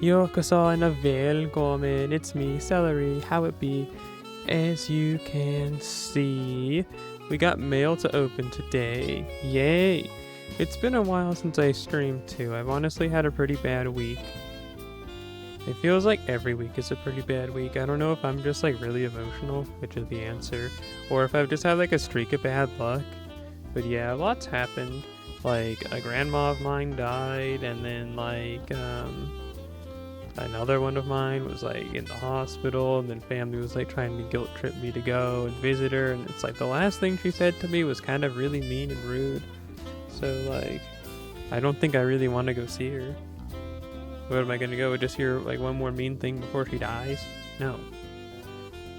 Yokoso and a välkommen, it's me, Celery, how it be? As you can see, we got mail to open today, yay! It's been a while since I streamed too, I've honestly had a pretty bad week. It feels like every week is a pretty bad week. I don't know if I'm just like really emotional, which is the answer, or if I've just had like a streak of bad luck. But yeah, lots happened. Like a grandma of mine died, and then like another one of mine was like in the hospital, and then family was like trying to guilt trip me to go and visit her, and it's like the last thing she said to me was kind of really mean and rude. So like, I don't think I really want to go see her. What am I gonna go? Just hear like one more mean thing before she dies? No.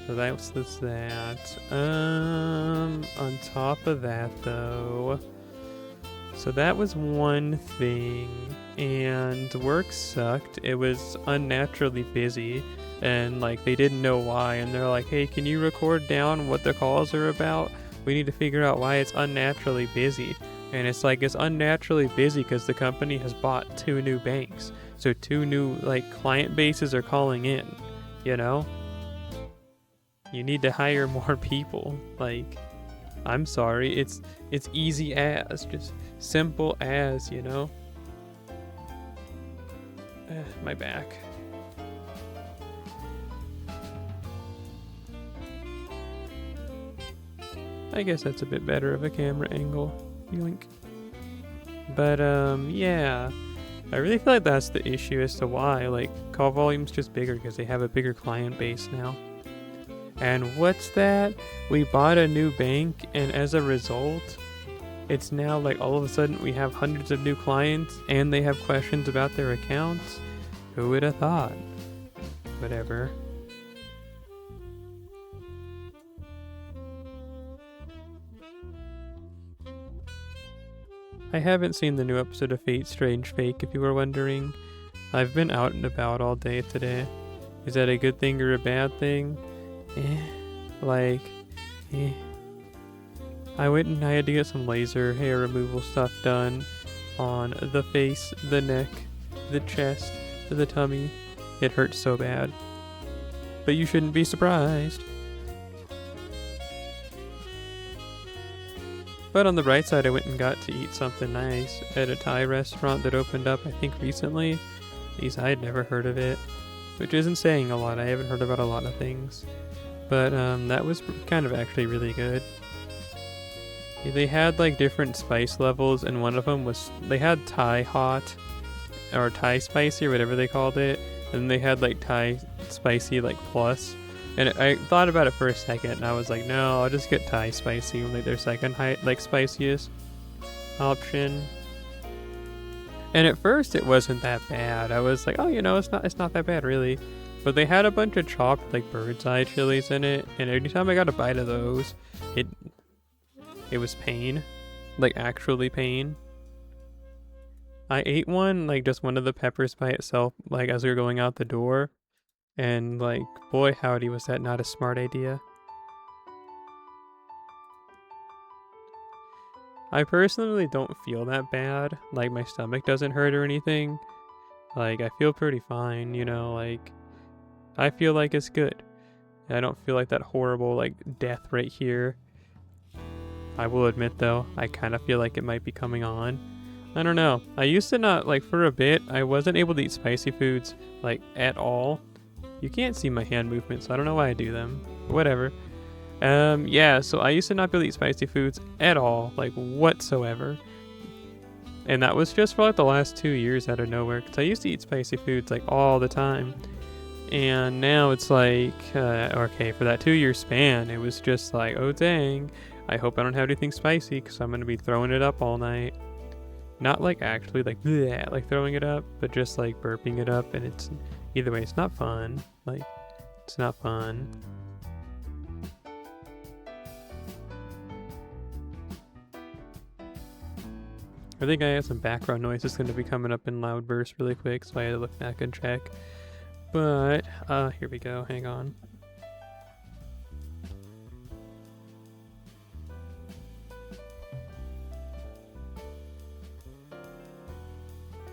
So that's that. On top of that though, so that was one thing, and work sucked. It was unnaturally busy, and like they didn't know why, and they're like, hey, can you record down what the calls are about? We need to figure out why it's unnaturally busy. And it's like, it's unnaturally busy because the company has bought 2 new banks. So 2 new like client bases are calling in, you know? You need to hire more people. Like, I'm sorry, it's easy as, just simple as, you know? My back. I guess that's a bit better of a camera angle. Yoink. But yeah, I really feel like that's the issue as to why, like, call volume's just bigger because they have a bigger client base now. And what's that? We bought a new bank, and as a result, it's now like all of a sudden we have hundreds of new clients and they have questions about their accounts. Who would have thought? Whatever. I haven't seen the new episode of Fate Strange Fake, if you were wondering. I've been out and about all day today. Is that a good thing or a bad thing? Like, I went and I had to get some laser hair removal stuff done on the face, the neck, the chest, the tummy. It hurts so bad. But you shouldn't be surprised. But on the bright side, I went and got to eat something nice at a Thai restaurant that opened up, I think, recently. At least I had never heard of it, which isn't saying a lot. I haven't heard about a lot of things. But that was kind of actually really good. They had like different spice levels, and one of them was, they had Thai hot, or Thai spicy, or whatever they called it. And they had like Thai spicy like plus. And I thought about it for a second, and I was like, no, I'll just get Thai spicy, like their second like spiciest option. And at first it wasn't that bad. I was like, oh, you know, it's not that bad really. But they had a bunch of chopped like bird's eye chilies in it, and every time I got a bite of those, it was pain, like actually pain. I ate one, like just one of the peppers by itself, like as we were going out the door. And like, boy howdy, was that not a smart idea. I personally don't feel that bad. Like, my stomach doesn't hurt or anything. Like, I feel pretty fine, you know, like, I feel like it's good. I don't feel like that horrible, like, death right here. I will admit, though, I kind of feel like it might be coming on. I don't know. I used to not, like, for a bit, I wasn't able to eat spicy foods, like, at all. You can't see my hand movements, so I don't know why I do them. But whatever. Yeah, so I used to not be able to eat spicy foods at all, like, whatsoever. And that was just for, like, the last 2 years out of nowhere, because I used to eat spicy foods, like, all the time. And now it's like, okay, for that 2-year span, it was just like, oh, dang. I hope I don't have anything spicy, because I'm going to be throwing it up all night. Not like actually like bleh, like throwing it up, but just like burping it up, and it's either way, it's not fun. Like, it's not fun. I think I have some background noise that's going to be coming up in loud bursts really quick, so I had to look back and check. But here we go. Hang on.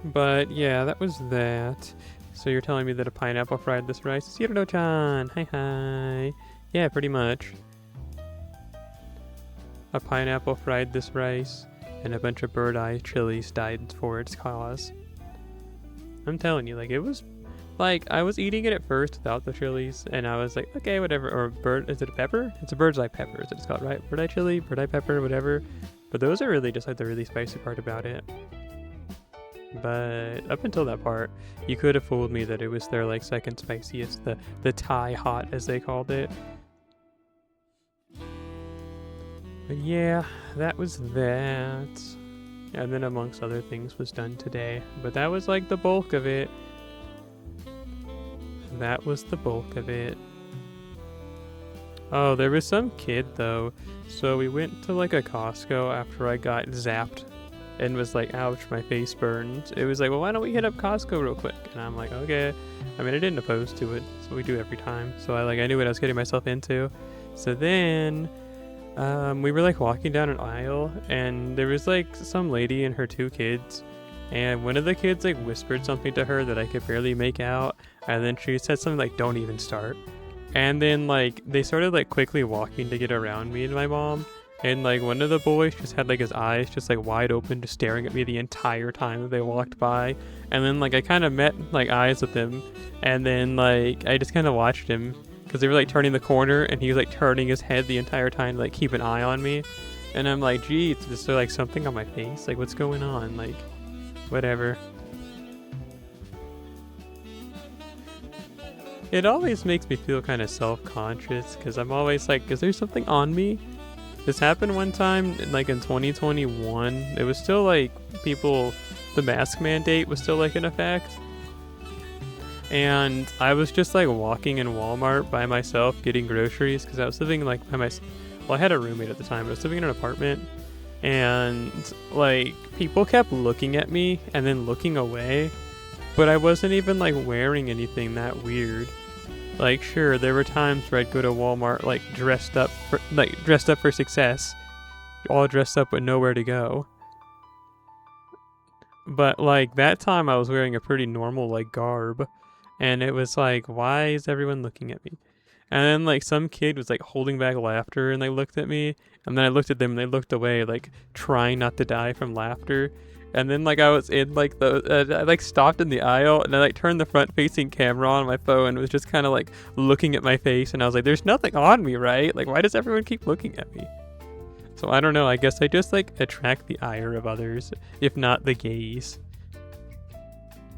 But yeah, that was that. So you're telling me that a pineapple fried this rice? Siro-chan! Hi hi! Yeah, pretty much. A pineapple fried this rice, and a bunch of bird eye chilies died for its cause. I'm telling you, like, it was... Like, I was eating it at first without the chilies, and I was like, okay, whatever. Or is it a pepper? It's a bird's eye pepper, is it's called, right? Bird eye chili, bird eye pepper, whatever. But those are really just like the really spicy part about it. But up until that part, you could have fooled me that it was their like second spiciest, the Thai hot as they called it. But yeah, that was that. And then amongst other things was done today. But that was like the bulk of it. That was the bulk of it. Oh, there was some kid though. So we went to like a Costco after I got zapped and was like, ouch, my face burns. It was like, well, why don't we hit up Costco real quick? And I'm like, okay. I mean, I didn't oppose to it, so we do every time. So I knew what I was getting myself into. So then we were like walking down an aisle, and there was like some lady and her 2 kids, and one of the kids like whispered something to her that I could barely make out, and then she said something like, don't even start. And then like they started like quickly walking to get around me and my mom. And like one of the boys just had like his eyes just like wide open, just staring at me the entire time that they walked by. And then like I kind of met like eyes with him, and then like I just kind of watched him because they were like turning the corner, and he was like turning his head the entire time to like keep an eye on me. And I'm like, geez, is there like something on my face? Like, what's going on? Like, whatever. It always makes me feel kind of self-conscious because I'm always like, is there something on me? This happened one time, like in 2021. It was still like the mask mandate was still like in effect. And I was just like walking in Walmart by myself getting groceries because I was living like by myself. Well, I had a roommate at the time. I was living in an apartment. And like people kept looking at me and then looking away. But I wasn't even like wearing anything that weird. Like, sure, there were times where I'd go to Walmart, like, dressed up for success, all dressed up with nowhere to go. But, like, that time I was wearing a pretty normal, like, garb, and it was like, why is everyone looking at me? And then, like, some kid was, like, holding back laughter, and they looked at me, and then I looked at them, and they looked away, like, trying not to die from laughter. And then, like, I was in, like, I, like, stopped in the aisle, and I, like, turned the front-facing camera on my phone and was just kind of, like, looking at my face, and I was like, there's nothing on me, right? Like, why does everyone keep looking at me? So, I don't know, I guess I just, like, attract the ire of others, if not the gaze.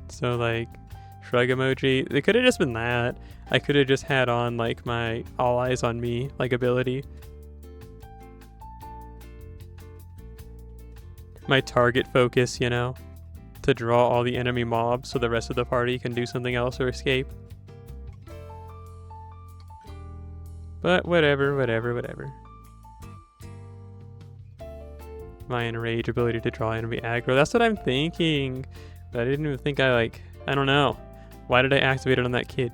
So, like, shrug emoji. It could have just been that. I could have just had on, like, my all eyes on me, like, ability. My target focus, you know, to draw all the enemy mobs so the rest of the party can do something else or escape. But whatever. My enrage ability to draw enemy aggro. That's what I'm thinking. But I didn't even think I don't know. Why did I activate it on that kid?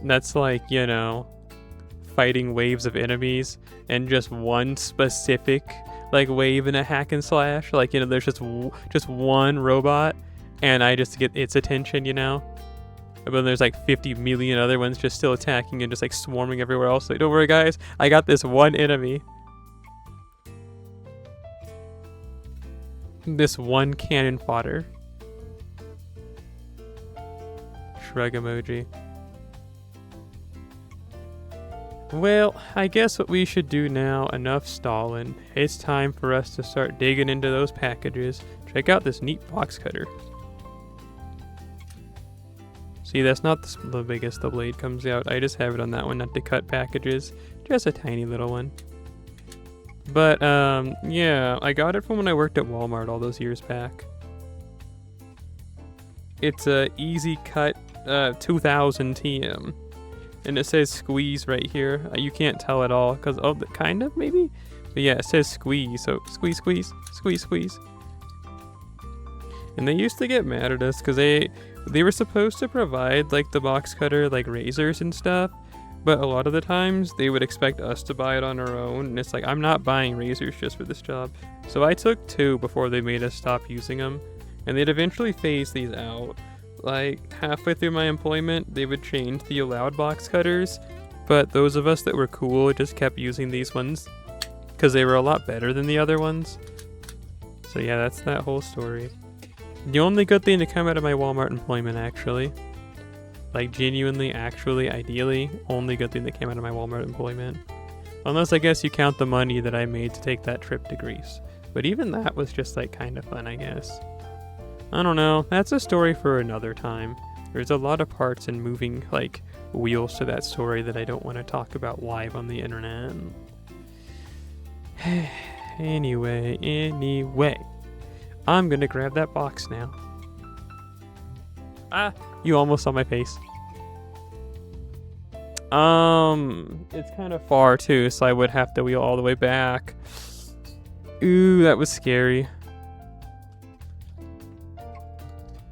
That's like, you know, fighting waves of enemies and just one specific like wave in a hack and slash, like, you know, there's just one robot and I just get its attention, you know, but then there's like 50 million other ones just still attacking and just like swarming everywhere else. Like, don't worry guys, I got this one enemy. This one cannon fodder. Shrug emoji. Well, I guess what we should do now, enough stalling. It's time for us to start digging into those packages. Check out this neat box cutter. See, that's not the biggest the blade comes out. I just have it on that one, not to cut packages. Just a tiny little one. But, yeah, I got it from when I worked at Walmart all those years back. It's a easy cut 2000 TM. And it says squeeze right here. You can't tell at all, because, oh, kind of, maybe? But yeah, it says squeeze, so squeeze, squeeze, squeeze, squeeze. And they used to get mad at us, because they were supposed to provide, like, the box cutter, like, razors and stuff. But a lot of the times, they would expect us to buy it on our own. And it's like, I'm not buying razors just for this job. So I took 2 before they made us stop using them. And they'd eventually phase these out. Like, halfway through my employment, they would change the allowed box cutters, but those of us that were cool just kept using these ones, because they were a lot better than the other ones. So yeah, that's that whole story. The only good thing to come out of my Walmart employment, actually. Like, genuinely, actually, ideally, only good thing that came out of my Walmart employment. Unless I guess you count the money that I made to take that trip to Greece. But even that was just, like, kind of fun, I guess. I don't know, that's a story for another time. There's a lot of parts and moving, like, wheels to that story that I don't want to talk about live on the internet. Anyway. I'm gonna grab that box now. Ah, you almost saw my face. It's kind of far too, so I would have to wheel all the way back. Ooh, that was scary.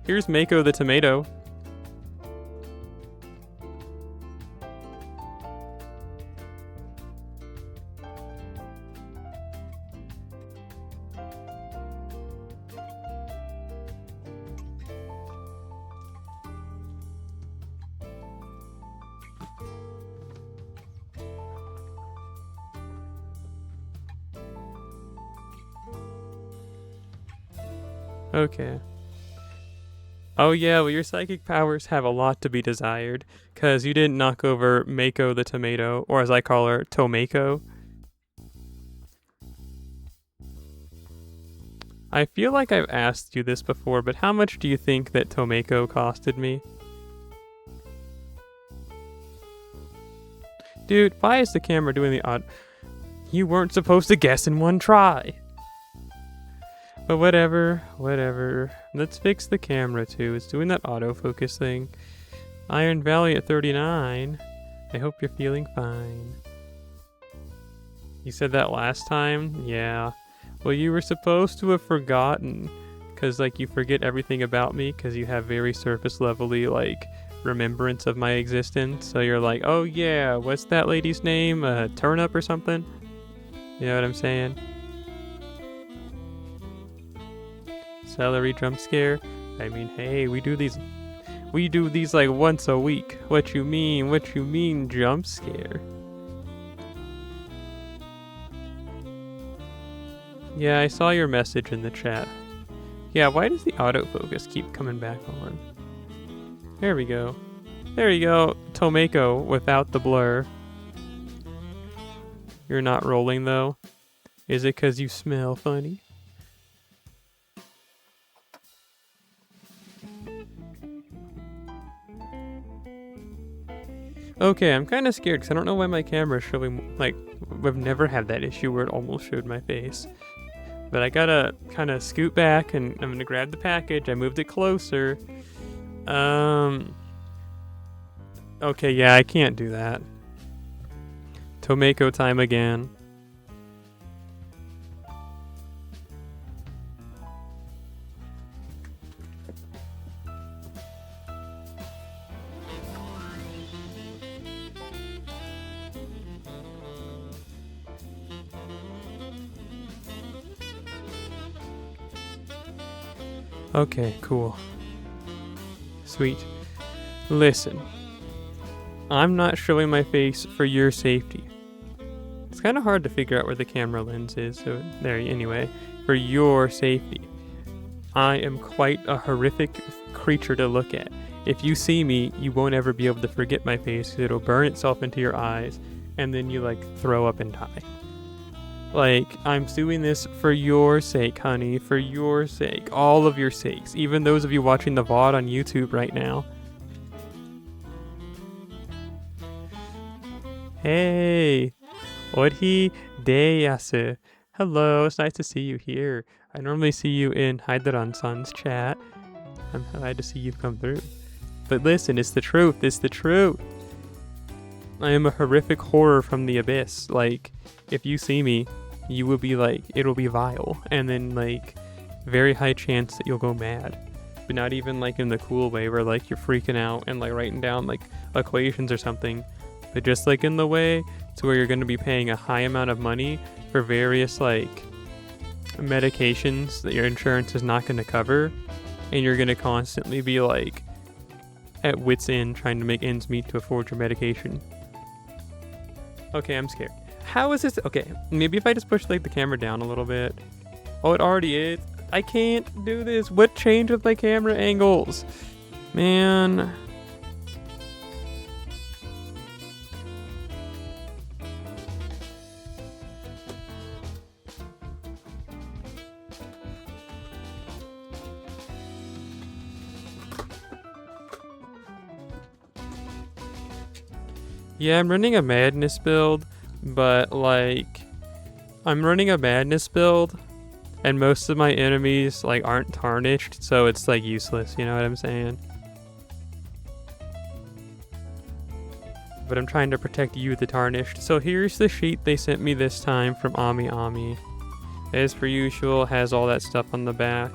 Here's Mako the tomato. Okay. Oh yeah, well your psychic powers have a lot to be desired, cause you didn't knock over Mako the tomato, or as I call her, Tomako. I feel like I've asked you this before, but how much do you think that Tomako costed me? Dude, why is the camera doing the odd... You weren't supposed to guess in one try! But whatever. Let's fix the camera too. It's doing that autofocus thing. Iron Valley at 39. I hope you're feeling fine. You said that last time? Yeah. Well, you were supposed to have forgotten. Because, like, you forget everything about me. Because you have very surface level-y, like, remembrance of my existence. So you're like, oh yeah, what's that lady's name? Turnip or something? You know what I'm saying? Celery jump scare. I mean, hey, we do these like once a week. What you mean jump scare? Yeah, I saw your message in the chat. Yeah, why does the autofocus keep coming back on? There we go. There you go, Tomako without the blur. You're not rolling though? Is it 'cause you smell funny? Okay, I'm kind of scared because I don't know why my camera is showing, like, I've never had that issue where it almost showed my face. But I gotta kind of scoot back and I'm gonna grab the package. I moved it closer. Okay, yeah, I can't do that. Tomako time again. Okay, cool. Sweet. Listen. I'm not showing my face for your safety. It's kind of hard to figure out where the camera lens is, so there, anyway. For your safety. I am quite a horrific creature to look at. If you see me, you won't ever be able to forget my face because it'll burn itself into your eyes and then you like throw up and die. Like, I'm doing this for your sake, honey, for your sake, all of your sakes, even those of you watching the VOD on YouTube right now. Hey, Orhi deyasu. Hello, it's nice to see you here. I normally see you in Haidaran-san's chat. I'm glad to see you come through. But listen, it's the truth, it's the truth. I am a horrific horror from the abyss. Like, if you see me, you will be like, it'll be vile. And then, like, very high chance that you'll go mad. But not even, like, in the cool way where, like, you're freaking out and, like, writing down, like, equations or something. But just, like, in the way to where you're going to be paying a high amount of money for various, like, medications that your insurance is not going to cover. And you're going to constantly be, like, at wit's end trying to make ends meet to afford your medication. Okay, I'm scared. How is this? Okay, maybe if I just push like the camera down a little bit. Oh, it already is. I can't do this. What changed with my camera angles? Man. Yeah, I'm running a madness build, but like, I'm running a madness build, and most of my enemies like aren't tarnished, so it's like useless, you know what I'm saying? But I'm trying to protect you, the tarnished. So here's the sheet they sent me this time from Ami Ami. As per usual, has all that stuff on the back.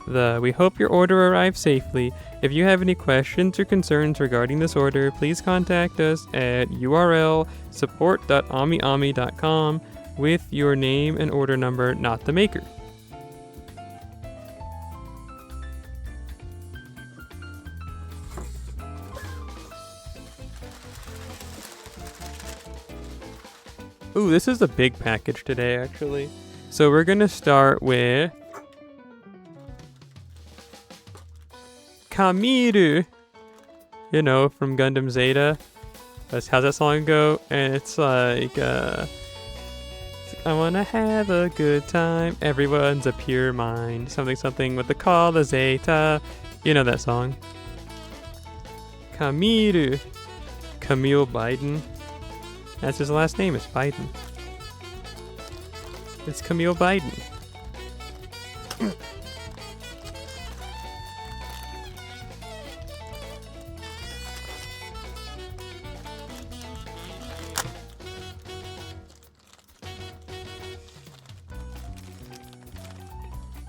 We hope your order arrives safely. If you have any questions or concerns regarding this order, please contact us at URL support.amiami.com with your name and order number, not the maker. Ooh, this is a big package today, actually. So we're gonna start with Kamiru, you know, from Gundam Zeta. How's that song go? And it's like, I wanna have a good time. Everyone's a pure mind. Something, something with the call of Zeta. You know that song. Kamiru. Camille Biden. That's his last name, it's Biden. It's Camille Biden.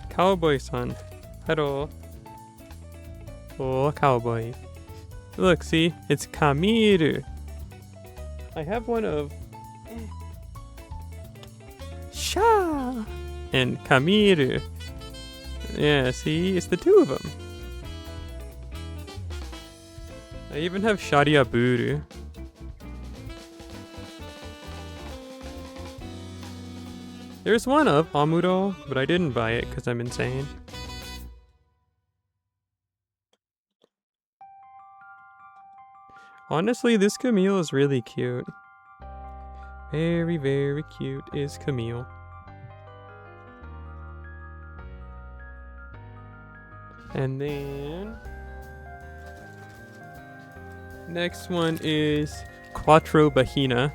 Cowboy-san. Hello. Oh, cowboy. Look, see? It's Kamiru. I have one of Sha and Kamiru. Yeah, see? It's the two of them. I even have Shariaburu. There's one of Amuro, but I didn't buy it because I'm insane. Honestly, this Camille is really cute. Very, very cute is Camille. And then next one is Quattro Bahina.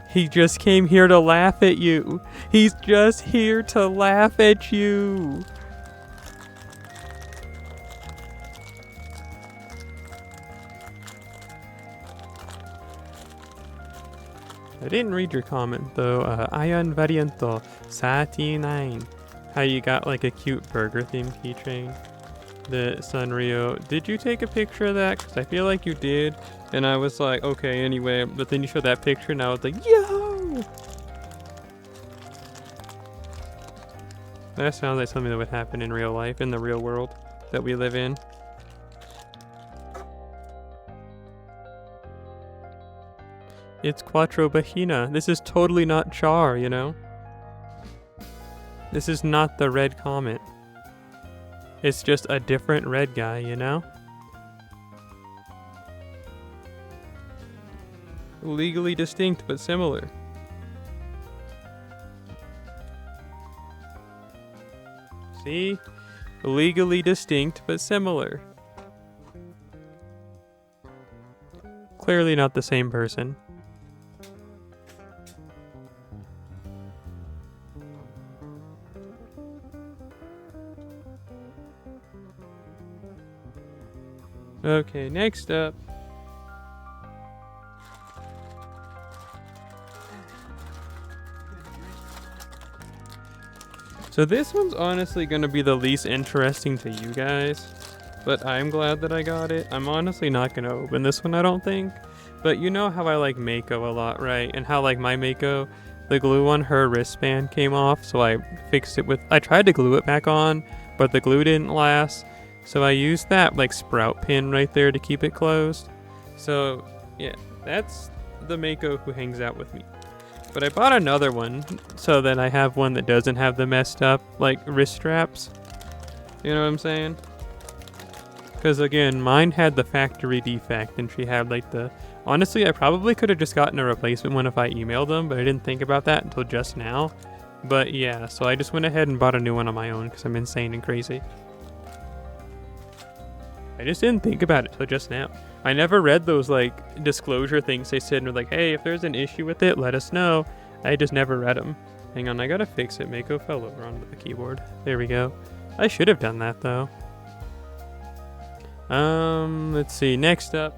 He just came here to laugh at you. He's just here to laugh at you. I didn't read your comment though. Ion Varianto 39. How you got like a cute burger themed keychain. The Sanrio. Did you take a picture of that? Because I feel like you did. And I was like, okay, anyway. But then you showed that picture and I was like, yo! That sounds like something that would happen in real life, in the real world that we live in. It's Quattro Bahina. This is totally not Char, you know? This is not the red comet. It's just a different red guy, you know? Legally distinct but similar. See? Legally distinct but similar. Clearly not the same person. Okay, next up. So this one's honestly gonna be the least interesting to you guys, but I'm glad that I got it. I'm honestly not gonna open this one, I don't think. But you know how I like Mako a lot, right? And how like my Mako, the glue on her wristband came off, so I fixed it with, I tried to glue it back on, but the glue didn't last. So I used that like sprout pin right there to keep it closed. So yeah, that's the Mako who hangs out with me. But I bought another one so that I have one that doesn't have the messed up like wrist straps. You know what I'm saying? Because again, mine had the factory defect and she had like the... Honestly, I probably could have just gotten a replacement one if I emailed them, but I didn't think about that until just now. But yeah, so I just went ahead and bought a new one on my own because I'm insane and crazy. I just didn't think about it till just now. I never read those like disclosure things they said and were like, hey, if there's an issue with it, let us know. I just never read them. Hang on, I gotta fix it. Mako fell over onto the keyboard. There we go. I should have done that though. Let's see. Next up.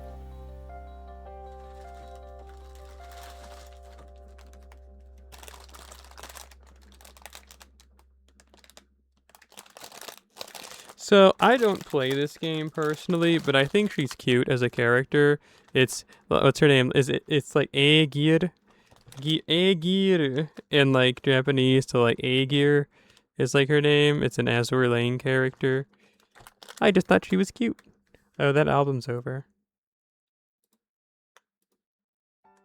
So, I don't play this game personally, but I think she's cute as a character. It's, what's her name? It's like Aegir? Aegir in like Japanese to like Aegir is like her name. It's an Azur Lane character. I just thought she was cute. Oh, that album's over.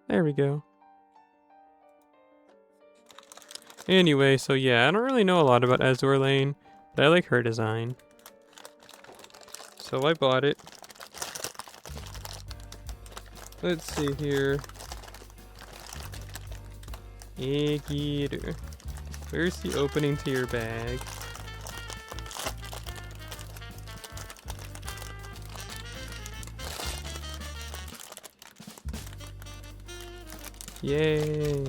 There we go. Anyway, so yeah, I don't really know a lot about Azur Lane, but I like her design. So I bought it. Let's see here. Aegir. Where's the opening to your bag? Yay!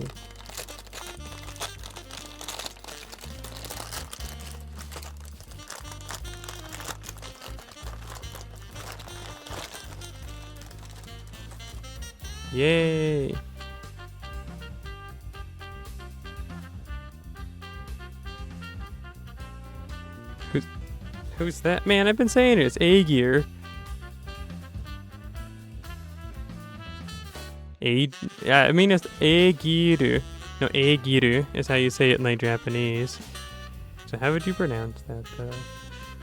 Yay! Who's that? Man, I've been saying it. It's Aegir. Yeah, I mean it's Aegiru. No, Aegiru is how you say it in like Japanese. So how would you pronounce that though?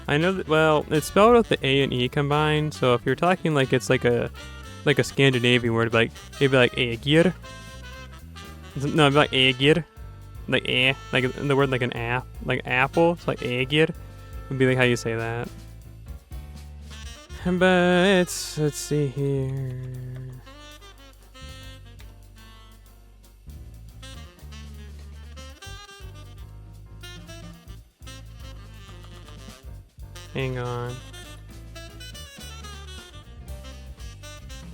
I know that, well, it's spelled with the A and E combined, so if you're talking like it's like a Scandinavian word, like it'd be like Aegir. No, it'd be like Aegir. Like like the word like an app, like apple, it's like Aegir. Would be like how you say that. But let's see here. Hang on.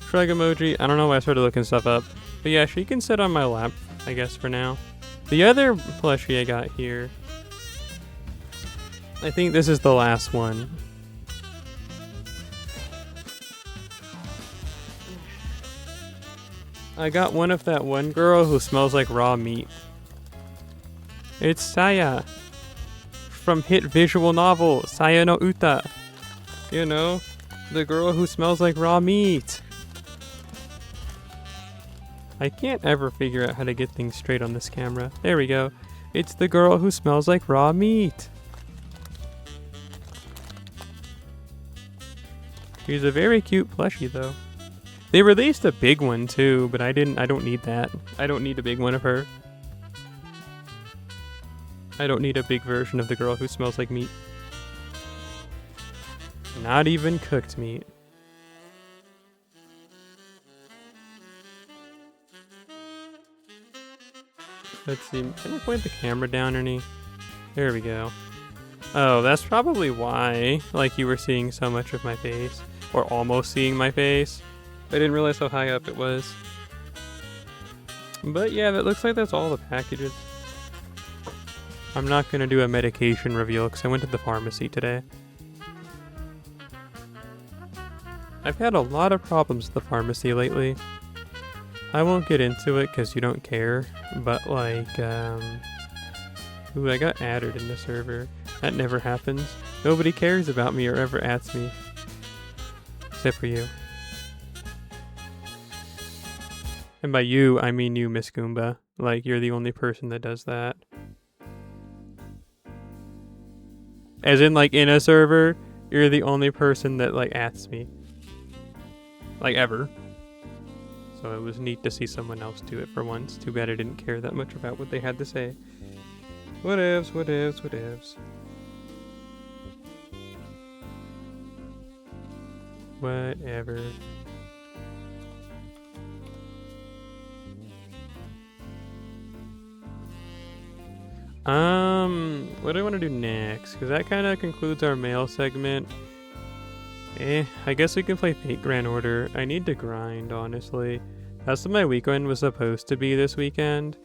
Shrug emoji. I don't know why I started looking stuff up. But yeah, she can sit on my lap, I guess, for now. The other plushie I got here, I think this is the last one. I got one of that one girl who smells like raw meat. It's Saya from hit visual novel Saya no Uta. You know, the girl who smells like raw meat. I can't ever figure out how to get things straight on this camera. There we go. It's the girl who smells like raw meat. She's a very cute plushie though. They released a big one too, but I don't need that. I don't need a big one of her. I don't need a big version of the girl who smells like meat. Not even cooked meat. Let's see. Can I point the camera down any? There we go. Oh, that's probably why, like, you were seeing so much of my face. Or almost seeing my face. I didn't realize how high up it was. But yeah, that looks like that's all the packages. I'm not going to do a medication reveal because I went to the pharmacy today. I've had a lot of problems at the pharmacy lately. I won't get into it because you don't care. But like, ooh, I got added in the server. That never happens. Nobody cares about me or ever adds me. Except for you. And by you, I mean you, Miss Goomba. Like, you're the only person that does that. As in, like, in a server, you're the only person that, like, adds me. Like, ever. So it was neat to see someone else do it for once. Too bad I didn't care that much about what they had to say. Whatevs, whatevs, whatevs. Whatever. What do I want to do next? Because that kind of concludes our mail segment. I guess we can play Fate Grand Order. I need to grind, honestly. That's what my weekend was supposed to be this weekend.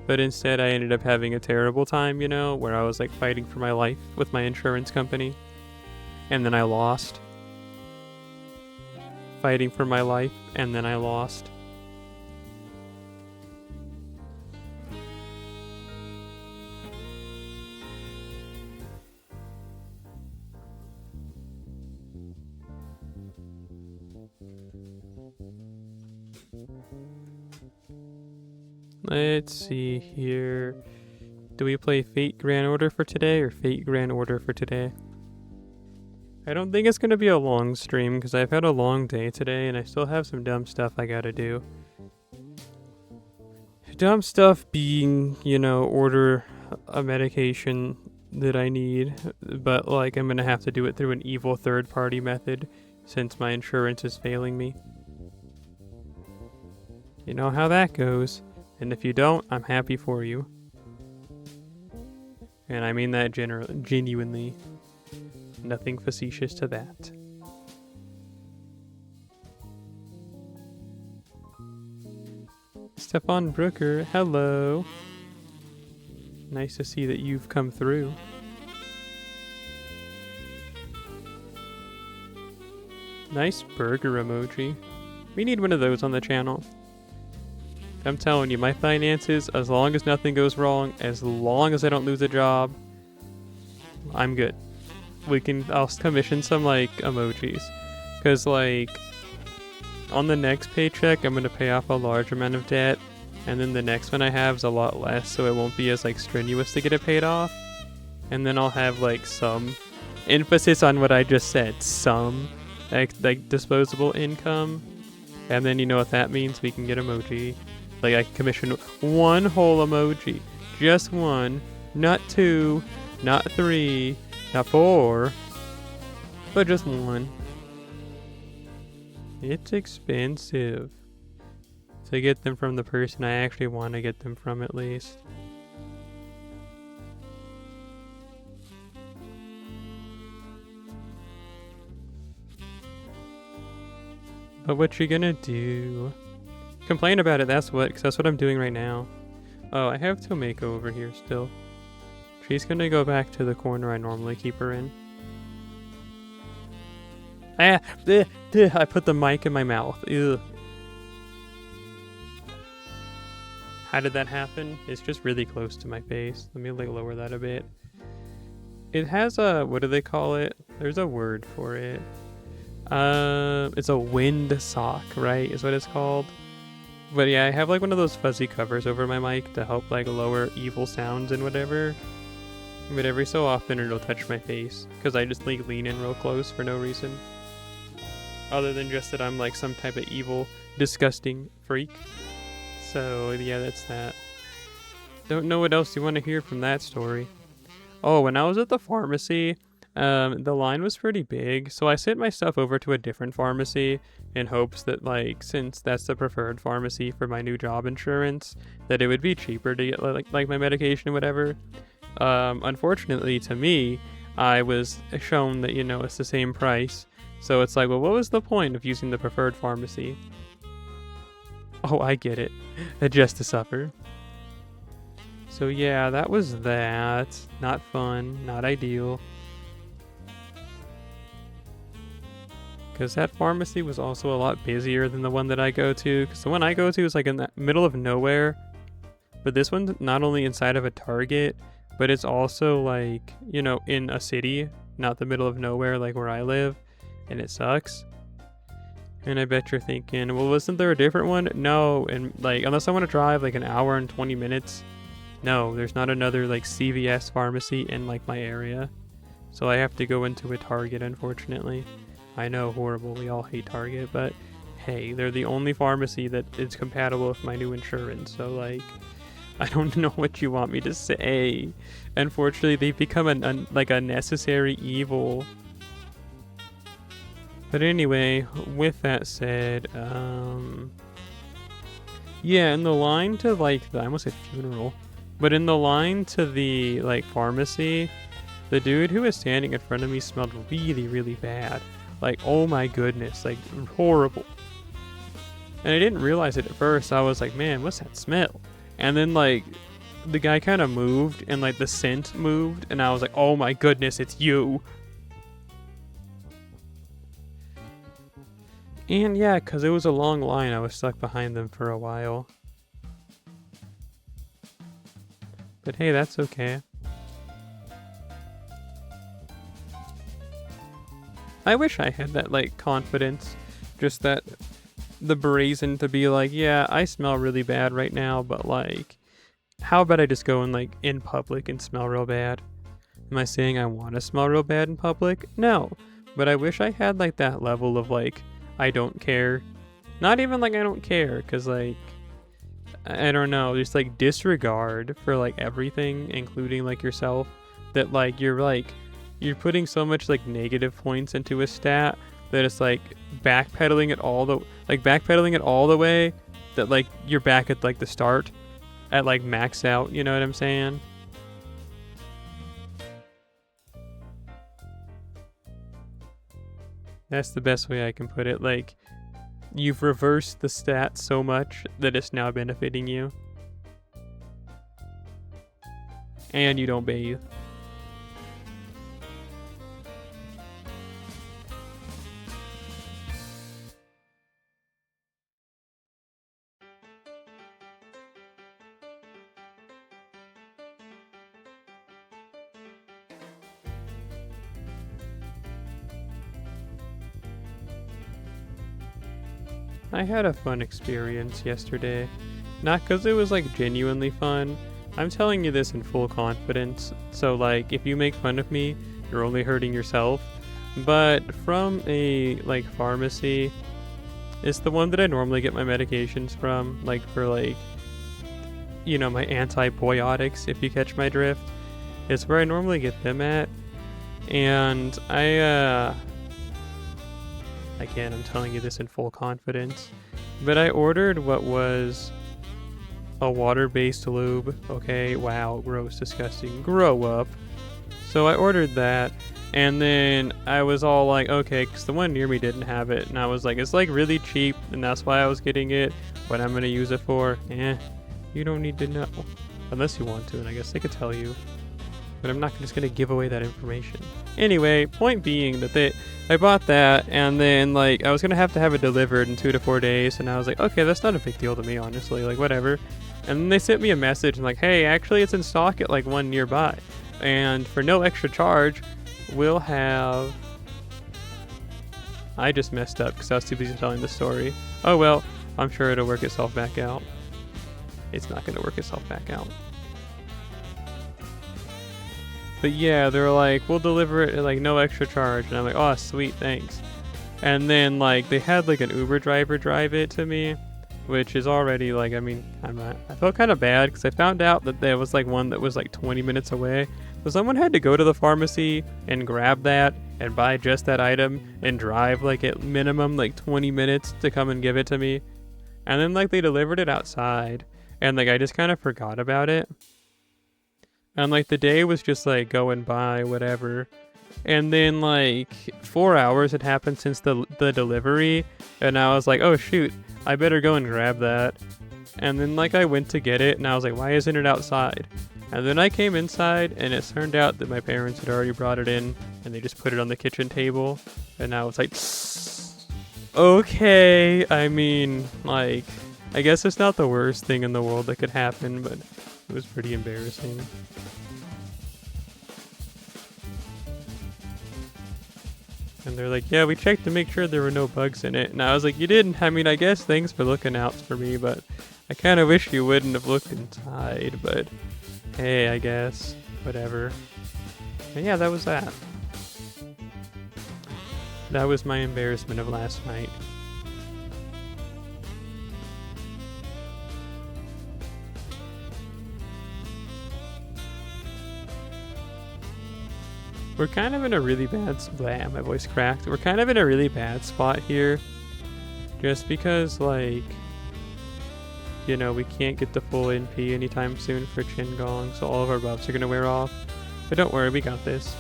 But instead I ended up having a terrible time, you know, where I was like fighting for my life with my insurance company. And then I lost. Fighting for my life, and then I lost. Let's see here. Do we play Fate Grand Order for today or Fate Grand Order for today? I don't think it's going to be a long stream because I've had a long day today and I still have some dumb stuff I gotta do. Dumb stuff being, you know, order a medication that I need, but like I'm going to have to do it through an evil third-party method since my insurance is failing me. You know how that goes. And if you don't, I'm happy for you. And I mean that genuinely. Nothing facetious to that. Stefan Brooker, hello. Nice to see that you've come through. Nice burger emoji. We need one of those on the channel. I'm telling you, my finances, as long as nothing goes wrong, as long as I don't lose a job, I'm good. I'll commission some, like, emojis. Because, like, on the next paycheck, I'm going to pay off a large amount of debt. And then the next one I have is a lot less, so it won't be as, like, strenuous to get it paid off. And then I'll have, like, some emphasis on what I just said. Some, like disposable income. And then you know what that means? We can get emoji. Like, I can commission one whole emoji. Just one. Not two. Not three. Not four. But just one. It's expensive to get them from the person I actually want to get them from, at least. But what you gonna do? Complain about it, that's what, because that's what I'm doing right now. Oh, I have Tomeko over here still. She's gonna go back to the corner I normally keep her in. I put the mic in my mouth. Ugh. How did that happen? It's just really close to my face. Let me like lower that a bit. It has a, what do they call it? There's a word for it. It's a wind sock, right? Is what it's called. But yeah, I have like one of those fuzzy covers over my mic to help like lower evil sounds and whatever. But every so often it'll touch my face because I just like lean in real close for no reason. Other than just that I'm like some type of evil, disgusting freak. So yeah, that's that. Don't know what else you want to hear from that story. Oh, when I was at the pharmacy, The line was pretty big, so I sent my stuff over to a different pharmacy in hopes that, like, since that's the preferred pharmacy for my new job insurance, that it would be cheaper to get like my medication or whatever. Unfortunately to me, I was shown that, it's the same price. So it's like, well, what was the point of using the preferred pharmacy? Oh, I get it. Just to suffer. So yeah, that was that. Not fun, not ideal. Because that pharmacy was also a lot busier than the one that I go to. Because the one I go to is like in the middle of nowhere. But this one's not only inside of a Target, but it's also like, in a city, not the middle of nowhere like where I live. And it sucks. And I bet you're thinking, well, wasn't there a different one? No, and like, unless I want to drive like an hour and 20 minutes, no, there's not another like CVS pharmacy in like my area. So I have to go into a Target, unfortunately. I know, horrible, we all hate Target, but hey, they're the only pharmacy that is compatible with my new insurance, so like, I don't know what you want me to say. Unfortunately, they've become a necessary evil. But anyway, with that said, yeah, in the line to like, I almost said funeral, but in the line to the like pharmacy, the dude who was standing in front of me smelled really, really bad. Like, oh my goodness, like horrible. And I didn't realize it at first. I was like, man, what's that smell? And then like the guy kind of moved and like the scent moved and I was like, oh my goodness, it's you. And yeah, because it was a long line, I was stuck behind them for a while. But hey, that's okay. I wish I had that, like, confidence. Just that, the brazen to be like, yeah, I smell really bad right now, but, like, how about I just go and, like, in public and smell real bad? Am I saying I want to smell real bad in public? No. But I wish I had, like, that level of, like, I don't care. Not even, like, I don't care, because, like, I don't know, just, like, disregard for, like, everything, including, like, yourself, that, like, you're putting so much like negative points into a stat that it's like backpedaling it all the way that like you're back at like the start at like max out, you know what I'm saying? That's the best way I can put it. Like, you've reversed the stat so much that it's now benefiting you. And you don't bathe. I had a fun experience yesterday. Not because it was like genuinely fun. I'm telling you this in full confidence. So like, if you make fun of me, you're only hurting yourself. But from a like pharmacy, it's the one that I normally get my medications from. Like for like, my antibiotics, if you catch my drift. It's where I normally get them at. And again, I'm telling you this in full confidence, but I ordered what was a water-based lube. Okay, wow, gross, disgusting, grow up. So I ordered that, and then I was all like, okay, because the one near me didn't have it, and I was like, it's like really cheap, and that's why I was getting it. What I'm going to use it for, you don't need to know. Unless you want to, and I guess they could tell you. But I'm not just going to give away that information. Anyway, point being that I bought that, and then, like, I was going to have it delivered in 2 to 4 days, and I was like, okay, that's not a big deal to me, honestly, like, whatever. And then they sent me a message, and like, hey, actually, it's in stock at, like, one nearby. And for no extra charge, we'll have... I just messed up, because I was too busy telling the story. Oh, well, I'm sure it'll work itself back out. It's not going to work itself back out. But yeah, they're like, we'll deliver it at like no extra charge. And I'm like, oh, sweet, thanks. And then like they had like an Uber driver drive it to me. which is already like, I mean, I felt kind of bad because I found out that there was like one that was like 20 minutes away. So someone had to go to the pharmacy and grab that and buy just that item and drive like at minimum like 20 minutes to come and give it to me. And then like they delivered it outside and like I just kind of forgot about it. And like the day was just like going by, whatever. And then like 4 hours had happened since the delivery, and I was like, oh shoot, I better go and grab that. And then like I went to get it and I was like, why isn't it outside? And then I came inside and it turned out that my parents had already brought it in and they just put it on the kitchen table. And I was like, okay, I mean, like, I guess it's not the worst thing in the world that could happen, but it was pretty embarrassing. And they're like, yeah, we checked to make sure there were no bugs in it. And I was like, you didn't? I mean, I guess thanks for looking out for me, but I kind of wish you wouldn't have looked inside. But hey, I guess. Whatever. And yeah, that was that. That was my embarrassment of last night. We're kind of in a really bad my voice cracked. We're kind of in a really bad spot here. Just because, like, you know, we can't get the full NP anytime soon for Chin Gong, so all of our buffs are gonna wear off. But don't worry, we got this.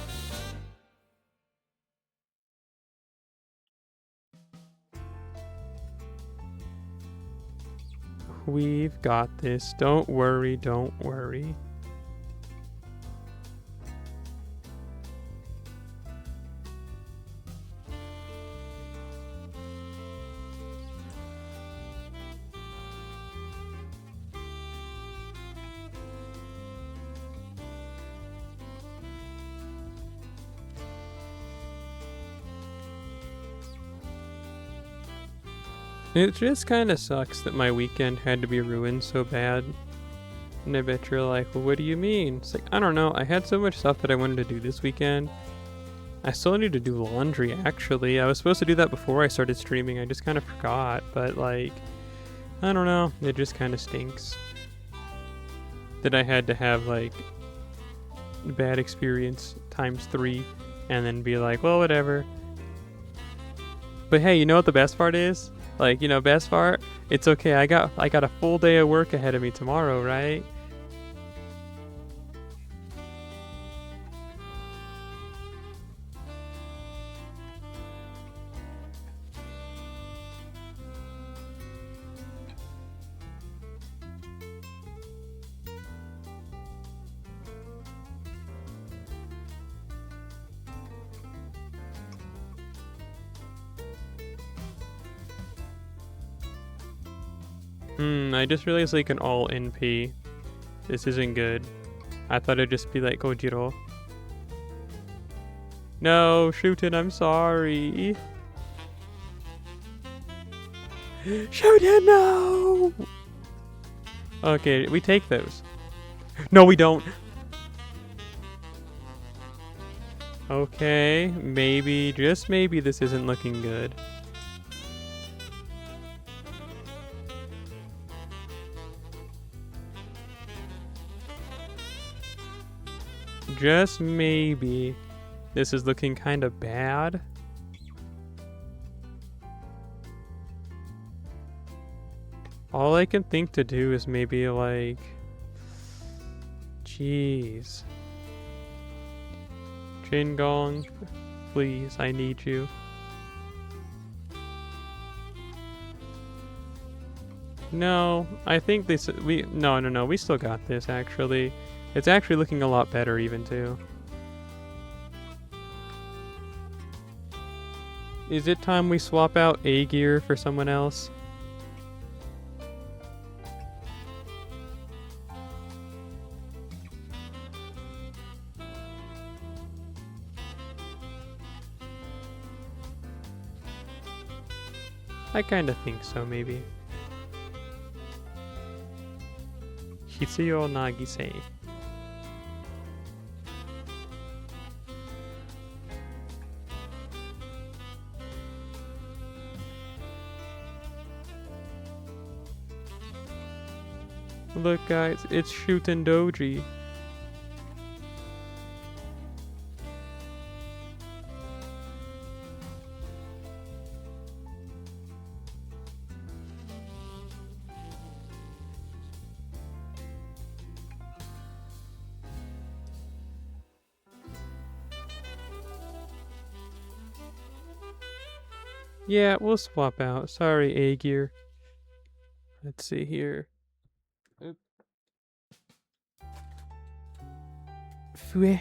We've got this. Don't worry, don't worry. It just kind of sucks that my weekend had to be ruined so bad. And I bet you're like, well, what do you mean? It's like, I don't know. I had so much stuff that I wanted to do this weekend. I still need to do laundry, actually. I was supposed to do that before I started streaming. I just kind of forgot. But, like, I don't know. It just kind of stinks that I had to have, like, bad experience times 3 and then be like, well, whatever. But hey, you know what the best part is? Like, you know, best part, it's okay. I got a full day of work ahead of me tomorrow, right? I just realized like an all NP. This isn't good. I thought it'd just be like Gojiro. No, Shootin, I'm sorry. Shootin, no! Okay, we take those. No, we don't. Okay, maybe, just maybe this isn't looking good. Just maybe this is looking kind of bad. All I can think to do is maybe like, jeez. Chin Gong, please, I need you. No, I think this, no, we still got this actually. It's actually looking a lot better even too. Is it time we swap out A gear for someone else? I kinda think so, maybe. Hitsuyo Nagise. Look, guys, it's shooting doji. Yeah, we'll swap out. Sorry, A-Gear. Let's see here. Oop. Fue.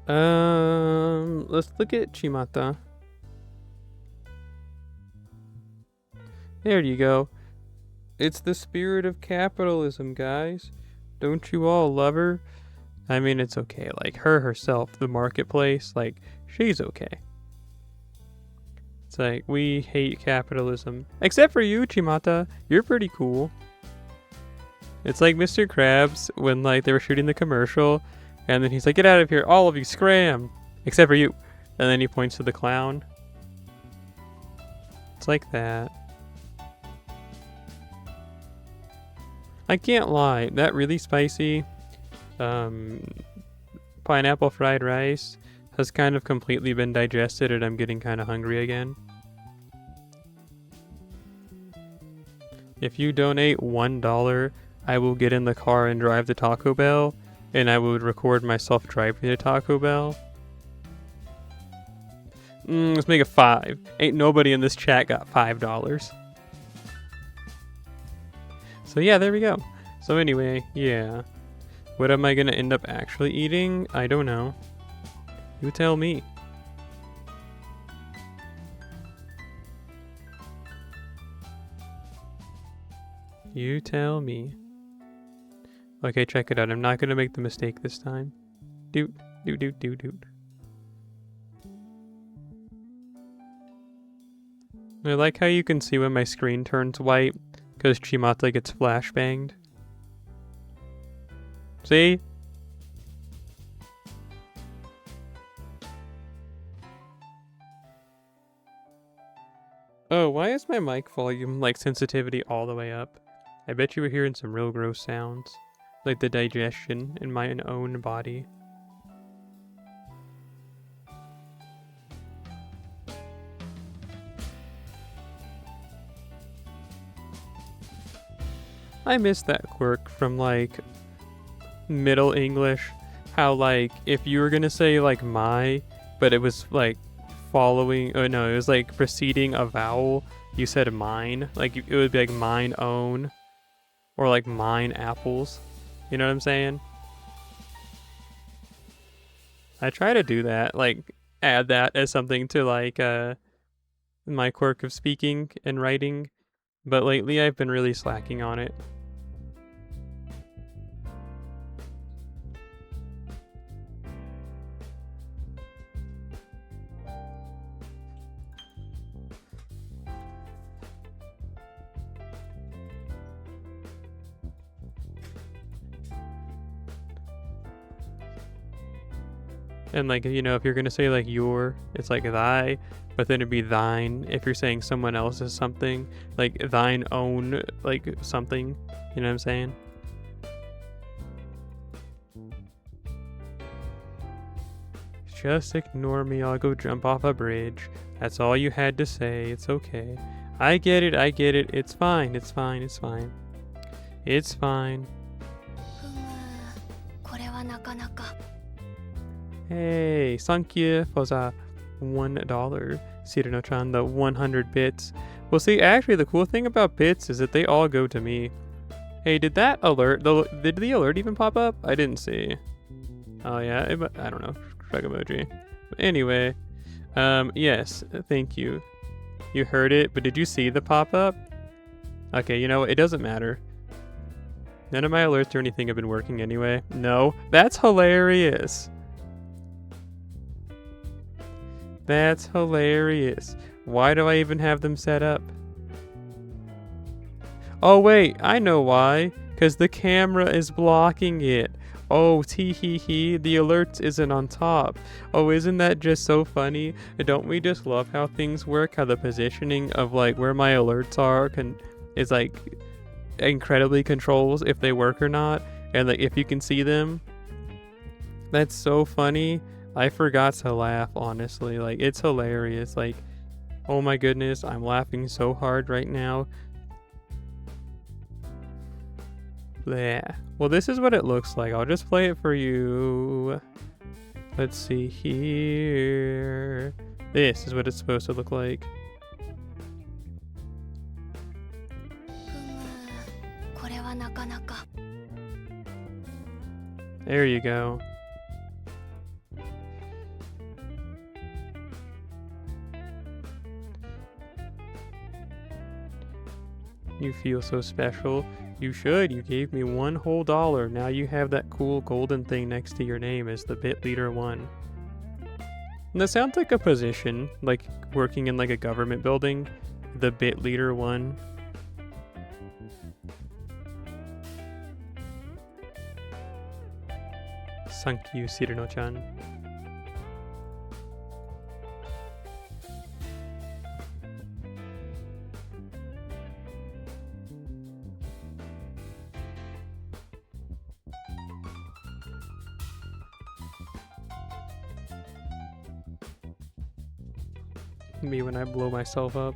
Let's look at Chimata. There you go. It's the spirit of capitalism, guys. Don't you all love her? I mean, it's okay. Like, her herself, the marketplace, like, she's okay. It's like, we hate capitalism. Except for you, Chimata. You're pretty cool. It's like Mr. Krabs when, like, they were shooting the commercial, and then he's like, get out of here, all of you, scram! Except for you. And then he points to the clown. It's like that. I can't lie, that really spicy pineapple fried rice has kind of completely been digested and I'm getting kind of hungry again. If you donate $1, I will get in the car and drive to Taco Bell, and I would record myself driving to Taco Bell. Let's make it 5. Ain't nobody in this chat got $5. So yeah, there we go. So anyway, yeah. What am I gonna end up actually eating? I don't know. You tell me. You tell me. Okay, check it out. I'm not gonna make the mistake this time. Doot, doot, doot, doot, doot. I like how you can see when my screen turns white, because Chimata gets flashbanged. See? Oh, why is my mic volume, like, sensitivity all the way up? I bet you were hearing some real gross sounds. Like the digestion in my own body. I miss that quirk from, like, Middle English. How, like, if you were gonna say, like, my, but it was, like, following, oh no, it was, like, preceding a vowel, you said mine. Like, it would be, like, mine own. Or, like, mine apples. You know what I'm saying? I try to do that, like, add that as something to, like, my quirk of speaking and writing. But lately I've been really slacking on it. And, like, you know, if you're gonna say, like, your, it's like thy, but then it'd be thine if you're saying someone else's something, like thine own, like, something, you know what I'm saying? Just ignore me, I'll go jump off a bridge. That's all you had to say, it's okay. I get it, it's fine, it's fine, it's fine. It's fine. Hey, thank you for the $1. Cyrano-chan, the 100 bits. Well, see, actually, the cool thing about bits is that they all go to me. Hey, did that alert, did the alert even pop up? I didn't see. Oh, yeah, I don't know. Shrug emoji. But anyway, yes, thank you. You heard it, but did you see the pop-up? Okay, you know what? It doesn't matter. None of my alerts or anything have been working anyway. No, that's hilarious. That's hilarious. Why do I even have them set up? Oh wait, I know why. Because the camera is blocking it. Oh, tee hee hee, the alerts isn't on top. Oh, isn't that just so funny? Don't we just love how things work? How the positioning of, like, where my alerts are is, like, incredibly controls if they work or not, and like if you can see them. That's so funny. I forgot to laugh, honestly. Like, it's hilarious. Like, oh my goodness, I'm laughing so hard right now. Bleh. Well, this is what it looks like. I'll just play it for you. Let's see here. This is what it's supposed to look like. There you go. You feel so special. You should. You gave me $1 whole. Now you have that cool golden thing next to your name as the Bit Leader 1. And that sounds like a position, like working in like a government building. The Bit Leader 1. Thank you, Cirino-chan. Me when I blow myself up.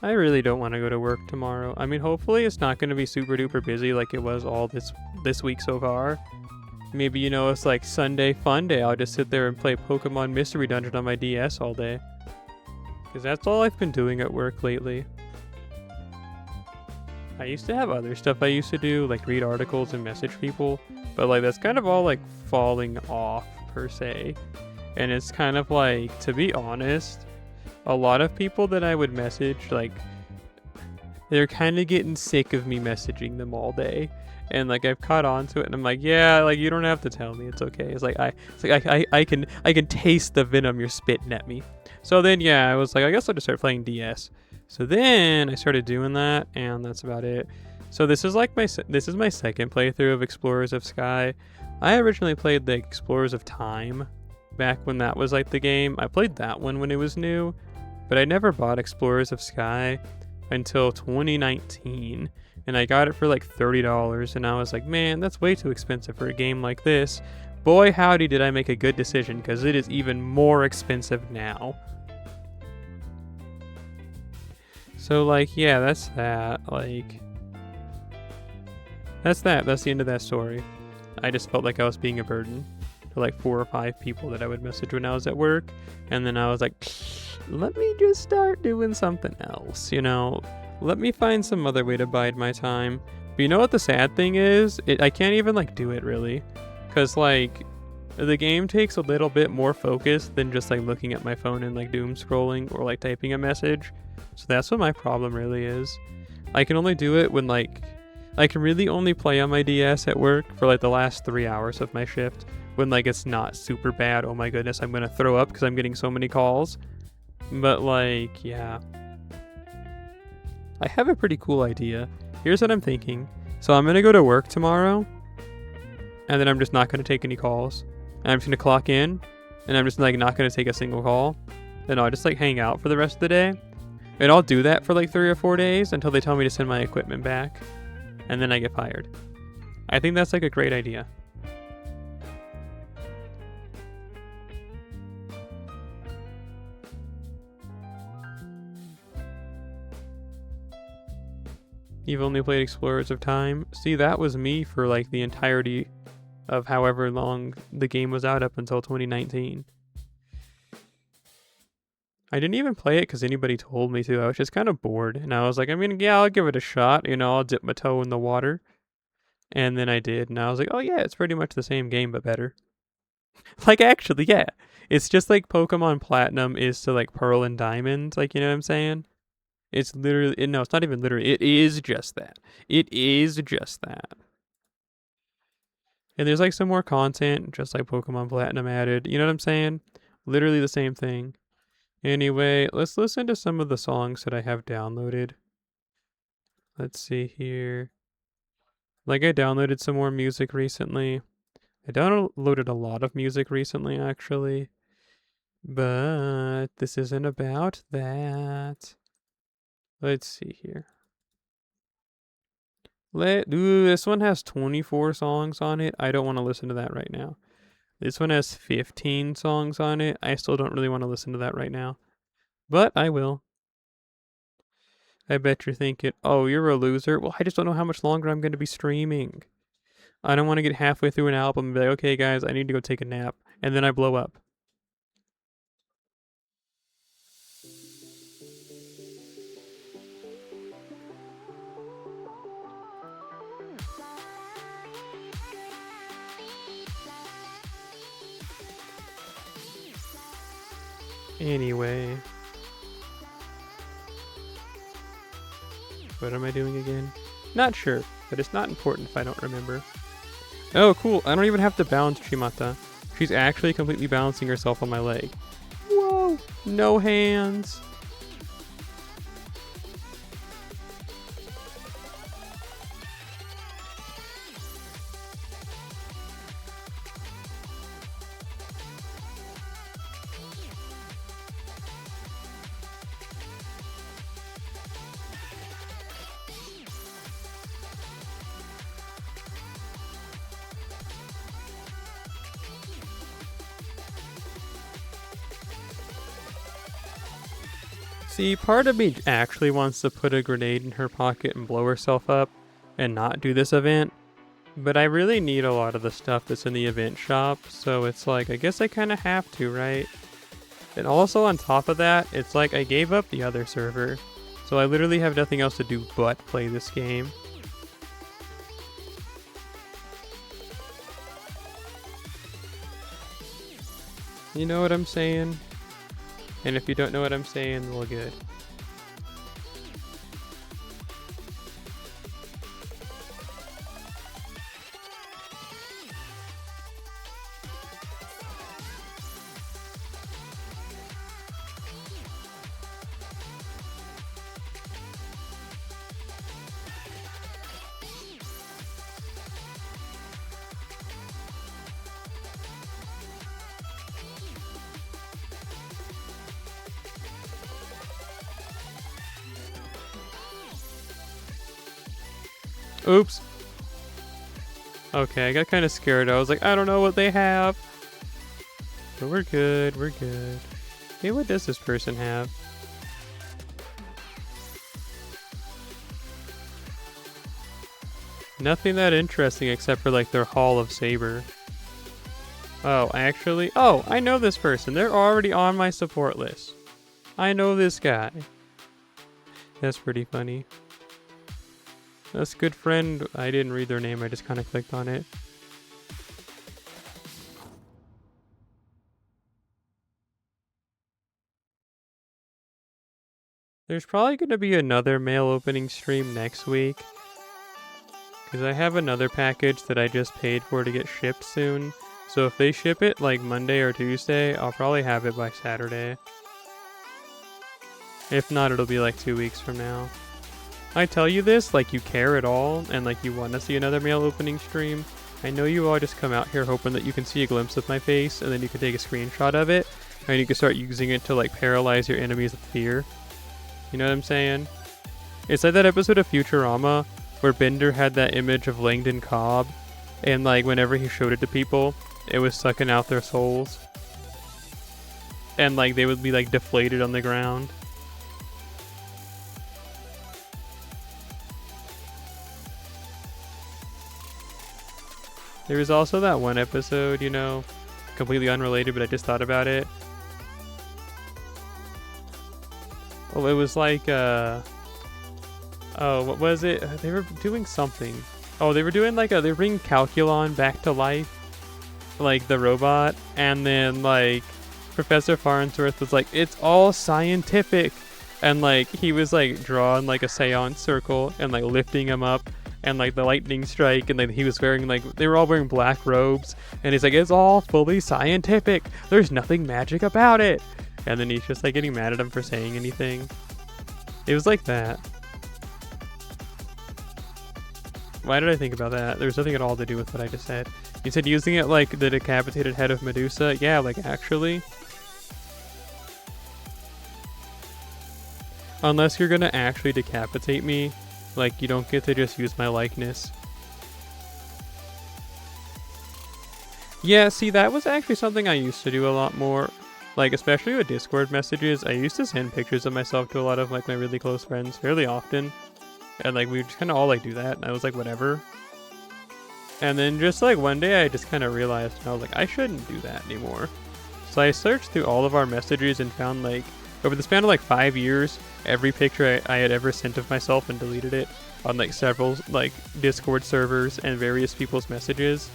I really don't want to go to work tomorrow. I mean, hopefully it's not going to be super duper busy like it was all this week so far. Maybe, you know, it's like Sunday fun day. I'll just sit there and play Pokemon Mystery Dungeon on my DS all day. Because that's all I've been doing at work lately. I used to have other stuff I used to do, like read articles and message people. But like that's kind of all like falling off per se. And it's kind of like, to be honest, a lot of people that I would message, like, they're kind of getting sick of me messaging them all day. And like I've caught on to it, and I'm like, yeah, like you don't have to tell me, it's okay. It's like I can taste the venom you're spitting at me. So then yeah, I was like, I guess I'll just start playing DS. So then I started doing that, and that's about it. So this is like my second playthrough of Explorers of Sky. I originally played the Explorers of Time back when that was like the game. I played that one when it was new, but I never bought Explorers of Sky until 2019, and I got it for like $30, and I was like, man, that's way too expensive for a game like this. Boy howdy did I make a good decision, because it is even more expensive now. So like, yeah, that's that. Like, that's that. That's the end of that story. I just felt like I was being a burden to like 4 or 5 people that I would message when I was at work, and then I was like, let me just start doing something else, you know? Let me find some other way to bide my time. But you know what the sad thing is? I can't even like do it really, because like the game takes a little bit more focus than just like looking at my phone and like doom scrolling or like typing a message. So that's what my problem really is. I can only do it when like I can really only play on my DS at work for like the last 3 hours of my shift, when like it's not super bad. Oh my goodness, I'm gonna throw up because I'm getting so many calls. But like, yeah, I have a pretty cool idea. Here's what I'm thinking. So I'm gonna go to work tomorrow, and then I'm just not gonna take any calls. And I'm just gonna clock in, and I'm just like not gonna take a single call. Then I'll just like hang out for the rest of the day. And I'll do that for like 3 or 4 days until they tell me to send my equipment back. And then I get fired. I think that's like a great idea. You've only played Explorers of Time? See, that was me for like the entirety of however long the game was out up until 2019. I didn't even play it because anybody told me to. I was just kind of bored. And I was like, I mean, yeah, I'll give it a shot. You know, I'll dip my toe in the water. And then I did. And I was like, oh yeah, it's pretty much the same game, but better. Like, actually, yeah. It's just like Pokemon Platinum is to like Pearl and Diamond. Like, you know what I'm saying? It's literally, no, it's not even literally. It is just that. It is just that. And there's like some more content, just like Pokemon Platinum added. You know what I'm saying? Literally the same thing. Anyway, let's listen to some of the songs that I have downloaded. Let's see here. Like, I downloaded some more music recently. I downloaded a lot of music recently, actually. But this isn't about that. Let's see here. This one has 24 songs on it. I don't want to listen to that right now. This one has 15 songs on it. I still don't really want to listen to that right now. But I will. I bet you're thinking, oh, you're a loser. Well, I just don't know how much longer I'm going to be streaming. I don't want to get halfway through an album and be like, okay, guys, I need to go take a nap. And then I blow up. Anyway. What am I doing again? Not sure, but it's not important if I don't remember. Oh, cool. I don't even have to balance Chimata. She's actually completely balancing herself on my leg. Whoa! No hands. See, part of me actually wants to put a grenade in her pocket and blow herself up and not do this event, but I really need a lot of the stuff that's in the event shop, so it's like, I guess I kind of have to, right? And also on top of that, it's like I gave up the other server, so I literally have nothing else to do but play this game. You know what I'm saying? And if you don't know what I'm saying, well, good. Oops. Okay, I got kind of scared. I was like, I don't know what they have. But we're good, we're good. Hey, what does this person have? Nothing that interesting except for like their Hall of Saber. Oh, I know this person. They're already on my support list. I know this guy. That's pretty funny. That's a good friend. I didn't read their name. I just kind of clicked on it. There's probably going to be another mail opening stream next week. Because I have another package that I just paid for to get shipped soon. So if they ship it like Monday or Tuesday, I'll probably have it by Saturday. If not, it'll be like 2 weeks from now. I tell you this like you care at all and like you want to see another mail opening stream. I know you all just come out here hoping that you can see a glimpse of my face and then you can take a screenshot of it and you can start using it to like paralyze your enemies with fear. You know what I'm saying? It's like that episode of Futurama where Bender had that image of Langdon Cobb and like whenever he showed it to people, it was sucking out their souls. And like they would be like deflated on the ground. There was also that one episode, you know, completely unrelated, but I just thought about it. Oh, it was like, oh, what was it? They were doing something. Oh, they were doing like they were bringing Calculon back to life, like the robot, and then like Professor Farnsworth was like, it's all scientific, and like he was like drawing like a seance circle and like lifting him up. And like the lightning strike, and then he was wearing like they were all wearing black robes, and he's like, it's all fully scientific. There's nothing magic about it. And then he's just like getting mad at him for saying anything. It was like that. Why did I think about that? There's nothing at all to do with what I just said. You said using it like the decapitated head of Medusa. Yeah, like actually. Unless you're gonna actually decapitate me, like, you don't get to just use my likeness. Yeah, see, that was actually something I used to do a lot more. Like, especially with Discord messages, I used to send pictures of myself to a lot of, like, my really close friends fairly often. And, like, we would just kind of all, like, do that, and I was like, whatever. And then just, like, one day I just kind of realized, and I was like, I shouldn't do that anymore. So I searched through all of our messages and found, like, over the span of, like, 5 years, every picture I had ever sent of myself and deleted it on, like, several, like, Discord servers and various people's messages.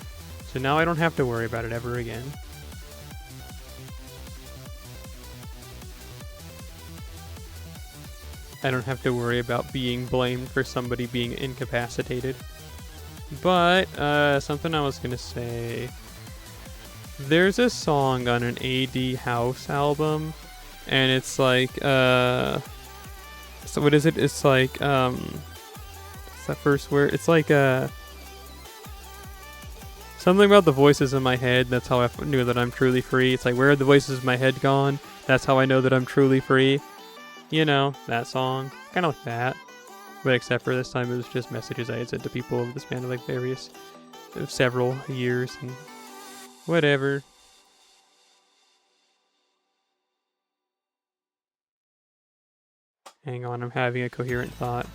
So now I don't have to worry about it ever again. I don't have to worry about being blamed for somebody being incapacitated. But, something I was gonna say. There's a song on an AD House album, and it's like, so what is it? It's like, what's that first word? It's like, something about the voices in my head. That's how I knew that I'm truly free. It's like, where are the voices in my head gone? That's how I know that I'm truly free. You know, that song. Kind of like that. But except for this time, it was just messages I had sent to people over the span of, like, several years and whatever. Hang on, I'm having a coherent thought.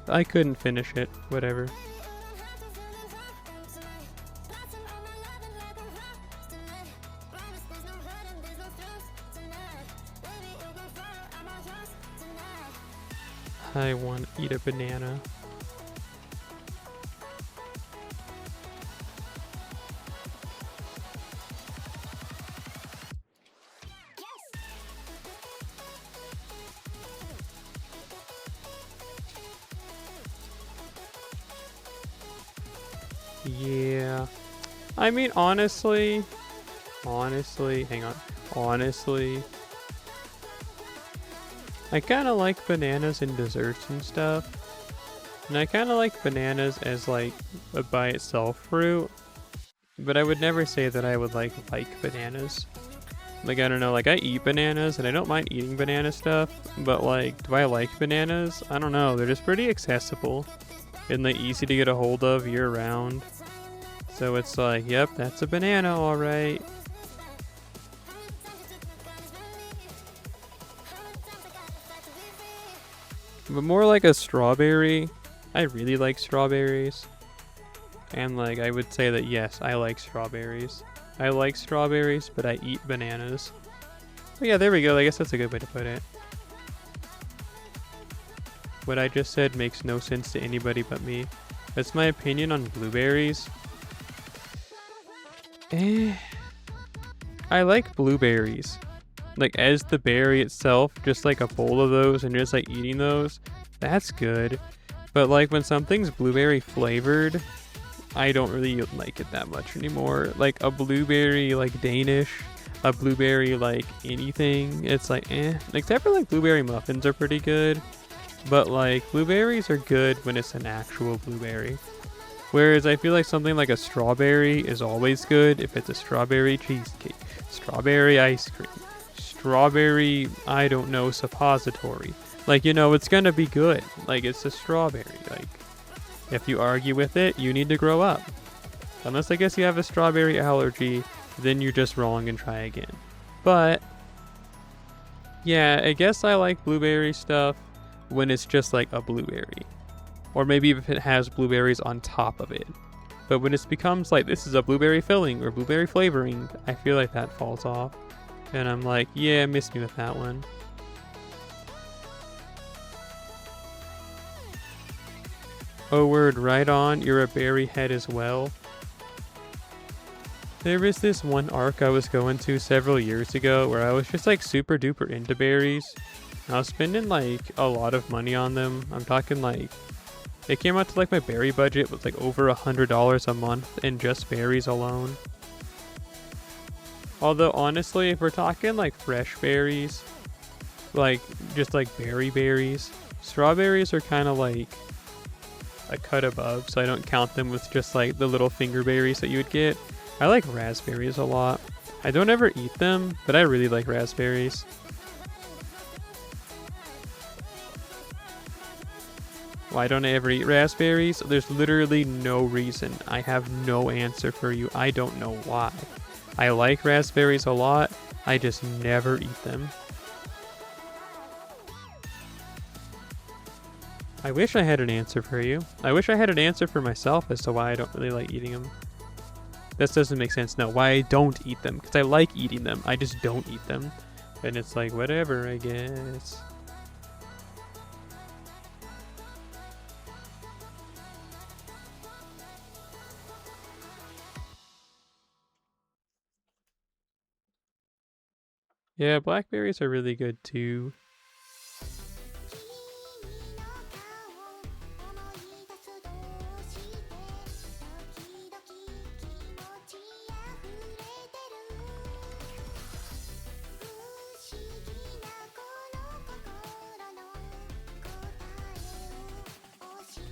I couldn't finish it. Whatever. I want to eat a banana. Yeah. I mean, honestly, hang on. Honestly, I kind of like bananas in desserts and stuff. And I kind of like bananas as, like, a by itself fruit. But I would never say that I would, like bananas. Like, I don't know, like, I eat bananas, and I don't mind eating banana stuff. But, like, do I like bananas? I don't know. They're just pretty accessible. And, like, easy to get a hold of year-round. So it's like, yep, that's a banana, alright. But more like a strawberry. I really like strawberries. And, like, I would say that, yes, I like strawberries. I like strawberries, but I eat bananas. But yeah, there we go. I guess that's a good way to put it. What I just said makes no sense to anybody but me. That's my opinion on blueberries. I like blueberries. Like, as the berry itself, just like a bowl of those and just like eating those, that's good. But like when something's blueberry flavored, I don't really like it that much anymore. Like a blueberry like Danish, a blueberry like anything, it's like except for like blueberry muffins are pretty good. But like blueberries are good when it's an actual blueberry. Whereas I feel like something like a strawberry is always good if it's a strawberry cheesecake, strawberry ice cream, strawberry, I don't know, suppository. Like, you know, it's gonna be good. Like, it's a strawberry. Like, if you argue with it, you need to grow up. Unless I guess you have a strawberry allergy, then you're just wrong and try again. But, yeah, I guess I like blueberry stuff when it's just like a blueberry. Or maybe if it has blueberries on top of it. But when it becomes like this is a blueberry filling or blueberry flavoring, I feel like that falls off. And I'm like, yeah, miss me with that one. Oh word, right on, you're a berry head as well. There is this one arc I was going to several years ago where I was just like super duper into berries. I was spending like a lot of money on them. I'm talking like, it came out to like my berry budget was like over $100 a month in just berries alone. Although honestly, if we're talking like fresh berries, like just like berries, strawberries are kind of like a cut above, so I don't count them with just like the little finger berries that you would get. I like raspberries a lot. I don't ever eat them, but I really like raspberries. Why don't I ever eat raspberries? There's literally no reason. I have no answer for you. I don't know why. I like raspberries a lot. I just never eat them. I wish I had an answer for you. I wish I had an answer for myself as to why I don't really like eating them. This doesn't make sense. No, why I don't eat them. Because I like eating them. I just don't eat them. And it's like, whatever, I guess. Yeah, blackberries are really good too.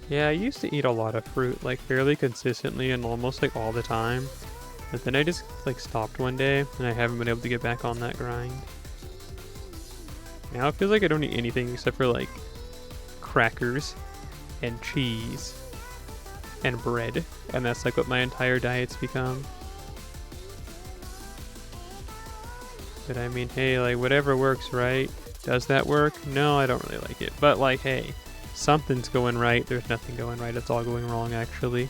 Yeah, I used to eat a lot of fruit, like fairly consistently and almost like all the time. But then I just like stopped one day and I haven't been able to get back on that grind. Now it feels like I don't eat anything except for like crackers and cheese and bread. And that's like what my entire diet's become. But I mean, hey, like whatever works, right? Does that work? No, I don't really like it. But like, hey, something's going right. There's nothing going right. It's all going wrong, actually.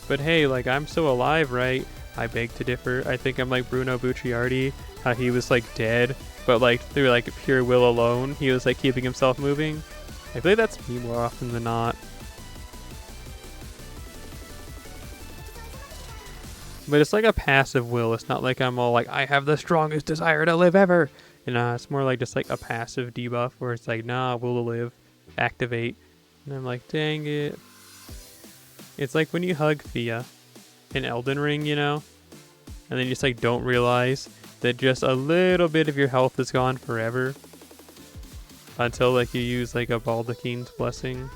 But hey, like, I'm still alive, right? I beg to differ. I think I'm like Bruno Bucciardi, how he was like dead, but like through like pure will alone, he was like keeping himself moving. I feel like that's me more often than not. But it's like a passive will. It's not like I'm all like, I have the strongest desire to live ever. And it's more like just like a passive debuff where it's like, nah, will to live, activate. And I'm like, dang it. It's like when you hug Thea in Elden Ring, you know? And then you just like don't realize that just a little bit of your health is gone forever. Until like you use like a Baldaquine's blessing.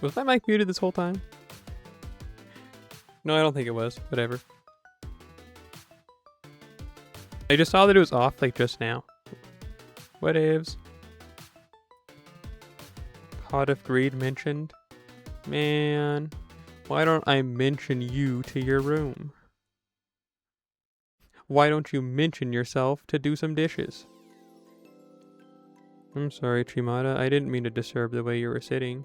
Was that mic muted this whole time? No, I don't think it was. Whatever. I just saw that it was off like just now. Whatevs. Pot of Greed mentioned. Man, why don't I mention you to your room? Why don't you mention yourself to do some dishes? I'm sorry, Chimata. I didn't mean to disturb the way you were sitting.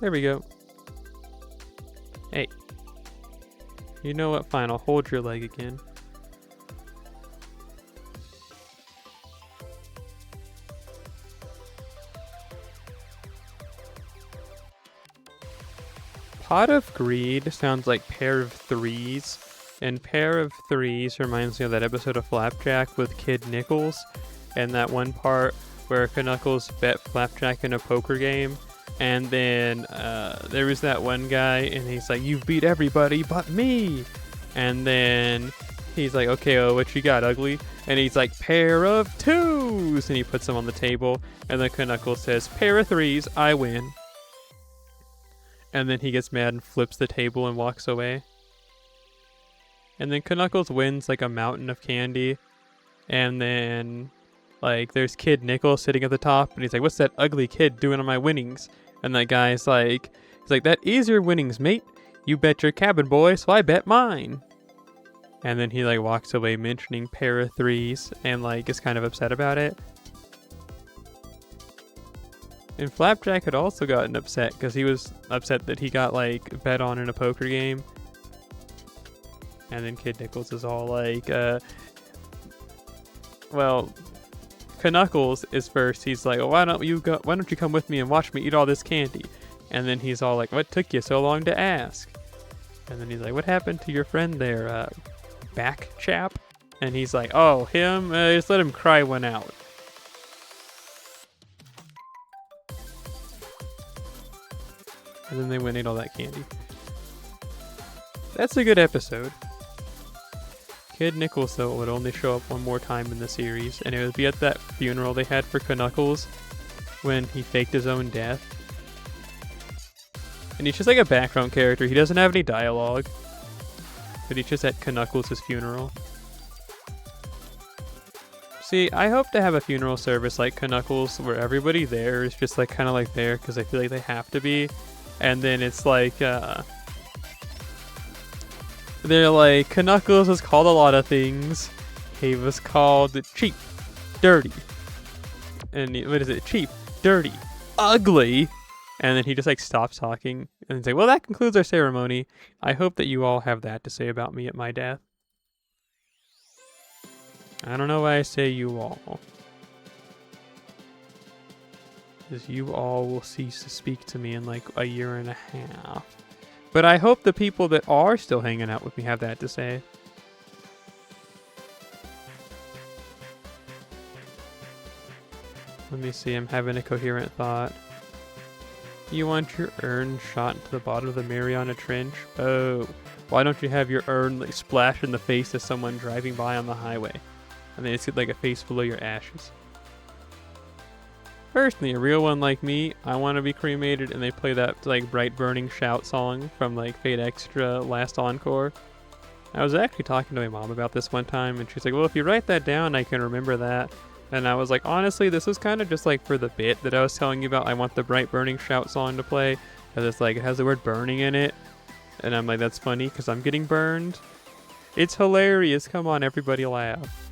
There we go. Hey. You know what? Fine, I'll hold your leg again. Pot of Greed sounds like Pair of Threes. And Pair of Threes reminds me of that episode of Flapjack with Kid Nichols. And that one part where Knuckles bet Flapjack in a poker game. And then there was that one guy, and he's like, "You've beat everybody but me." And then he's like, "Okay, oh, what you got, ugly?" And he's like, "Pair of twos," and he puts them on the table. And then Knuckles says, "Pair of threes, I win." And then he gets mad and flips the table and walks away. And then Knuckles wins like a mountain of candy. And then like there's Kid Nickel sitting at the top, and he's like, "What's that ugly kid doing on my winnings?" And that guy's like, he's like, "That is your winnings, mate. You bet your cabin boy, so I bet mine." And then he like walks away mentioning pair of threes and like is kind of upset about it. And Flapjack had also gotten upset because he was upset that he got like bet on in a poker game. And then Kid Nichols is all like, well, Knuckles is first. He's like, "Oh, why don't you come with me and watch me eat all this candy?" And then he's all like, "What took you so long to ask?" And then he's like, "What happened to your friend there, back chap?" And he's like, "Oh, him? Just let him cry one out." And then they went and ate all that candy. That's a good episode. Kid Nichols, though, would only show up one more time in the series, and it would be at that funeral they had for Knuckles when he faked his own death. And he's just like a background character. He doesn't have any dialogue, but he's just at Knuckles' funeral. See, I hope to have a funeral service like Knuckles where everybody there is just like kind of like there because I feel like they have to be. And then it's like, they're like, Knuckles was called a lot of things. He was called cheap, dirty, and what is it? Cheap, dirty, ugly. And then he just like stops talking and he's like, "Well, that concludes our ceremony. I hope that you all have that to say about me at my death." I don't know why I say you all. Because you all will cease to speak to me in like a year and a half. But I hope the people that are still hanging out with me have that to say. Let me see, I'm having a coherent thought. You want your urn shot into the bottom of the Mariana Trench? Oh, why don't you have your urn like splash in the face of someone driving by on the highway? And then it's like a face full of your ashes. Personally, a real one like me, I want to be cremated, and they play that like bright burning shout song from like Fate Extra Last Encore. I was actually talking to my mom about this one time, and she's like, "Well, if you write that down, I can remember that." And I was like, honestly, this is kind of just like for the bit that I was telling you about. I want the bright burning shout song to play, because it's like it has the word burning in it, and I'm like, that's funny because I'm getting burned. It's hilarious. Come on, everybody laugh.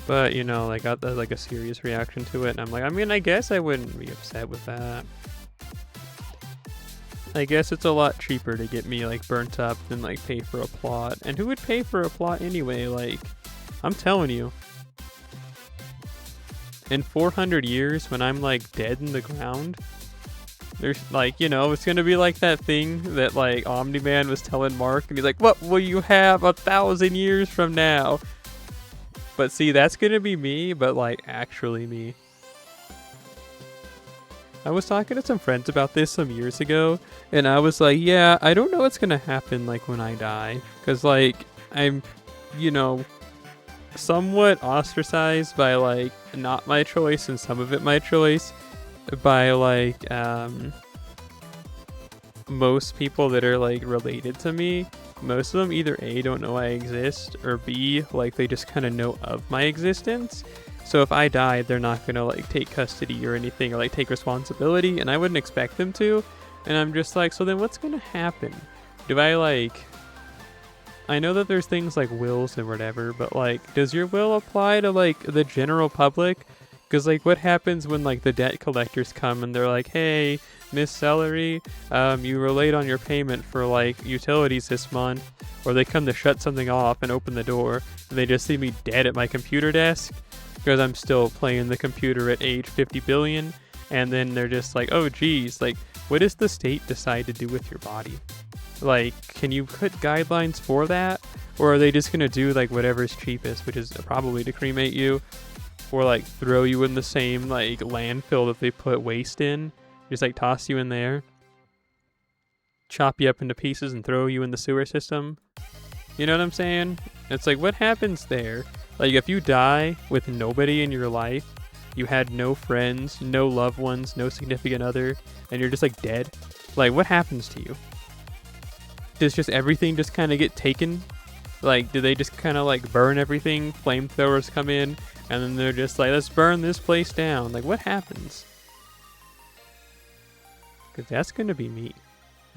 But, you know, like, I got like a serious reaction to it, and I'm like, I mean, I guess I wouldn't be upset with that. I guess it's a lot cheaper to get me, like, burnt up than, like, pay for a plot. And who would pay for a plot anyway? Like, I'm telling you. In 400 years, when I'm, like, dead in the ground, there's, like, you know, it's gonna be like that thing that, like, Omni-Man was telling Mark, and he's like, "What will you have 1,000 years from now?" But see, that's gonna be me, but like actually me. I was talking to some friends about this some years ago, and I was like, yeah, I don't know what's gonna happen like when I die. Cause like, I'm, you know, somewhat ostracized by like, not my choice and some of it my choice, by like, most people that are like related to me. Most of them either A, don't know I exist, or B, like they just kind of know of my existence. So if I die, they're not gonna like take custody or anything, or like take responsibility, and I wouldn't expect them to. And I'm just like, so then what's gonna happen? Do I like, I know that there's things like wills and whatever, but like, does your will apply to like the general public? Because like, what happens when like the debt collectors come and they're like, "Hey, Miss Celery, you were late on your payment for like utilities this month," or they come to shut something off and open the door, and they just see me dead at my computer desk because I'm still playing the computer at age 50 billion, and then they're just like, "Oh geez, like what does the state decide to do with your body? Like, can you put guidelines for that? Or are they just gonna do like whatever's cheapest, which is probably to cremate you, or like throw you in the same like landfill that they put waste in?" Just like toss you in there, chop you up into pieces and throw you in the sewer system. You know what I'm saying? It's like, what happens there? Like, if you die with nobody in your life, you had no friends, no loved ones, no significant other, and you're just like dead, like, what happens to you? Does just everything just kind of get taken? Like, do they just kind of like burn everything? Flamethrowers come in, and then they're just like, let's burn this place down. Like, what happens? Because that's going to be me.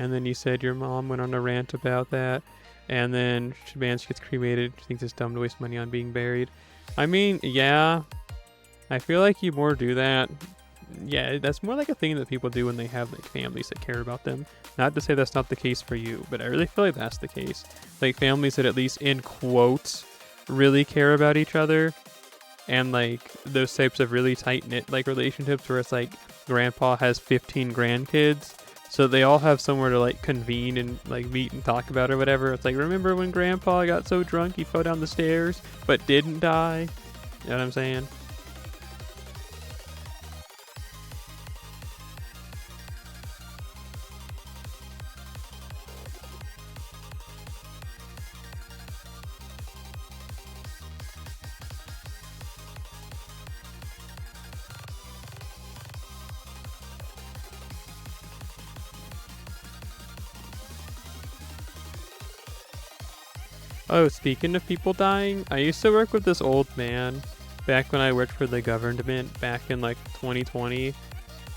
And then you said your mom went on a rant about that. And then she gets cremated. She thinks it's dumb to waste money on being buried. I mean, yeah. I feel like you more do that. Yeah, that's more like a thing that people do when they have like families that care about them. Not to say that's not the case for you, but I really feel like that's the case. Like families that, at least in quotes, really care about each other. And like those types of really tight-knit like relationships where it's like grandpa has 15 grandkids, so they all have somewhere to like convene and like meet and talk about or whatever. It's like, remember when grandpa got so drunk he fell down the stairs but didn't die? You know what I'm saying? Oh, speaking of people dying, I used to work with this old man back when I worked for the government back in like 2020,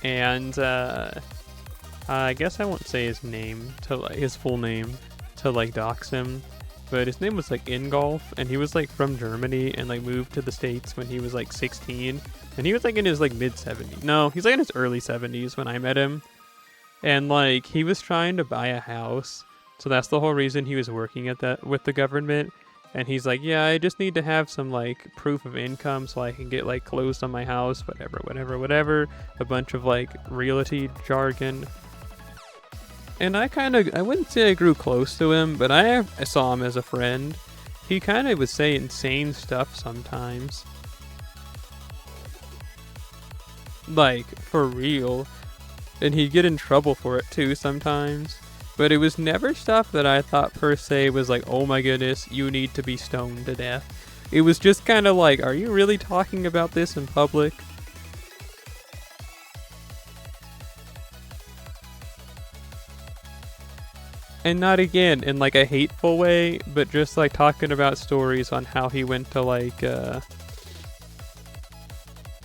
and I guess I won't say his name to like his full name to like dox him, but his name was like Ingolf, and he was like from Germany and like moved to the States when he was like 16, and he was like in his like mid 70s. No, he's like in his early 70s when I met him, and like he was trying to buy a house. So that's the whole reason he was working at that with the government. And he's like, yeah, I just need to have some like proof of income so I can get like closed on my house, whatever. A bunch of like realty jargon. And I wouldn't say I grew close to him, but I saw him as a friend. He kind of would say insane stuff sometimes. Like, for real. And he'd get in trouble for it too sometimes. But it was never stuff that I thought per se was like, oh my goodness, you need to be stoned to death. It was just kind of like, are you really talking about this in public? And not again in like a hateful way, but just like talking about stories on how he went to like,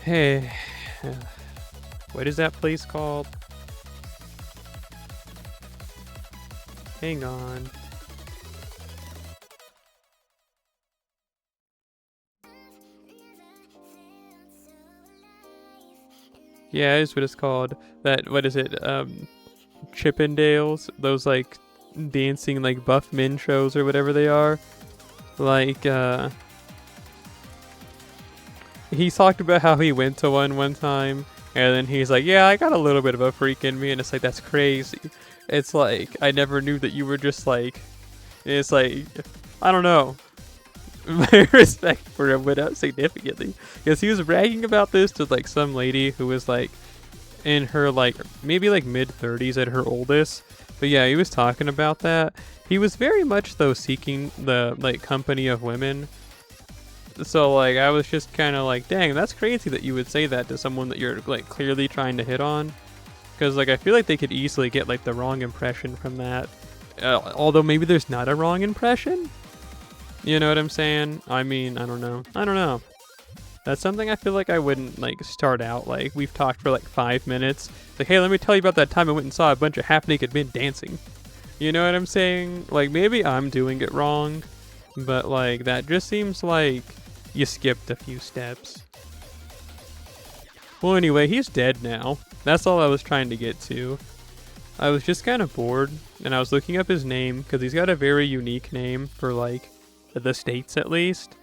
hey, what is that place called? Hang on. Yeah, is what it's called. That, what is it? Chippendales? Those like dancing like buff men shows or whatever they are. Like, he talked about how he went to one time, and then he's like, yeah, I got a little bit of a freak in me, and it's like, that's crazy. It's like, I never knew that you were just like, it's like, I don't know. My respect for him went up significantly. Because he was bragging about this to like some lady who was like in her like, maybe like mid 30s at her oldest. But yeah, he was talking about that. He was very much though seeking the like company of women. So like, I was just kind of like, dang, that's crazy that you would say that to someone that you're like clearly trying to hit on. Because like I feel like they could easily get like the wrong impression from that, although maybe there's not a wrong impression. You know what I'm saying? I mean, I don't know. That's something I feel like I wouldn't like start out like, we've talked for like 5 minutes. Like, hey, let me tell you about that time I went and saw a bunch of half-naked men dancing. You know what I'm saying? Like, maybe I'm doing it wrong, but like that just seems like you skipped a few steps. Well, anyway, he's dead now. That's all I was trying to get to. I was just kind of bored, and I was looking up his name, because he's got a very unique name for, like, the States at least.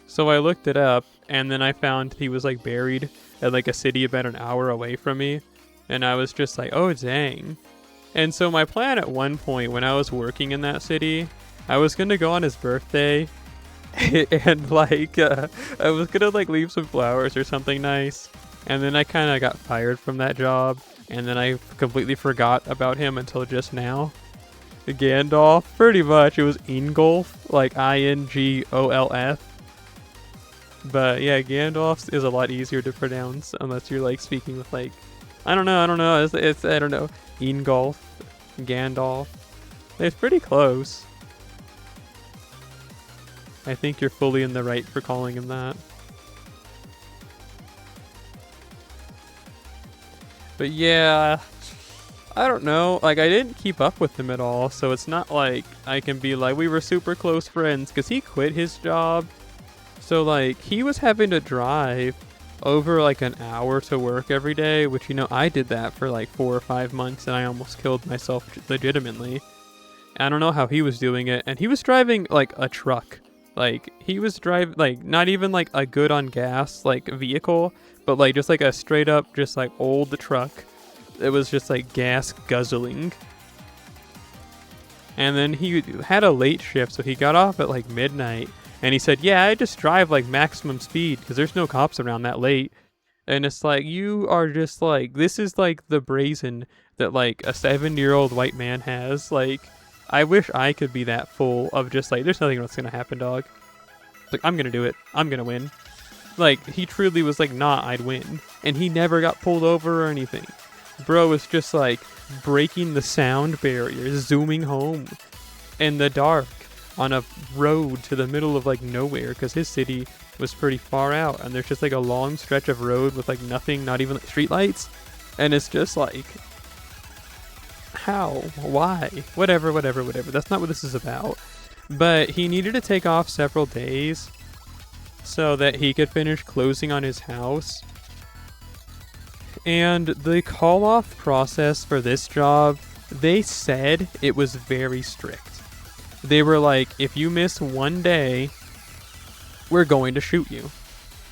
So I looked it up, and then I found he was, like, buried at, like, a city about an hour away from me. And I was just like, oh, dang. And so my plan at one point, when I was working in that city, I was going to go on his birthday, and, like, I was going to, like, leave some flowers or something nice. And then I kind of got fired from that job, and then I completely forgot about him until just now. Gandalf, pretty much. It was Ingolf, like Ingolf. But yeah, Gandalf is a lot easier to pronounce unless you're like speaking with like, I don't know. It's I don't know, Ingolf, Gandalf. It's pretty close. I think you're fully in the right for calling him that. But yeah, I don't know. Like, I didn't keep up with him at all, so it's not like I can be like, we were super close friends, because he quit his job. So, like, he was having to drive over, like, an hour to work every day, which, you know, I did that for, like, 4 or 5 months, and I almost killed myself legitimately. I don't know how he was doing it, and he was driving, like, a truck. Like, he was driving, like, not even, like, a good on gas, like, vehicle, but, like, just, like, a straight up, just, like, old truck. It was just, like, gas guzzling. And then he had a late shift, so he got off at, like, midnight. And he said, yeah, I just drive, like, maximum speed, because there's no cops around that late. And it's like, you are just, like, this is, like, the brazen that, like, a 7-year-old white man has, like... I wish I could be that full of just like, there's nothing that's gonna happen, dog. Like, I'm gonna do it. I'm gonna win. Like, he truly was like, nah, I'd win. And he never got pulled over or anything. Bro was just like breaking the sound barrier, zooming home in the dark on a road to the middle of like nowhere because his city was pretty far out. And there's just like a long stretch of road with like nothing, not even like street lights. And it's just like... How? Why? Whatever. That's not what this is about. But he needed to take off several days so that he could finish closing on his house. And the call-off process for this job, they said it was very strict. They were like, if you miss 1 day, we're going to shoot you.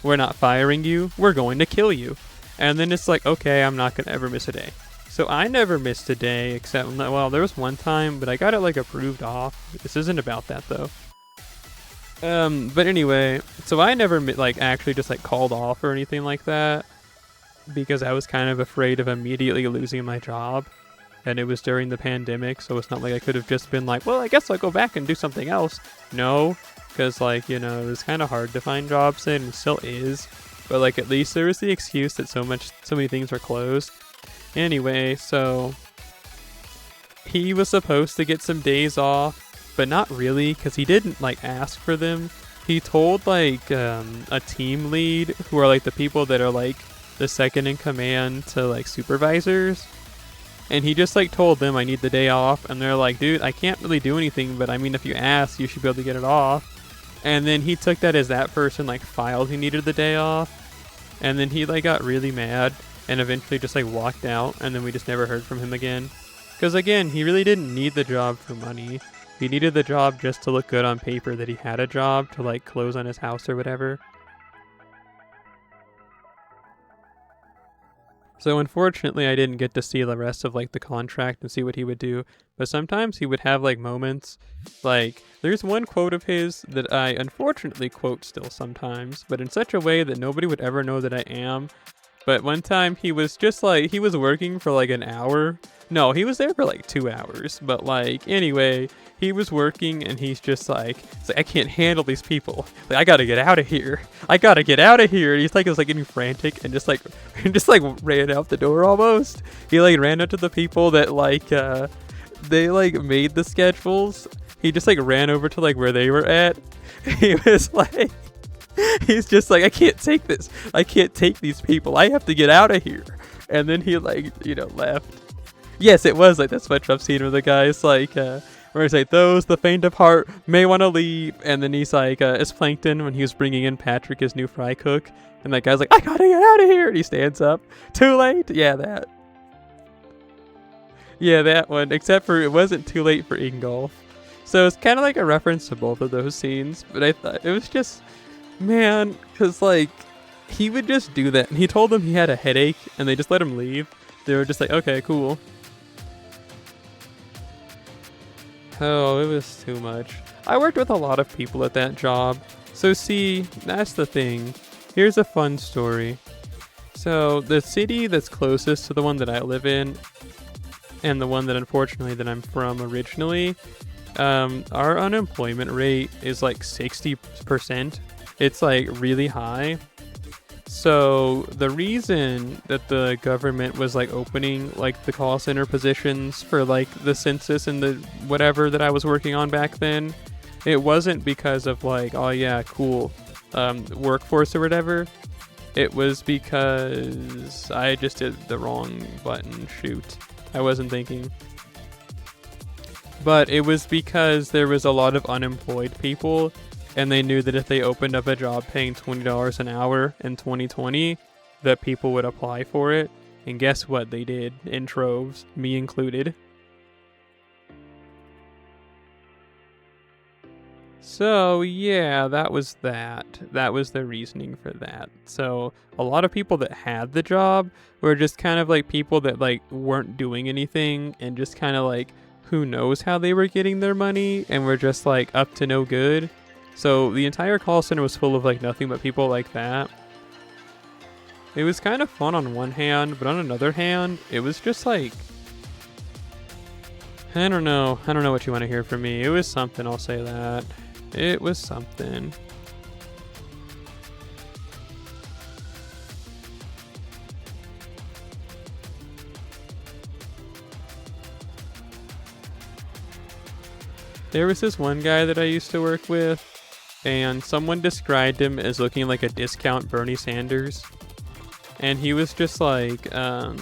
We're not firing you. We're going to kill you. And then it's like, okay, I'm not going to ever miss a day. So I never missed a day except, well, there was one time, but I got it like approved off. This isn't about that though. But anyway, so I never like actually just like called off or anything like that because I was kind of afraid of immediately losing my job. And it was during the pandemic, so it's not like I could have just been like, well, I guess I'll go back and do something else. No, because like, you know, it was kind of hard to find jobs in, and still is. But like, at least there was the excuse that so many things were closed. Anyway, so he was supposed to get some days off, but not really, because he didn't like ask for them. He told like a team lead, who are like the people that are like the second in command to like supervisors, and he just like told them, I need the day off, and they're like, dude, I can't really do anything, but I mean, if you ask, you should be able to get it off. And then he took that as that person like filed he needed the day off, and then he like got really mad and eventually just like walked out, and then we just never heard from him again. Because again, he really didn't need the job for money. He needed the job just to look good on paper that he had a job to like close on his house or whatever. So unfortunately, I didn't get to see the rest of like the contract and see what he would do. But sometimes he would have like moments, like there's one quote of his that I unfortunately quote still sometimes, but in such a way that nobody would ever know that I am. But one time he was just like, he was working for like an hour. No, he was there for like 2 hours. But like, anyway, he was working and he's like, I can't handle these people. Like, I gotta get out of here. I gotta get out of here. And he's like, it was like getting frantic and just like ran out the door almost. He like ran up to the people that like, they like made the schedules. He just like ran over to like where they were at. He was like, he's just like, I can't take this. I can't take these people. I have to get out of here. And then he like, you know, left. Yes, it was like that SpongeBob scene where the guy's like, where he's like, those the faint of heart may want to leave. And then he's like, it's Plankton when he was bringing in Patrick, his new fry cook. And that guy's like, I gotta get out of here. And he stands up. Too late. Yeah, that. Yeah, that one. Except for it wasn't too late for Ingolf. So it's kind of like a reference to both of those scenes. But I thought it was just... Man, because, like, he would just do that. And he told them he had a headache, and they just let him leave. They were just like, okay, cool. Oh, it was too much. I worked with a lot of people at that job. So, see, that's the thing. Here's a fun story. So the city that's closest to the one that I live in, and the one that unfortunately that I'm from originally, our unemployment rate is like 60%. It's like really high. So the reason that the government was like opening like the call center positions for like the census and the whatever that I was working on back then, it wasn't because of like, oh yeah, cool, workforce or whatever. It was because I just did the wrong button. Shoot. I wasn't thinking. But it was because there was a lot of unemployed people, and they knew that if they opened up a job paying $20 an hour in 2020, that people would apply for it. And guess what? They did, in troves, me included. So yeah, that was that. That was the reasoning for that. So a lot of people that had the job were just kind of like people that like weren't doing anything and just kind of like who knows how they were getting their money and were just like up to no good. So the entire call center was full of like nothing but people like that. It was kind of fun on one hand, but on another hand, it was just like, I don't know what you want to hear from me. It was something, I'll say that. It was something. There was this one guy that I used to work with, and someone described him as looking like a discount Bernie Sanders. And he was just like, I'll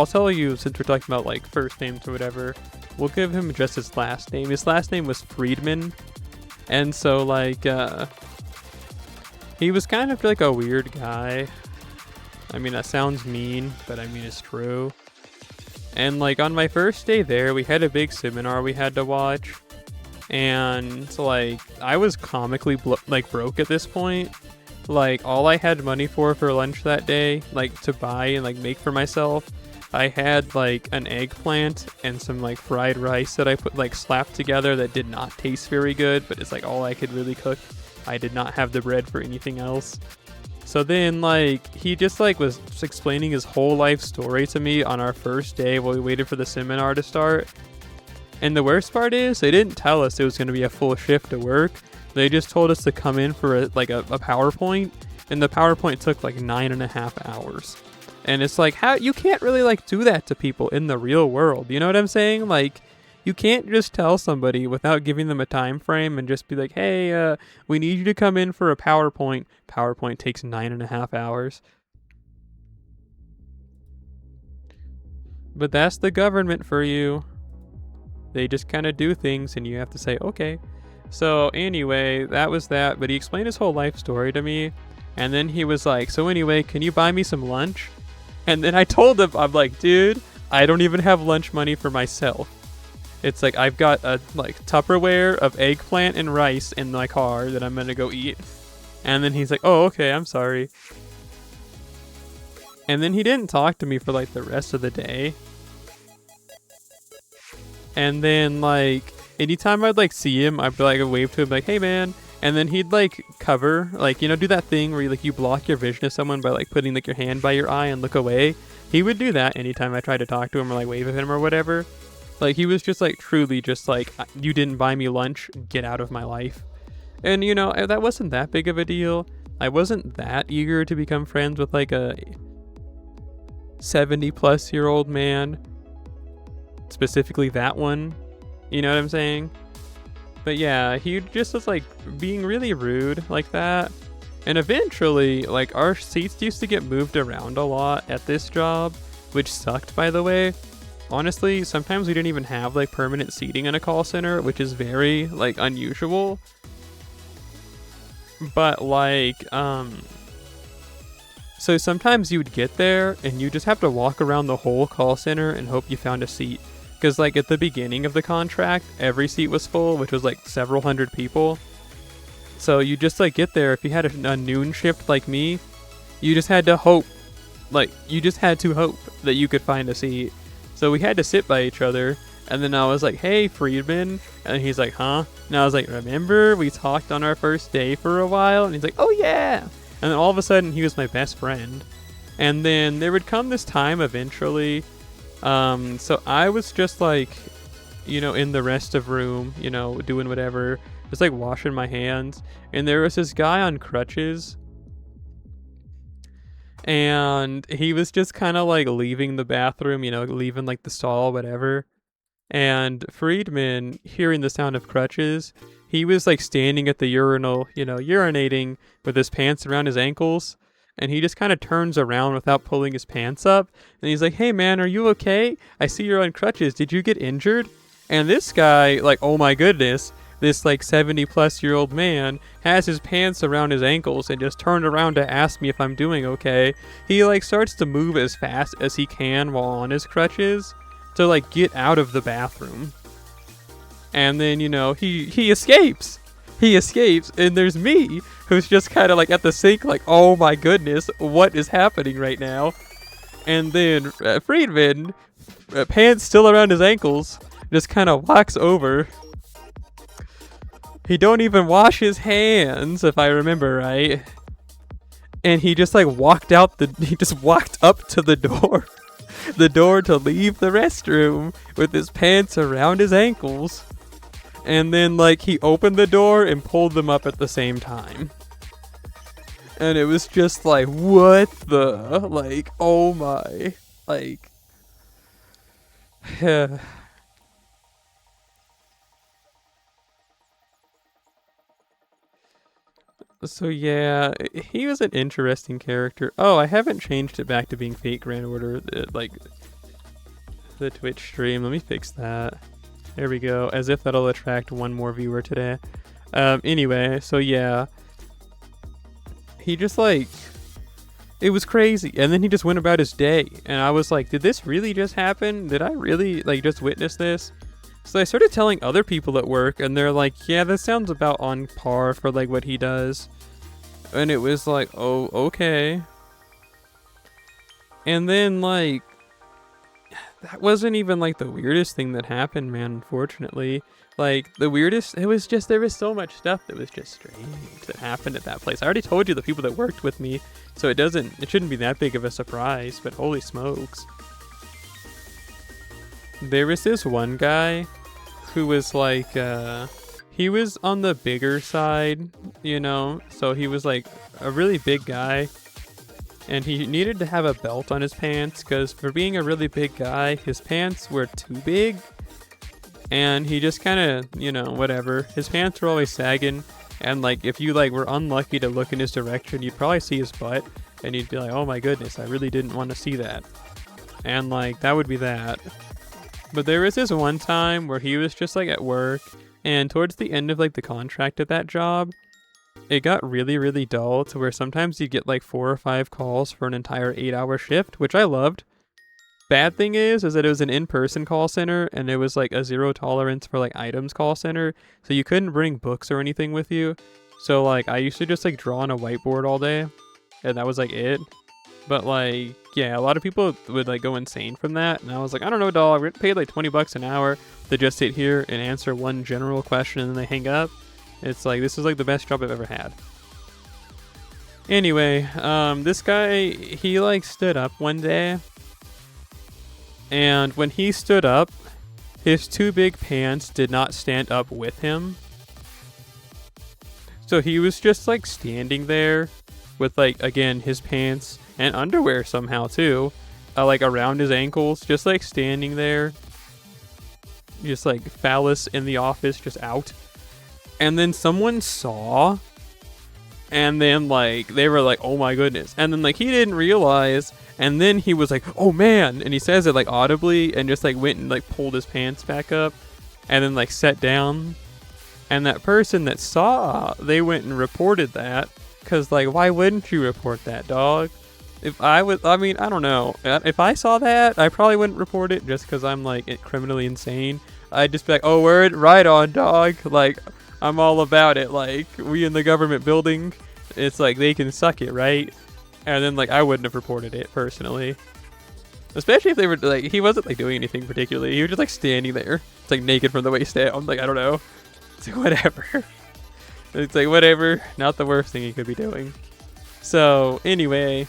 tell you, since we're talking about like first names or whatever, we'll give him just his last name. His last name was Friedman. And so like, he was kind of like a weird guy. I mean, that sounds mean, but I mean, it's true. And like on my first day there, we had a big seminar we had to watch. And like, I was comically broke at this point. Like, all I had money for lunch that day, like to buy and like make for myself, I had like an eggplant and some like fried rice that I put like slapped together that did not taste very good, but it's like all I could really cook. I did not have the bread for anything else. So then like he just like was just explaining his whole life story to me on our first day while we waited for the seminar to start. And the worst part is they didn't tell us it was going to be a full shift of work. They just told us to come in for a PowerPoint, and the PowerPoint took like 9.5 hours. And it's like, how you can't really like do that to people in the real world. You know what I'm saying? Like, you can't just tell somebody without giving them a time frame and just be like, hey, we need you to come in for a PowerPoint. PowerPoint takes 9.5 hours. But that's the government for you. They just kind of do things and you have to say, okay. So anyway, that was that. But he explained his whole life story to me. And then he was like, so anyway, can you buy me some lunch? And then I told him, I'm like, dude, I don't even have lunch money for myself. It's like, I've got a like Tupperware of eggplant and rice in my car that I'm going to go eat. And then he's like, oh, okay, I'm sorry. And then he didn't talk to me for like the rest of the day. And then like, anytime I'd like see him, I'd be like, wave to him like, hey man. And then he'd like cover, like, you know, do that thing where you block your vision of someone by like putting like your hand by your eye and look away. He would do that anytime I tried to talk to him or like wave at him or whatever. Like, he was just like truly just like, you didn't buy me lunch, get out of my life. And you know, that wasn't that big of a deal. I wasn't that eager to become friends with like a 70-plus-year-old man. Specifically that one. You know what I'm saying? But yeah, he just was like being really rude like that. And eventually, like, our seats used to get moved around a lot at this job, which sucked, by the way. Honestly, sometimes we didn't even have like permanent seating in a call center, which is very like unusual. But like, so sometimes you would get there and you just have to walk around the whole call center and hope you found a seat. Because like at the beginning of the contract, every seat was full, which was like several hundred people. So you just like get there. If you had a noon shift like me, you just had to hope. Like, you just had to hope that you could find a seat. So we had to sit by each other. And then I was like, hey, Friedman. And he's like, huh? And I was like, remember we talked on our first day for a while? And he's like, oh yeah. And then all of a sudden he was my best friend. And then there would come this time eventually. So I was just like, in the rest of room, doing whatever, just like washing my hands. And there was this guy on crutches. And he was just kind of like leaving the bathroom, leaving like the stall, whatever. And Friedman, hearing the sound of crutches, he was like standing at the urinal, urinating with his pants around his ankles. And he just kind of turns around without pulling his pants up. And he's like, "Hey man, are you okay? I see you're on crutches. Did you get injured?" And this guy, like, oh my goodness, this like 70-plus-year-old man has his pants around his ankles and just turned around to ask me if I'm doing okay. He like starts to move as fast as he can while on his crutches to like get out of the bathroom. And then, he escapes. He escapes, and there's me, who's just kind of like at the sink, like, oh my goodness, what is happening right now? And then Friedman, pants still around his ankles, just kind of walks over. He don't even wash his hands, if I remember right. And he just like he just walked up to the door. The door to leave the restroom with his pants around his ankles. And then like he opened the door and pulled them up at the same time. And it was just like, what the, like, oh my, like, So yeah, he was an interesting character. Oh, I haven't changed it back to being Fate Grand Order, like the Twitch stream. Let me fix that. There we go. As if that'll attract one more viewer today. Anyway, so yeah. He just like, it was crazy. And then he just went about his day. And I was like, did this really just happen? Did I really like just witness this? So I started telling other people at work, and they're like, yeah, that sounds about on par for like what he does. And it was like, oh, okay. And then like, that wasn't even like the weirdest thing that happened, man, unfortunately. Like the weirdest, it was just, there was so much stuff that was just strange that happened at that place. I already told you the people that worked with me, so it shouldn't be that big of a surprise, but holy smokes. There was this one guy who was like, he was on the bigger side, so he was like a really big guy. And he needed to have a belt on his pants because for being a really big guy, his pants were too big. And he just kind of, whatever. His pants were always sagging. And like, if you like were unlucky to look in his direction, you'd probably see his butt. And you'd be like, oh my goodness, I really didn't want to see that. And like, that would be that. But there was this one time where he was just like at work. And towards the end of like the contract at that job, it got really, really dull to where sometimes you get like 4 or 5 calls for an entire 8-hour shift, which I loved. Bad thing is that it was an in-person call center and it was like a 0 tolerance for like items call center. So you couldn't bring books or anything with you. So like I used to just like draw on a whiteboard all day and that was like it. But like, yeah, a lot of people would like go insane from that. And I was like, I don't know, dog, we're paid like $20 an hour to just sit here and answer one general question and then they hang up. It's like, this is like the best job I've ever had. Anyway, this guy, he like stood up one day. And when he stood up, his 2 big pants did not stand up with him. So he was just like standing there with like, again, his pants and underwear somehow too. Like around his ankles, just like standing there. Just like phallus in the office, just out. And then someone saw, and then like they were like, oh my goodness. And then like he didn't realize, and then he was like, oh man, and he says it like audibly and just like went and like pulled his pants back up and then like sat down. And that person that saw, they went and reported that, because like, why wouldn't you report that, dog? If I was, I mean, I don't know, if I saw that, I probably wouldn't report it just because I'm like criminally insane. I'd just be like, oh word, right on, dog, like I'm all about it. Like, we in the government building, it's like they can suck it, right? And then like I wouldn't have reported it personally, especially if they were like, he wasn't like doing anything particularly. He was just like standing there, it's like naked from the waist down. Like, I don't know, it's like whatever. It's like whatever, not the worst thing he could be doing. So anyway,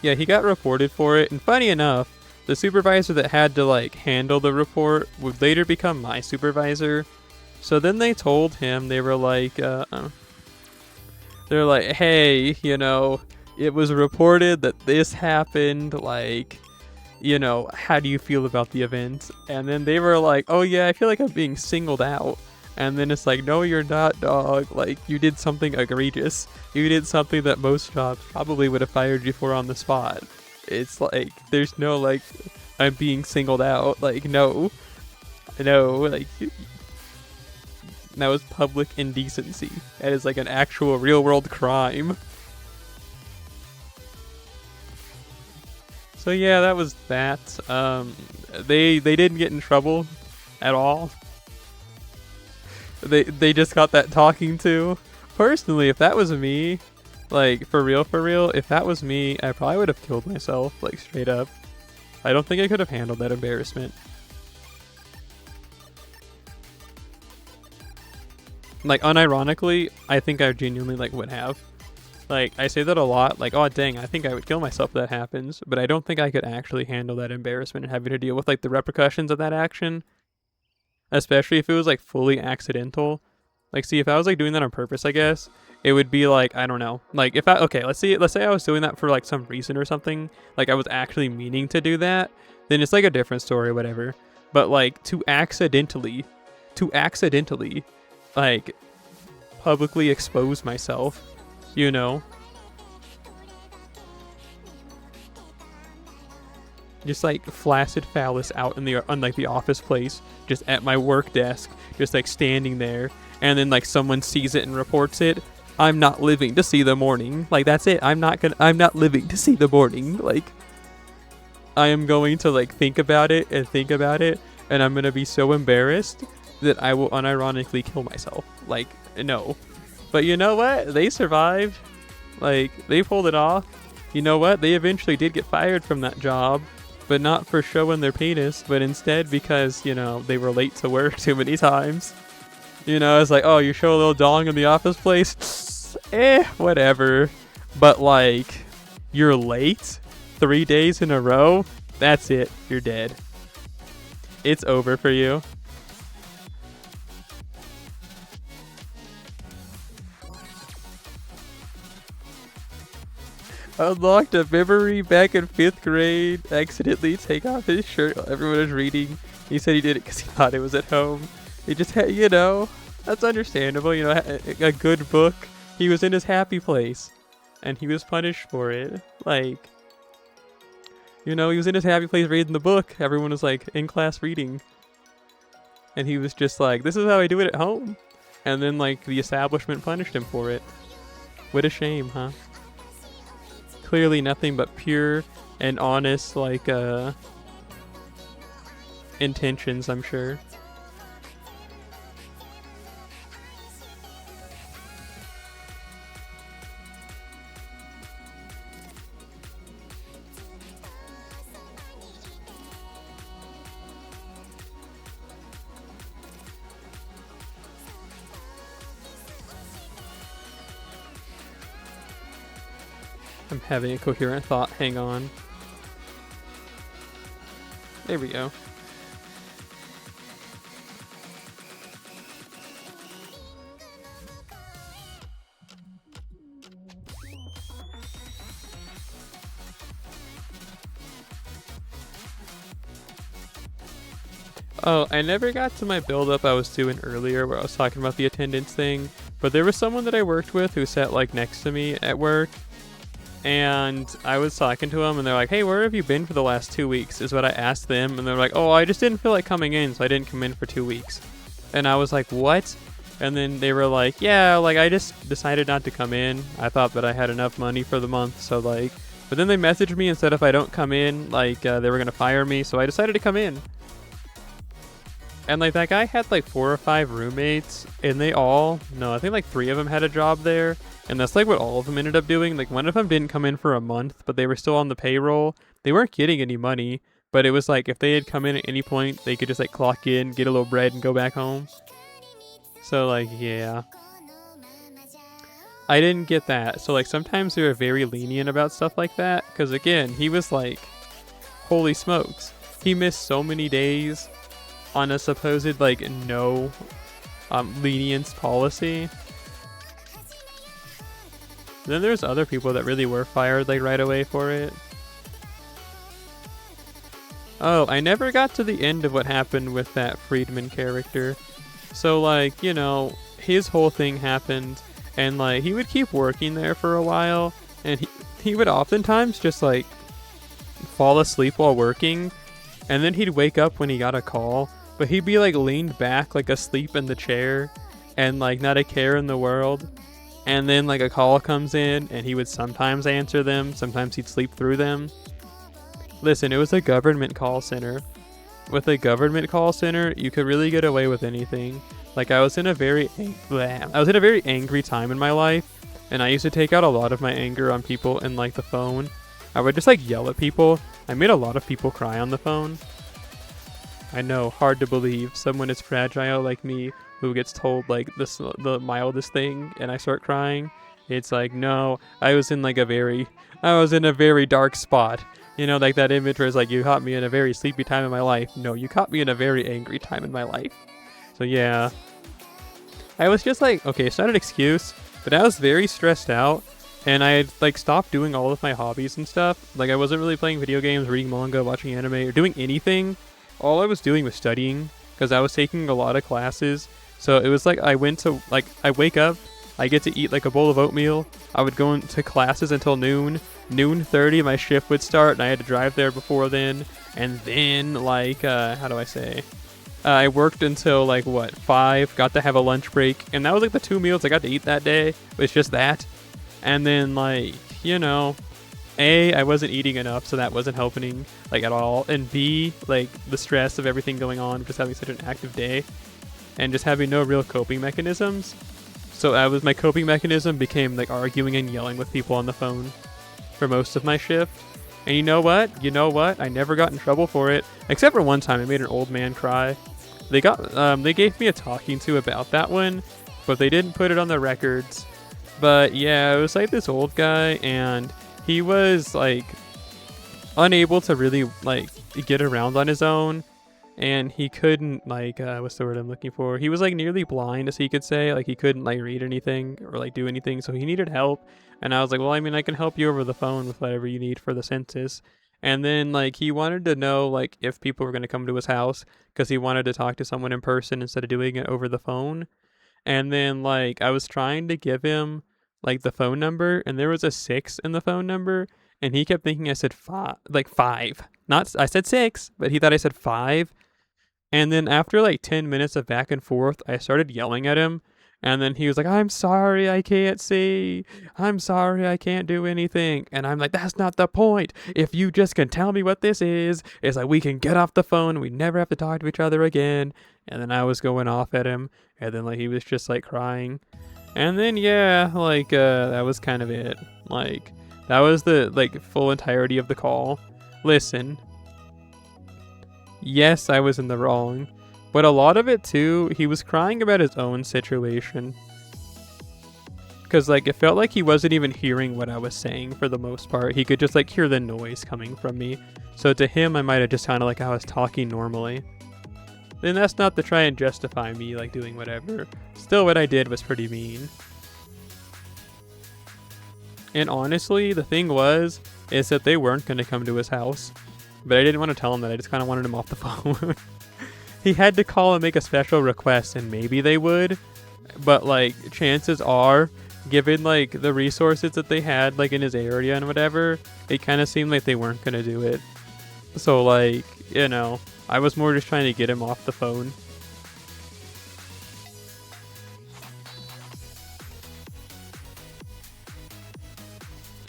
Yeah, he got reported for it, and funny enough, the supervisor that had to like handle the report would later become my supervisor. So then they told him, they're like, hey, it was reported that this happened, like, how do you feel about the event? And then they were like, oh yeah, I feel like I'm being singled out. And then it's like, no, you're not, dog. Like, you did something egregious. You did something that most jobs probably would have fired you for on the spot. It's like, there's no, like, I'm being singled out. Like, no. No, like, that was public indecency. That is like an actual real world crime. So yeah, that was that. They didn't get in trouble at all. They just got that talking to. Personally, if that was me, like for real, if that was me, I probably would have killed myself, like straight up. I don't think I could have handled that embarrassment. Like unironically, I think I genuinely like would have. Like I say that a lot, like, oh dang, I think I would kill myself if that happens, but I don't think I could actually handle that embarrassment and having to deal with like the repercussions of that action. Especially if it was like fully accidental. Like, see, if I was like doing that on purpose, I guess it would be like, I don't know, like if let's say I was doing that for like some reason or something, like I was actually meaning to do that, then it's like a different story or whatever. But like to accidentally, like publicly expose myself, you know, just like flaccid phallus out on like the office place, just at my work desk, just like standing there, and then like someone sees it and reports it. I'm not living to see the morning. Like that's it. I'm not living to see the morning. Like I am going to like think about it, and I'm gonna be so embarrassed that I will unironically kill myself. Like no. But you know what? They survived. Like they pulled it off. You know what? They eventually did get fired from that job. But not for showing their penis, but instead because, they were late to work too many times. It's like, oh, you show a little dong in the office place? Whatever. But, like, you're late 3 days in a row? That's it. You're dead. It's over for you. Unlocked a memory back in 5th grade. Accidentally take off his shirt while everyone was reading. He said he did it because he thought it was at home. He just had, that's understandable. A good book. He was in his happy place. And he was punished for it. Like, he was in his happy place reading the book. Everyone was like in class reading. And he was just like, this is how I do it at home. And then like the establishment punished him for it. What a shame, huh? Clearly nothing but pure and honest, like, intentions, I'm sure. I'm having a coherent thought. Hang on. There we go. Oh, I never got to my build-up I was doing earlier where I was talking about the attendance thing, but there was someone that I worked with who sat like next to me at work. And I was talking to them, and they're like, hey, where have you been for the last 2 weeks, is what I asked them. And they're like, oh, I just didn't feel like coming in, so I didn't come in for 2 weeks. And I was like, what? And then they were like, yeah, like, I just decided not to come in. I thought that I had enough money for the month, so, like... But then they messaged me and said if I don't come in, like, they were going to fire me, so I decided to come in. And, like, that guy had, like, 4 or 5 roommates, and I think, like, 3 of them had a job there. And that's like what all of them ended up doing. Like one of them didn't come in for a month, but they were still on the payroll. They weren't getting any money, but it was like if they had come in at any point, they could just like clock in, get a little bread, and go back home. So like, yeah. I didn't get that. So like sometimes they were very lenient about stuff like that. Because again, he was like, holy smokes, he missed so many days on a supposed like no lenience policy. Then there's other people that really were fired like right away for it. Oh, I never got to the end of what happened with that Friedman character. So like, you know, his whole thing happened and like he would keep working there for a while and he would oftentimes just like fall asleep while working and then he'd wake up when he got a call, but he'd be like leaned back like asleep in the chair and like not a care in the world. And then like a call comes in and he would sometimes answer them, sometimes he'd sleep through them. Listen, it was a government call center. With a government call center, you could really get away with anything. Like I was in a very angry time in my life, and I used to take out a lot of my anger on people in like the phone. I would just like yell at people. I made a lot of people cry on the phone. I know, hard to believe, someone as fragile like me who gets told like the mildest thing and I start crying. It's like, no, I was in a very dark spot. You know, like that image where it's like, you caught me in a very sleepy time in my life. No, you caught me in a very angry time in my life. So yeah, I was just like, okay, it's not an excuse, but I was very stressed out and I had like stopped doing all of my hobbies and stuff. Like I wasn't really playing video games, reading manga, watching anime, or doing anything. All I was doing was studying because I was taking a lot of classes. So it was like I wake up, I get to eat like a bowl of oatmeal. I would go into classes until noon. Noon 30, my shift would start, and I had to drive there before then. And then, like, I worked until, like, 5, got to have a lunch break. And that was, like, the 2 meals I got to eat that day. It's just that. And then, like, you know, A, I wasn't eating enough, so that wasn't helping, like, at all. And B, like, the stress of everything going on, just having such an active day. And just having no real coping mechanisms. So my coping mechanism became, like, arguing and yelling with people on the phone for most of my shift. And you know what? I never got in trouble for it, except for one time I made an old man cry. They gave me a talking to about that one, but they didn't put it on the records. But yeah, it was like this old guy, and he was like unable to really like get around on his own, and he couldn't like what's the word I'm looking for? He was like nearly blind, as he could say. Like he couldn't like read anything or like do anything, so he needed help. And I was like, well, I mean, I can help you over the phone with whatever you need for the census. And then like he wanted to know like if people were going to come to his house because he wanted to talk to someone in person instead of doing it over the phone. And then like I was trying to give him like the phone number, and there was a 6 in the phone number, and he kept thinking I said 5. Not I said 6, but he thought I said 5. And then after like 10 minutes of back and forth, I started yelling at him. And then he was like, I'm sorry, I can't see. I'm sorry, I can't do anything. And I'm like, that's not the point. If you just can tell me what this is, it's like we can get off the phone and we never have to talk to each other again. And then I was going off at him. And then like he was just like crying. And then yeah, like that was kind of it. Like that was the like full entirety of the call. Listen. Yes, I was in the wrong. But a lot of it too, he was crying about his own situation. Because like it felt like he wasn't even hearing what I was saying for the most part. He could just like hear the noise coming from me. So to him, I might have just sounded like I was talking normally. Then that's not to try and justify me like doing whatever. Still, what I did was pretty mean. And honestly, the thing is that they weren't going to come to his house. But I didn't want to tell him that. I just kind of wanted him off the phone. He had to call and make a special request, and maybe they would. But like chances are, given like the resources that they had like in his area and whatever, it kind of seemed like they weren't going to do it. So like, you know, I was more just trying to get him off the phone.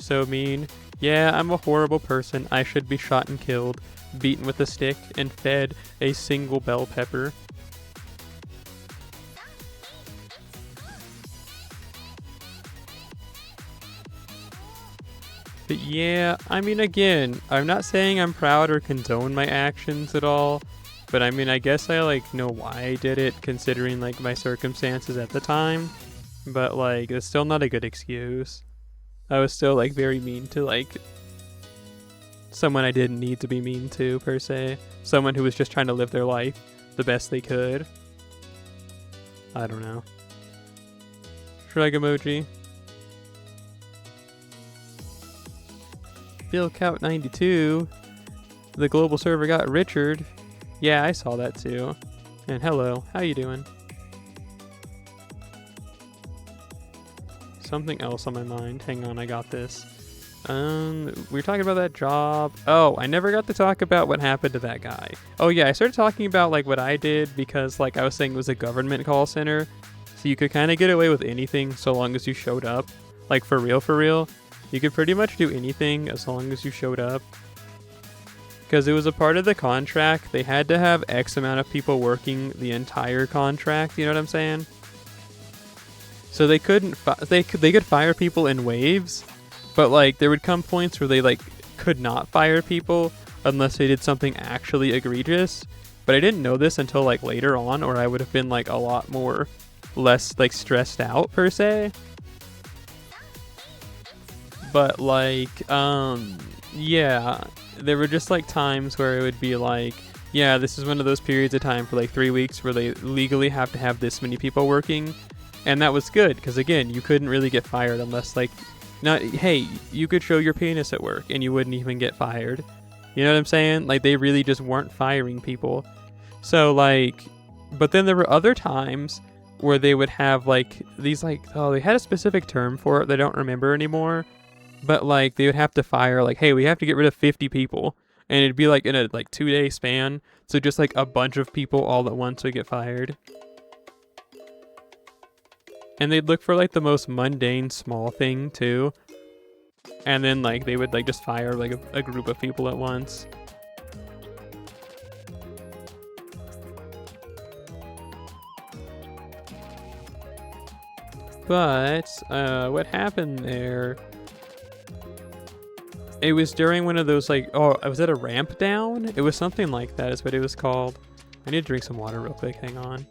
So mean. Yeah, I'm a horrible person. I should be shot and killed, beaten with a stick, and fed a single bell pepper. But yeah, I mean, again, I'm not saying I'm proud or condone my actions at all, but I mean, I guess I like know why I did it, considering like my circumstances at the time. But like, it's still not a good excuse. I was still like very mean to like someone I didn't need to be mean to per se. Someone who was just trying to live their life the best they could. I don't know. Shrug emoji. Bill Count 92. The global server got Richard. Yeah, I saw that too. And hello, how you doing? Something else on my mind. Hang on, I got this. We were talking about that job. Oh, I never got to talk about what happened to that guy. Oh yeah, I started talking about like what I did because like I was saying it was a government call center. So you could kind of get away with anything so long as you showed up. Like for real. You could pretty much do anything as long as you showed up. Because it was a part of the contract. They had to have X amount of people working the entire contract. You know what I'm saying? So they couldn't. They could fire people in waves, but like there would come points where they like could not fire people unless they did something actually egregious. But I didn't know this until like later on, or I would have been like a lot more less like stressed out per se. But like yeah, there were just like times where it would be like, yeah, this is one of those periods of time for like 3 weeks where they legally have to have this many people working. And that was good because again, you couldn't really get fired unless like, not, hey, you could show your penis at work and you wouldn't even get fired. You know what I'm saying? Like they really just weren't firing people. So like, but then there were other times where they would have like these like, oh, they had a specific term for it that I don't remember anymore. But like they would have to fire like, hey, we have to get rid of 50 people. And it'd be like in a like 2-day span. So just like a bunch of people all at once would get fired. And they'd look for like the most mundane small thing too. And then like they would like just fire like a group of people at once. But what happened there? It was during one of those like, oh, was it a ramp down? It was something like that is what it was called. I need to drink some water real quick, hang on.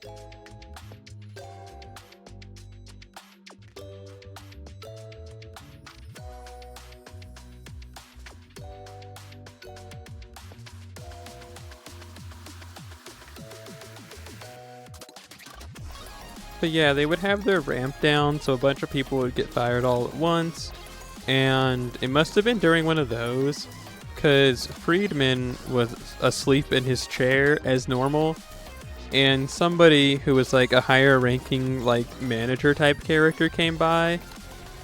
But yeah, they would have their ramp down, so a bunch of people would get fired all at once. And it must have been during one of those, because Friedman was asleep in his chair as normal. And somebody who was like a higher ranking like manager type character came by.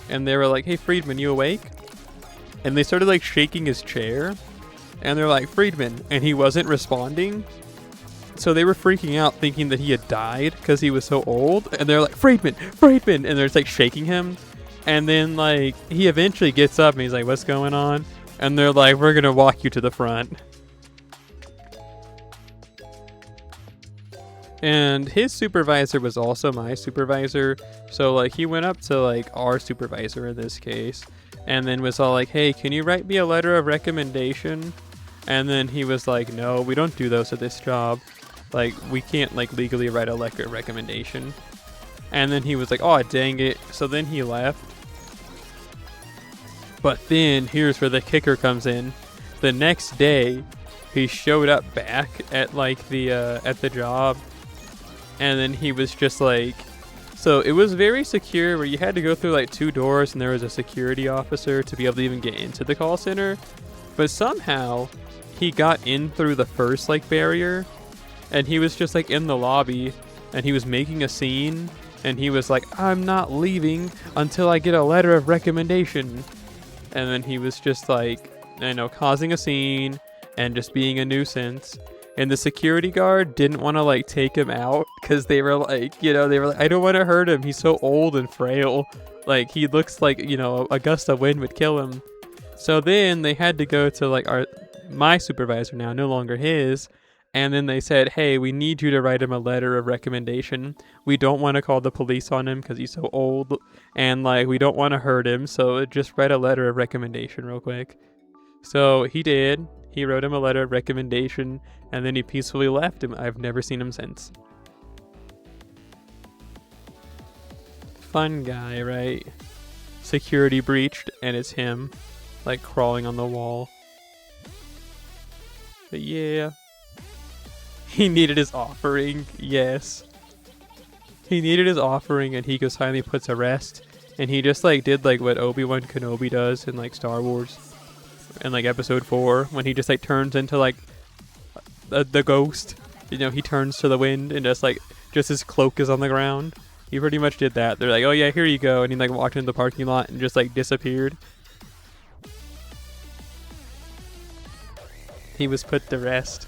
And they were like, hey Friedman, you awake? And they started like shaking his chair. And they're like, Friedman. And he wasn't responding. So they were freaking out thinking that he had died because he was so old. And they're like, Friedman. And they're just like shaking him. And then like he eventually gets up and he's like, what's going on? And they're like, we're going to walk you to the front. And his supervisor was also my supervisor. So like he went up to like our supervisor in this case. And then was all like, hey, can you write me a letter of recommendation? And then he was like, no, we don't do those at this job. Like, we can't, like, legally write a letter of recommendation. And then he was like, oh, dang it. So then he left. But then, here's where the kicker comes in. The next day, he showed up back at, like, at the job. And then he was just like... So, it was very secure, where you had to go through, like, 2 doors, and there was a security officer to be able to even get into the call center. But somehow, he got in through the first, like, barrier. And he was just like in the lobby and he was making a scene and he was like, I'm not leaving until I get a letter of recommendation. And then he was just like, you know, causing a scene and just being a nuisance. And the security guard didn't want to like take him out because they were like, you know, they were like, I don't want to hurt him. He's so old and frail. Like he looks like, you know, a gust of wind would kill him. So then they had to go to like my supervisor now, no longer his. And then they said, hey, we need you to write him a letter of recommendation. We don't want to call the police on him because he's so old. And, like, we don't want to hurt him. So just write a letter of recommendation real quick. So he did. He wrote him a letter of recommendation. And then he peacefully left him. I've never seen him since. fun guy, right? Security breached, and it's him, like, crawling on the wall. But yeah. He needed his offering, yes. He needed his offering, and he goes finally puts a rest. And he just, like, did, like, what Obi-Wan Kenobi does in, like, Star Wars. In, like, Episode 4, when he just, like, turns into, like, the ghost. You know, he turns to the wind, and just, like, just his cloak is on the ground. He pretty much did that. They're like, oh yeah, here you go. And he, like, walked into the parking lot and just, like, disappeared. He was put to rest.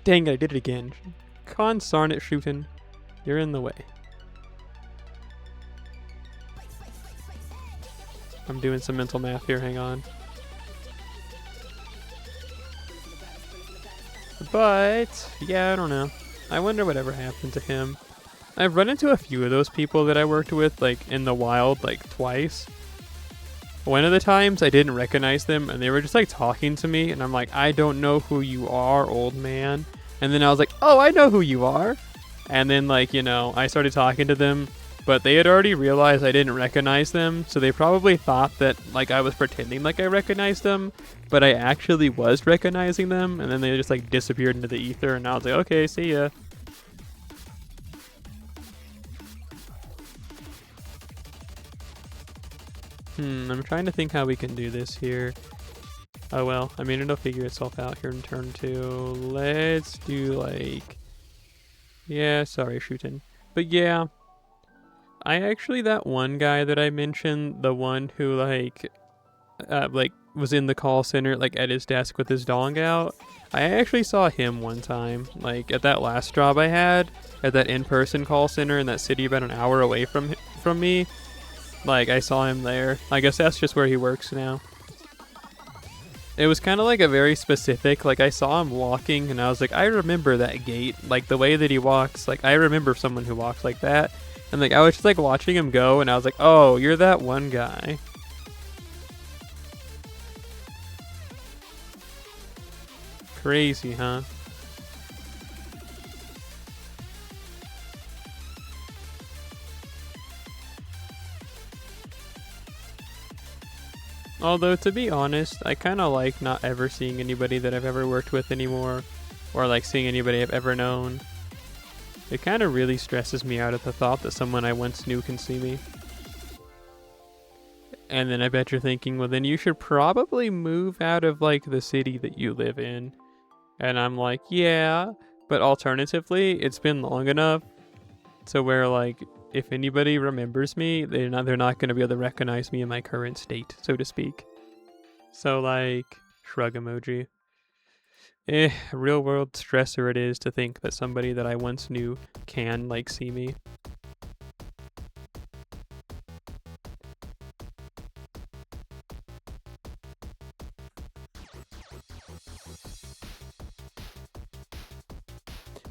Dang it, I did it again. Consarn it, shooting. You're in the way. I'm doing some mental math here, hang on. But, yeah, I don't know. I wonder whatever happened to him. I've run into a few of those people that I worked with, like, in the wild, like, twice. One of the times I didn't recognize them, and they were just, like, talking to me, and I'm like, I don't know who you are, old man. And then I was like, oh, I know who you are. And then, like, you know, I started talking to them, but they had already realized I didn't recognize them, so they probably thought that, like, I was pretending like I recognized them, but I actually was recognizing them, and then they just, like, disappeared into the ether, and I was like, okay, see ya. I'm trying to think how we can do this here. Oh well, I mean, it'll figure itself out here in turn 2. Let's do, like... Yeah, sorry, shooting. But yeah, I actually, that one guy that I mentioned, the one who, like, was in the call center, like, at his desk with his dong out, I actually saw him one time, like, at that last job I had, at that in-person call center in that city about an hour away from me. Like, I saw him there. I guess that's just where he works now. It was kind of like a very specific, like, I saw him walking, and I was like, I remember that gait. Like, the way that he walks, like, I remember someone who walks like that. And, like, I was just, like, watching him go, and I was like, oh, you're that one guy. Crazy, huh? Although, to be honest, I kind of like not ever seeing anybody that I've ever worked with anymore, or like seeing anybody I've ever known. It kind of really stresses me out at the thought that someone I once knew can see me. And then I bet you're thinking, well, then you should probably move out of, like, the city that you live in. And I'm like, yeah, but alternatively, it's been long enough to where, like, if anybody remembers me, they're not going to be able to recognize me in my current state, so to speak. So, like, shrug emoji. Real world stressor it is to think that somebody that I once knew can, like, see me.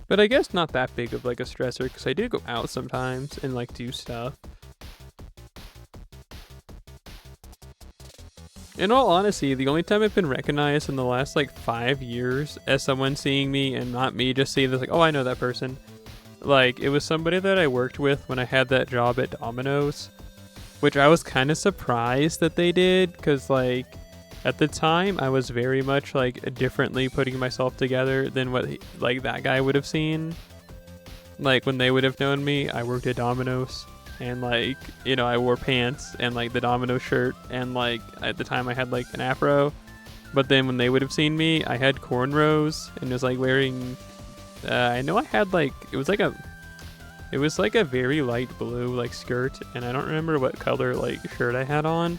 But I guess not that big of, like, a stressor, because I do go out sometimes and, like, do stuff. In all honesty, the only time I've been recognized in the last, like, 5 years as someone seeing me and not me just seeing this, like, oh, I know that person. Like, it was somebody that I worked with when I had that job at Domino's, which I was kind of surprised that they did, because, like, at the time, I was very much, like, differently putting myself together than what, like, that guy would have seen. Like, when they would have known me, I worked at Domino's, and, like, you know, I wore pants and, like, the Domino's shirt, and, like, at the time I had, like, an afro. But then when they would have seen me, I had cornrows and was, like, wearing, I know I had, like, it was like a very light blue, like, skirt, and I don't remember what color, like, shirt I had on.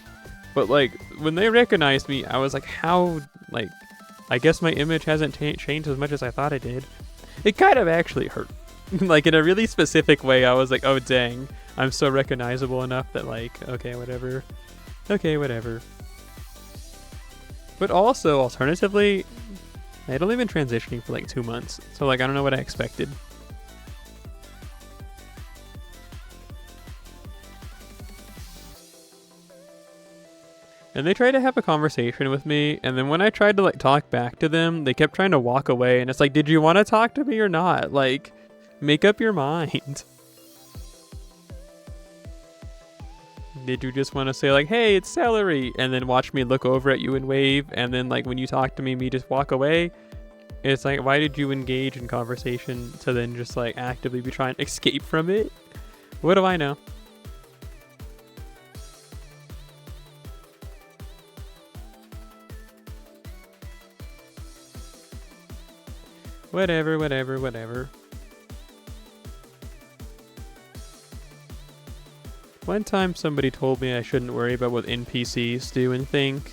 But, like, when they recognized me, I was like, how, like, I guess my image hasn't changed as much as I thought it did. It kind of actually hurt. Like, in a really specific way, I was like, oh, dang. I'm so recognizable enough that, like, okay, whatever. Okay, whatever. But also, alternatively, I had only been transitioning for, like, 2 months. So, like, I don't know what I expected. And they tried to have a conversation with me, and then when I tried to like talk back to them, they kept trying to walk away, and it's like, did you want to talk to me or not? Like, make up your mind. Did you just want to say like, hey, it's Celery, and then watch me look over at you and wave, and then like when you talk to me just walk away? It's like, why did you engage in conversation to then just like actively be trying to escape from it? What do I know? Whatever, whatever, whatever. One time somebody told me I shouldn't worry about what NPCs do and think.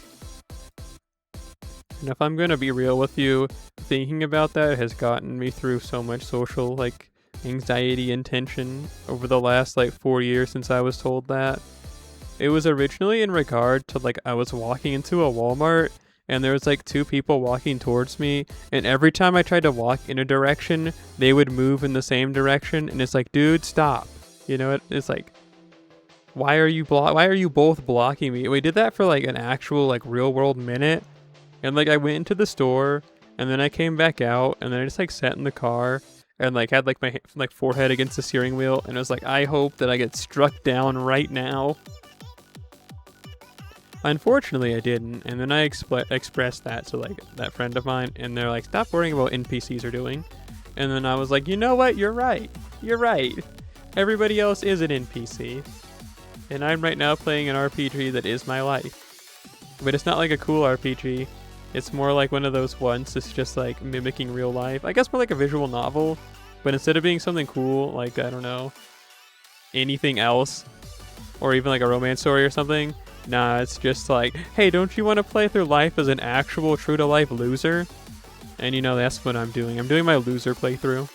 And if I'm gonna be real with you, thinking about that has gotten me through so much social, like, anxiety and tension over the last, like, 4 years since I was told that. It was originally in regard to, like, I was walking into a Walmart, and there was, like, 2 people walking towards me, and every time I tried to walk in a direction, they would move in the same direction, and it's like, dude, stop. You know, it's like, why are you both blocking me? We did that for, like, an actual, like, real-world minute, and, like, I went into the store, and then I came back out, and then I just, like, sat in the car, and, like, had, like, my, like, forehead against the steering wheel, and I was like, I hope that I get struck down right now. Unfortunately, I didn't, and then I expressed that to, like, that friend of mine, and they're like, stop worrying about what NPCs are doing. And then I was like, you know what? You're right. You're right. Everybody else is an NPC. And I'm right now playing an RPG that is my life. But it's not like a cool RPG. It's more like one of those ones that's just, like, mimicking real life. I guess more like a visual novel. But instead of being something cool, like, I don't know, anything else, or even, like, a romance story or something, nah, it's just like, hey, don't you want to play through life as an actual true-to-life loser? And, you know, that's what I'm doing. I'm doing my loser playthrough.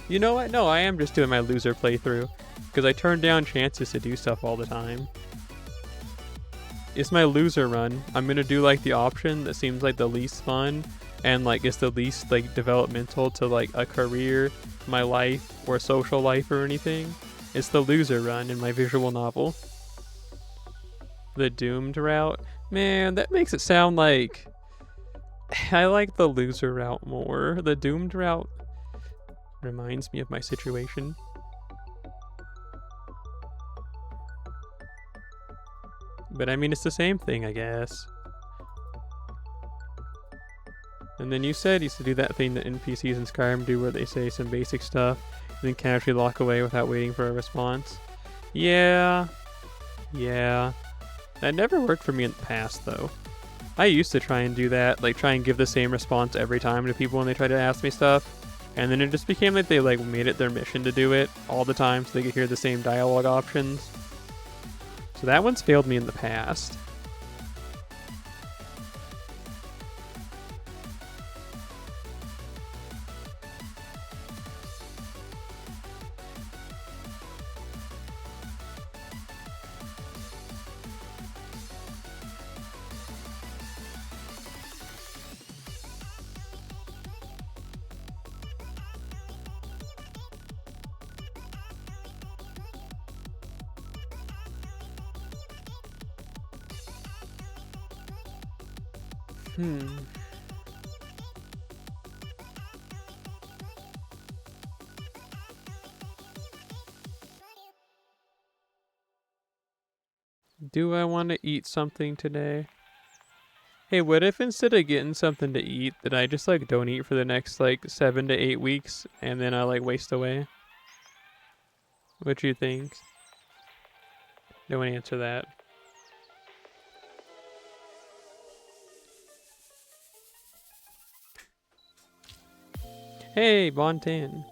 You know what? No, I am just doing my loser playthrough. Because I turn down chances to do stuff all the time. It's my loser run. I'm going to do, like, the option that seems like the least fun. And, like, it's the least, like, developmental to, like, a career, my life, or social life or anything. It's the loser run in my visual novel. The doomed route? Man, that makes it sound like... I like the loser route more. The doomed route reminds me of my situation. But I mean, it's the same thing, I guess. And then you said you used to do that thing that NPCs in Skyrim do where they say some basic stuff and then casually walk away without waiting for a response. Yeah. That never worked for me in the past, though. I used to try and do that, like try and give the same response every time to people when they try to ask me stuff. And then it just became like they like made it their mission to do it all the time so they could hear the same dialogue options. So that one's failed me in the past. Do I want to eat something today? Hey, what if instead of getting something to eat, that I just like don't eat for the next like 7 to 8 weeks and then I like waste away? What do you think? No one answer that. Hey, Bontan.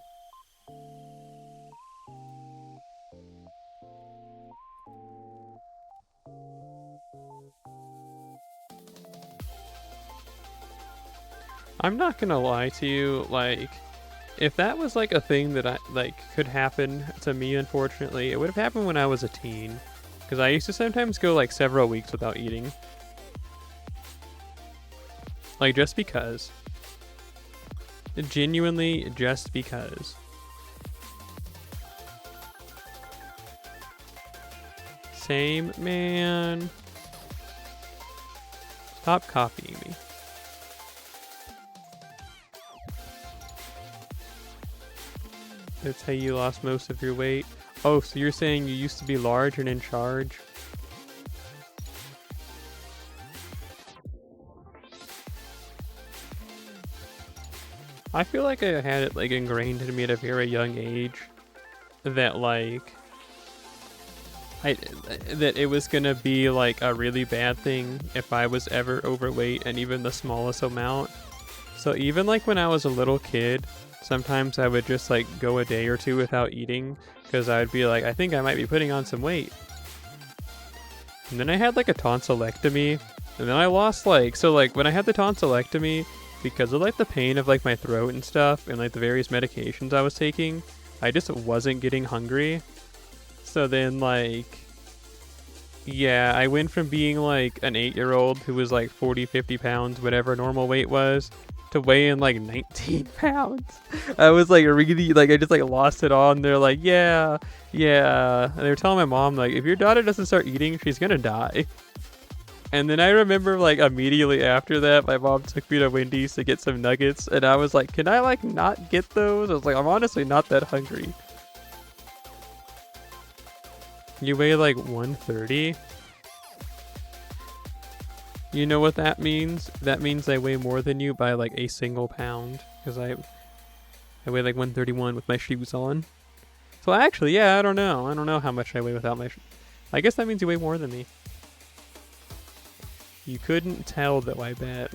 I'm not gonna lie to you, like, if that was like a thing that I like could happen to me, unfortunately, it would have happened when I was a teen. Because I used to sometimes go like several weeks without eating. Like, just because. Genuinely, just because. Same, man. Stop copying me. That's how you lost most of your weight. Oh, so you're saying you used to be large and in charge? I feel like I had it like ingrained in me at a very young age that like that it was gonna be like a really bad thing if I was ever overweight and even the smallest amount. So even like when I was a little kid, sometimes I would just like go a day or two without eating because I'd be like, I think I might be putting on some weight. And then I had like a tonsillectomy, and then I lost like, so like when I had the tonsillectomy, because of like the pain of like my throat and stuff and like the various medications I was taking, I just wasn't getting hungry. So then like, yeah, I went from being like an 8-year-old who was like 40, 50 pounds, whatever normal weight was, to weighing like 19 pounds. I was like really, like I just like lost it all, and they're like, yeah. And they were telling my mom like, if your daughter doesn't start eating, she's gonna die. And then I remember like immediately after that, my mom took me to Wendy's to get some nuggets, and I was like, can I like not get those? I was like, I'm honestly not that hungry. You weigh like 130? You know what that means? That means I weigh more than you by like a single pound, because I weigh like 131 with my shoes on. So actually, yeah, I don't know how much I weigh without my I guess that means you weigh more than me. You couldn't tell though, I bet.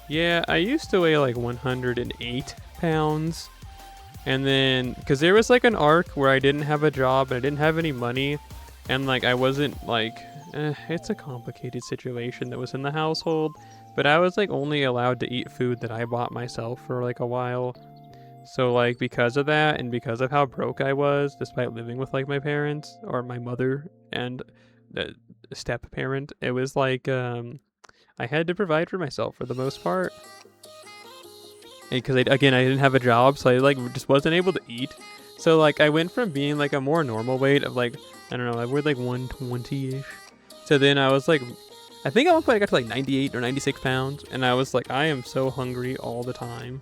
Yeah, I used to weigh like 108 pounds. And then, because there was like an arc where I didn't have a job and I didn't have any money. And like I wasn't like, it's a complicated situation that was in the household. But I was like only allowed to eat food that I bought myself for like a while. So like because of that and because of how broke I was, despite living with like my parents or my mother and the step parent, it was like I had to provide for myself for the most part. Because again, I didn't have a job, so I like just wasn't able to eat. So like I went from being like a more normal weight of like, I don't know, I weighed like 120-ish. So then I was like, I think at one point I got to like 98 or 96 pounds, and I was like, I am so hungry all the time.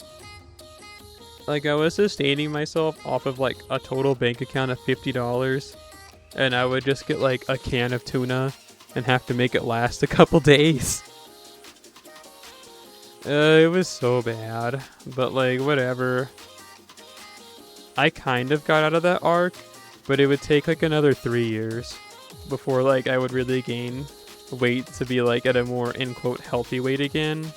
Like I was sustaining myself off of like a total bank account of $50, and I would just get like a can of tuna and have to make it last a couple days. It was so bad, but like whatever. I kind of got out of that arc, but it would take like another 3 years before like I would really gain weight to be like at a more in quote healthy weight again.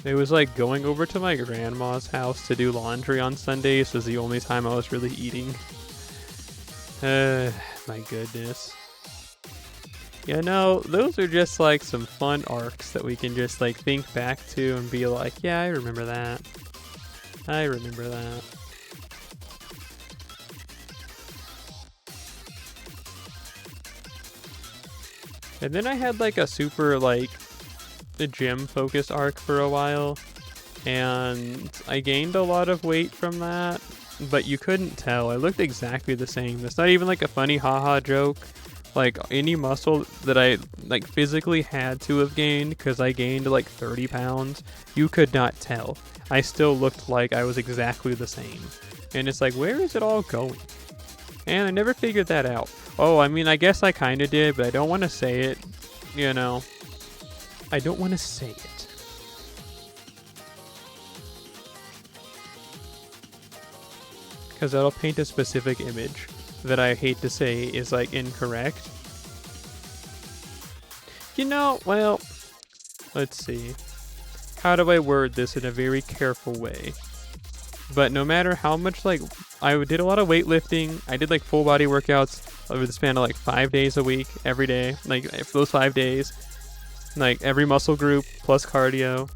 It was like going over to my grandma's house to do laundry on Sundays was the only time I was really eating. My goodness. Yeah, no, those are just like some fun arcs that we can just like think back to and be like, yeah, I remember that. I remember that. And then I had like a super like the gym focused arc for a while, and I gained a lot of weight from that, but you couldn't tell. I looked exactly the same. It's not even like a funny haha joke. Like any muscle that I like physically had to have gained, because I gained like 30 pounds, you could not tell. I still looked like I was exactly the same. And it's like, where is it all going? And I never figured that out. Oh, I mean, I guess I kind of did, but I don't want to say it, you know. I don't want to say it. Because that'll paint a specific image that I hate to say is like incorrect. You know, well, let's see. How do I word this in a very careful way? But no matter how much, like, I did a lot of weightlifting. I did like full body workouts over the span of like 5 days a week, every day. Like for those 5 days, like every muscle group plus cardio.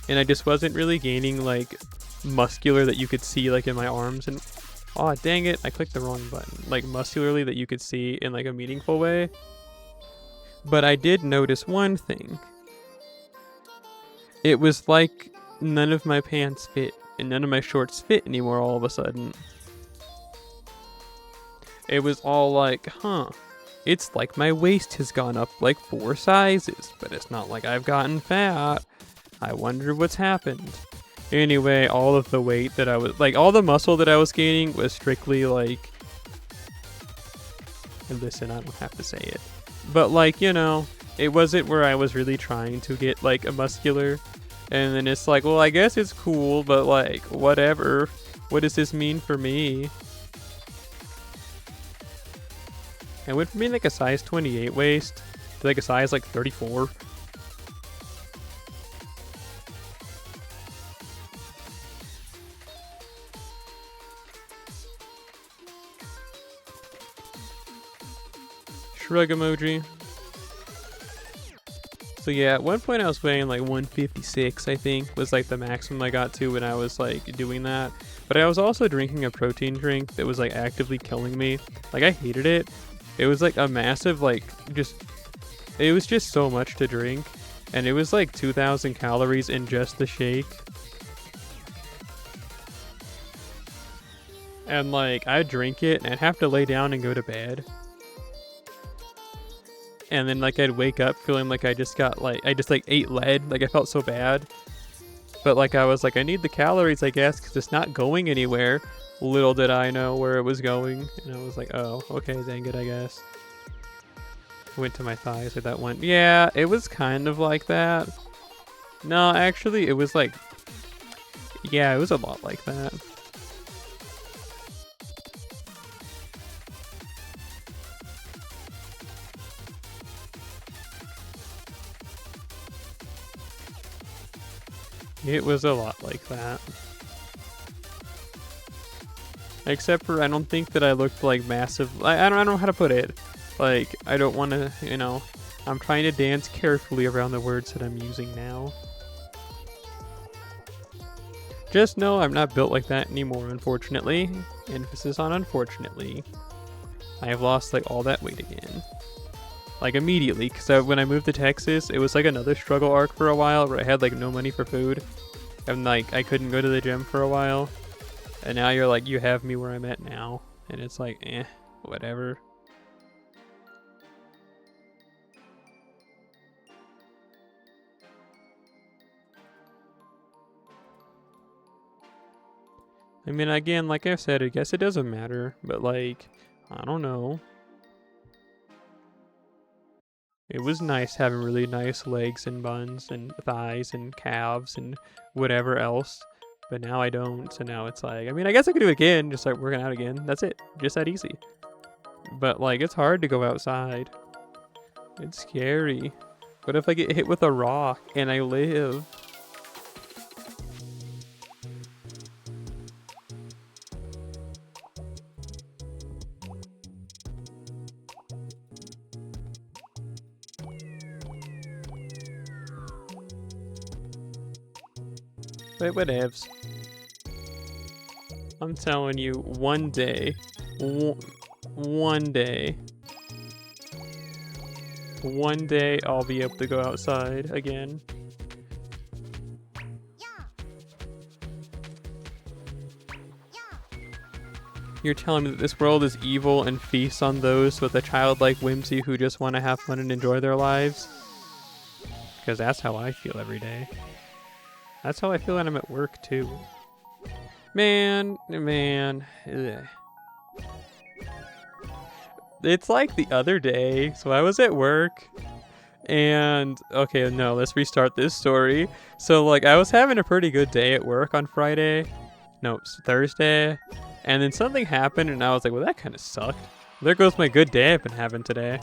And I just wasn't really gaining like muscular that you could see like in my arms and Oh, dang it. I clicked the wrong button. Like, muscularly that you could see in, like, a meaningful way. But I did notice one thing. It was like none of my pants fit, and none of my shorts fit anymore all of a sudden. It was all like, huh. It's like my waist has gone up like 4 sizes, but it's not like I've gotten fat. I wonder what's happened. Anyway, all of the weight that I was, like, all the muscle that I was gaining was strictly, like, and listen, I don't have to say it, but, like, you know, it wasn't where I was really trying to get, like, a muscular, and then it's like, well, I guess it's cool, but, like, whatever. What does this mean for me? I went from being, like, a size 28 waist to, like, a size, like, 34. Shrug emoji. So yeah, at one point I was weighing like 156, I think, was like the maximum I got to when I was like doing that. But I was also drinking a protein drink that was like actively killing me. Like, I hated it. It was like a massive, like, it was just so much to drink. And it was like 2,000 calories in just the shake. And like, I'd drink it and I'd have to lay down and go to bed. And then like I'd wake up feeling like I just ate lead. Like, I felt so bad. But like, I was like, I need the calories, I guess, because it's not going anywhere. Little did I know where it was going. And I was like, oh, okay, dang it, I guess. Went to my thighs, or that went, yeah, it was kind of like that. No, actually, it was like, yeah, it was a lot like that. It was a lot like that. Except for, I don't think that I looked like massive. I don't know how to put it. Like, I don't want to, you know, I'm trying to dance carefully around the words that I'm using now. Just know I'm not built like that anymore, unfortunately. Emphasis on unfortunately. I have lost like all that weight again. Like, immediately, because when I moved to Texas, it was like another struggle arc for a while where I had like no money for food. And like, I couldn't go to the gym for a while. And now you're like, you have me where I'm at now. And it's like, whatever. I mean, again, like I've said, I guess it doesn't matter. But like, I don't know. It was nice having really nice legs and buns and thighs and calves and whatever else. But now I don't, so now it's like, I mean, I guess I could do it again, just start working out again. That's it. Just that easy. But like, it's hard to go outside. It's scary. What if I get hit with a rock and I live? But whatevs. I'm telling you, one day, one day I'll be able to go outside again. You're telling me that this world is evil and feasts on those with a childlike whimsy who just want to have fun and enjoy their lives? Because that's how I feel every day. That's how I feel when I'm at work, too. Man. Ugh. It's like the other day. So I was at work. And, okay, no, let's restart this story. So, like, I was having a pretty good day at work on Friday. No, it's Thursday. And then something happened, and I was like, well, that kind of sucked. There goes my good day I've been having today.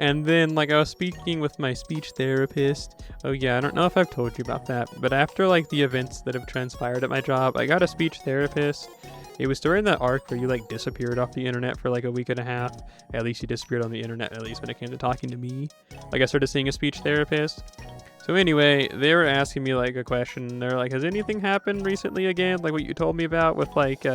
And then, like, I was speaking with my speech therapist. Oh yeah, I don't know if I've told you about that, but after, like, the events that have transpired at my job, I got a speech therapist. It was during that arc where you, like, disappeared off the internet for, like, a week and a half. At least you disappeared on the internet, at least when it came to talking to me. Like, I started seeing a speech therapist. So So anyway, they were asking me like a question. They're like, has anything happened recently again? Like what you told me about with like,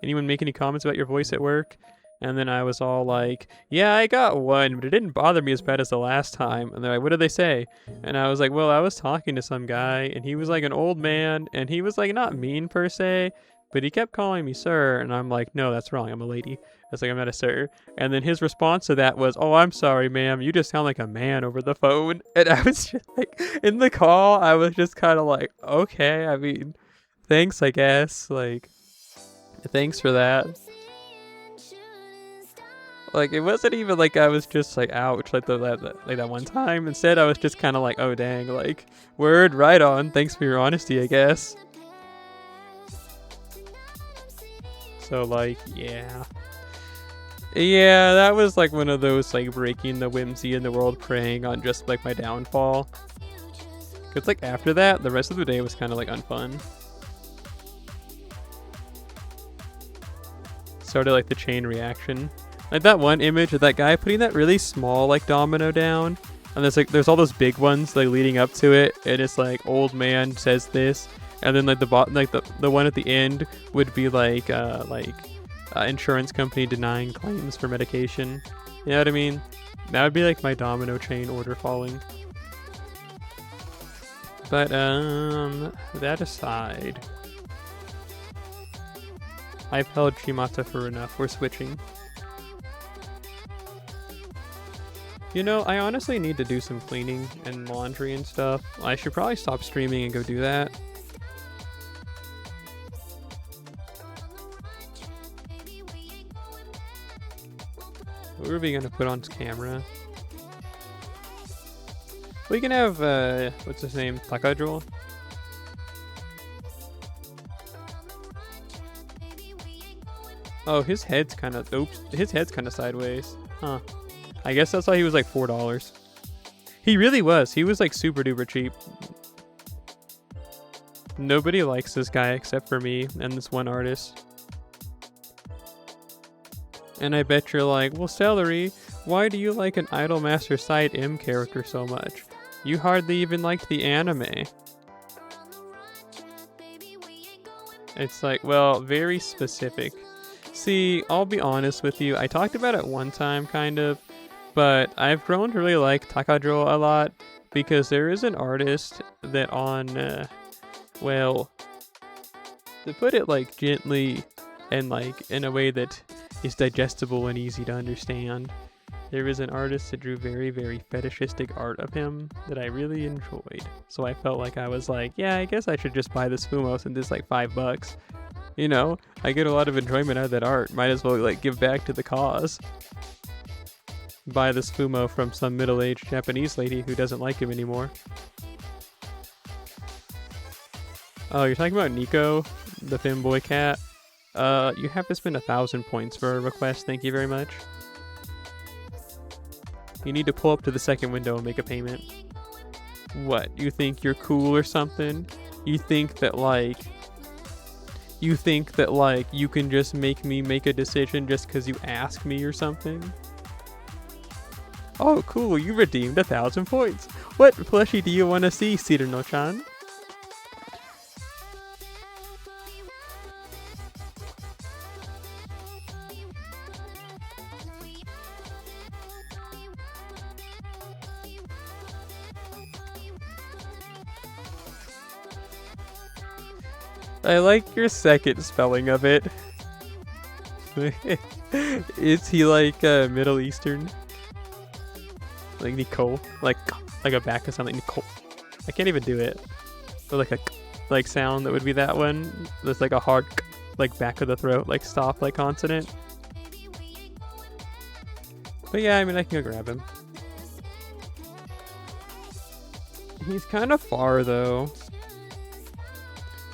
anyone make any comments about your voice at work? And then I was all like, yeah, I got one, but it didn't bother me as bad as the last time. And they're like, what did they say? And I was like, well, I was talking to some guy, and he was like an old man, and he was like not mean per se, but he kept calling me sir. And I'm like, no, that's wrong. I'm a lady. I was like, I'm not a sir. And then his response to that was, oh, I'm sorry, ma'am. You just sound like a man over the phone. And I was just like, in the call, I was just kind of like, okay, I mean, thanks, I guess. Like, thanks for that. Like, it wasn't even like I was just like, ouch, like that one time. Instead, I was just kind of like, oh, dang, like, word, right on. Thanks for your honesty, I guess. So, like, yeah. Yeah, that was like one of those like breaking the whimsy in the world, preying on just like my downfall. Cause like after that, the rest of the day was kind of like unfun. Started like the chain reaction, like that one image of that guy putting that really small like domino down, and there's all those big ones like leading up to it, and it's like old man says this, and then like the one at the end would be like insurance company denying claims for medication. You know what I mean? That would be like my domino chain order falling. But that aside, I've held Shimata for enough. We're switching. You know, I honestly need to do some cleaning and laundry and stuff. I should probably stop streaming and go do that. What are we gonna put on camera? We can have, what's his name? Takajul? Oh, his head's kind of, oops, his head's kind of sideways. Huh. I guess that's why he was like $4. He really was. He was like super duper cheap. Nobody likes this guy except for me and this one artist. And I bet you're like, well, Celery, why do you like an Idolmaster Side M character so much? You hardly even liked the anime. It's like, well, very specific. See, I'll be honest with you. I talked about it one time, kind of, but I've grown to really like Takajul a lot because there is an artist that on, well, to put it like gently and like in a way that is digestible and easy to understand, there is an artist that drew very, very fetishistic art of him that I really enjoyed. So I felt like I was like, yeah, I guess I should just buy this Fumo since it's like $5. You know, I get a lot of enjoyment out of that art. Might as well like give back to the cause. Buy this Fumo from some middle-aged Japanese lady who doesn't like him anymore. Oh, you're talking about Nico, the femboy cat? You have to spend 1,000 points for a request, thank you very much. You need to pull up to the second window and make a payment. What, you think you're cool or something? You think that like you can just make me make a decision just because you ask me or something? Oh cool, you redeemed 1,000 points. What plushie do you want to see, Cyrano-chan? I like your second spelling of it. Is he like Middle Eastern? Like Nicole? Like a back of something, Nicole. I can't even do it. Or like a like sound that would be that one. That's like a hard like back of the throat, like stop like consonant. But yeah, I mean I can go grab him. He's kind of far though.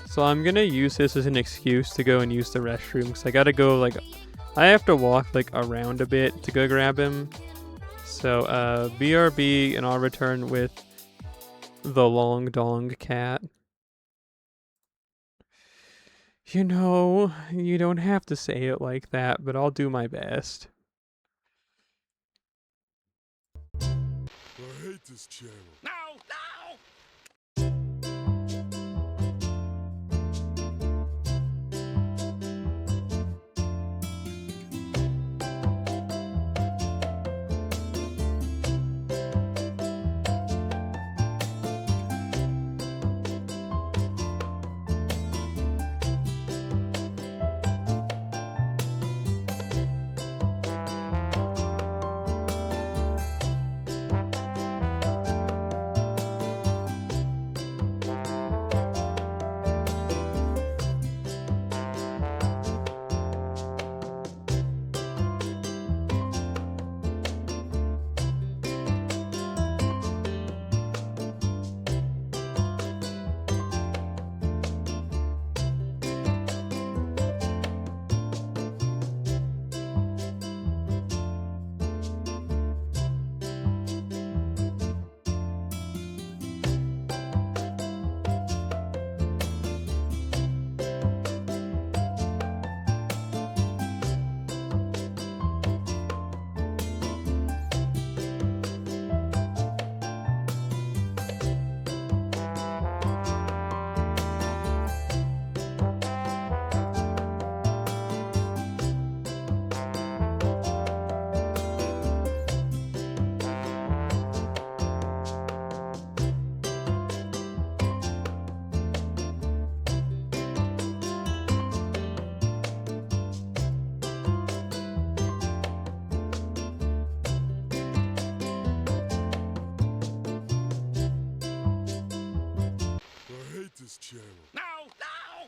So I'm gonna use this as an excuse to go and use the restroom because I gotta go like, I have to walk like around a bit to go grab him. So BRB and I'll return with the long dong cat. You know, you don't have to say it like that, but I'll do my best. I hate this channel. No! No! this channel. No! No!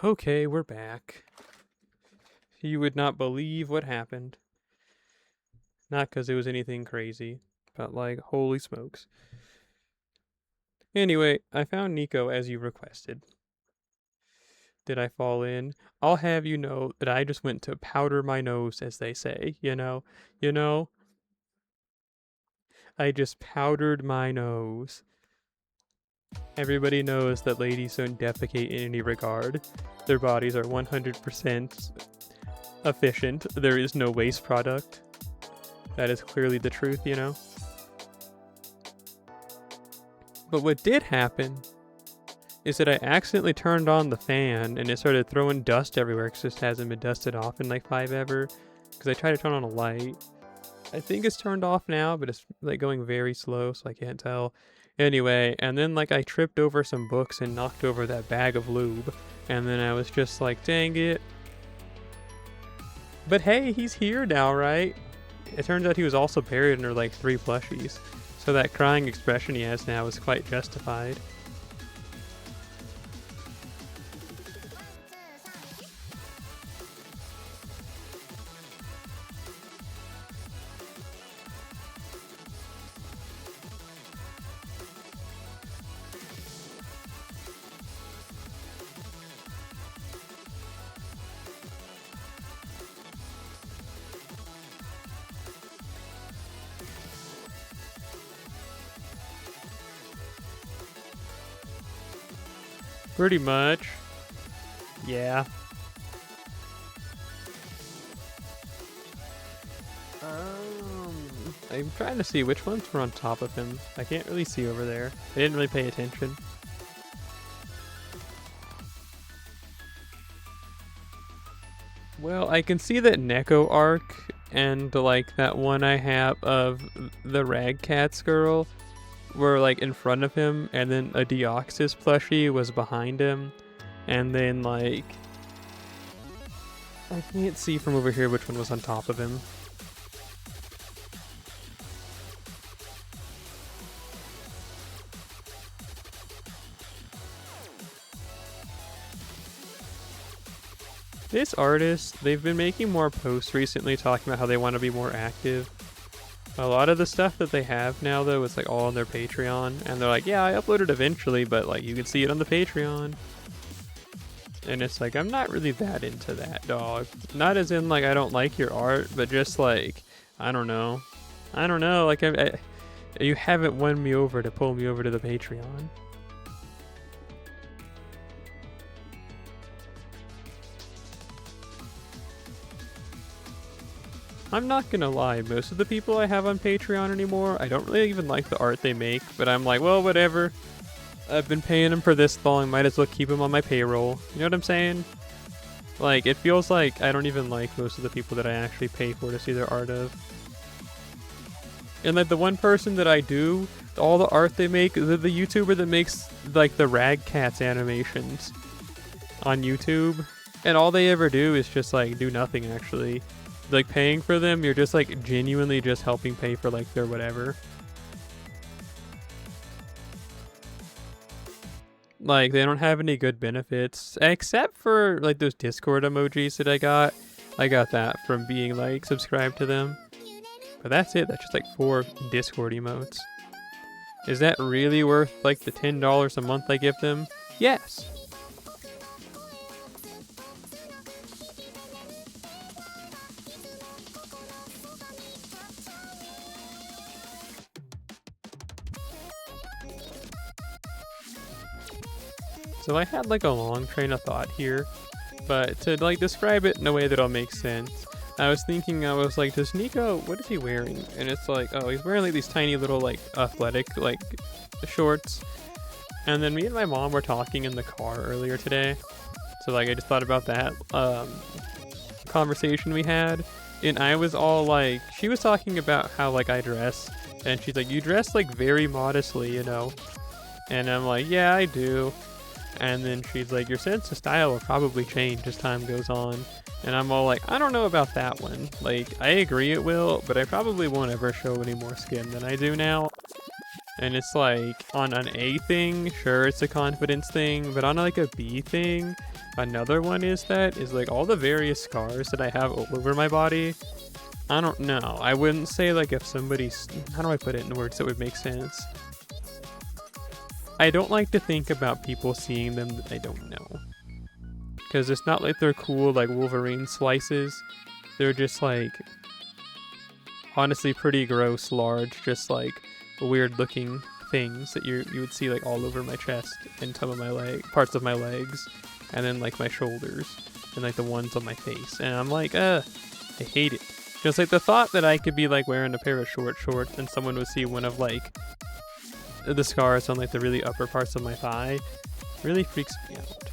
Okay, we're back. You would not believe what happened. Not because it was anything crazy, but like, holy smokes. Anyway, I found Nico as you requested. Did I fall in? I'll have you know that I just went to powder my nose, as they say, you know? I just powdered my nose. Everybody knows that ladies don't defecate in any regard. Their bodies are 100% efficient. There is no waste product. That is clearly the truth, you know? But what did happen is that I accidentally turned on the fan and it started throwing dust everywhere because it just hasn't been dusted off in like 5 ever. Because I tried to turn on a light. I think it's turned off now, but it's like going very slow, so I can't tell. Anyway, and then like I tripped over some books and knocked over that bag of lube. And then I was just like, dang it. But hey, he's here now, right? It turns out he was also buried under like 3 plushies. So that crying expression he has now is quite justified. Pretty much. Yeah. I'm trying to see which ones were on top of him. I can't really see over there. I didn't really pay attention. Well, I can see that Neko arc and like that one I have of the Ragcats girl were like in front of him, and then a Deoxys plushie was behind him, and then like I can't see from over here which one was on top of him. This artist, they've been making more posts recently talking about how they want to be more active. A lot of the stuff that they have now, though, is like all on their Patreon, and they're like, yeah, I uploaded eventually, but like you can see it on the Patreon. And it's like, I'm not really that into that, dog. Not as in like I don't like your art, but just like, I don't know, like you haven't won me over to pull me over to the Patreon. I'm not gonna lie, most of the people I have on Patreon anymore, I don't really even like the art they make, but I'm like, well, whatever. I've been paying him for this long, might as well keep him on my payroll. You know what I'm saying? Like, it feels like I don't even like most of the people that I actually pay for to see their art of. And like the one person that I do, all the art they make, the YouTuber that makes like the Rag Cats animations on YouTube. And all they ever do is just like do nothing actually. Like paying for them, you're just like genuinely just helping pay for like their whatever. Like they don't have any good benefits except for like those Discord emojis that I got. I got that from being like subscribed to them. But that's it. That's just like 4 Discord emotes. Is that really worth like the $10 a month I give them? Yes. So I had like a long train of thought here, but to like describe it in a way that'll make sense. I was thinking, I was like, does Nico, what is he wearing? And it's like, oh, he's wearing like these tiny little like athletic like shorts. And then me and my mom were talking in the car earlier today. So like I just thought about that conversation we had. And I was all like, she was talking about how like I dress. And she's like, you dress like very modestly, you know? And I'm like, yeah, I do. And then she's like, your sense of style will probably change as time goes on. And I'm all like, I don't know about that one. Like, I agree it will, but I probably won't ever show any more skin than I do now. And it's like, on an A thing, sure, it's a confidence thing, but on like a B thing, another one is like all the various scars that I have all over my body. I don't know. I wouldn't say like if somebody's, how do I put it in words that would make sense? I don't like to think about people seeing them that I don't know. Because it's not like they're cool like Wolverine slices. They're just like, honestly pretty gross, large, just like weird looking things that you would see like all over my chest and some of my parts of my legs. And then like my shoulders and like the ones on my face. And I'm like, I hate it. Just like the thought that I could be like wearing a pair of shorts and someone would see one of like the scars on like the really upper parts of my thigh really freaks me out.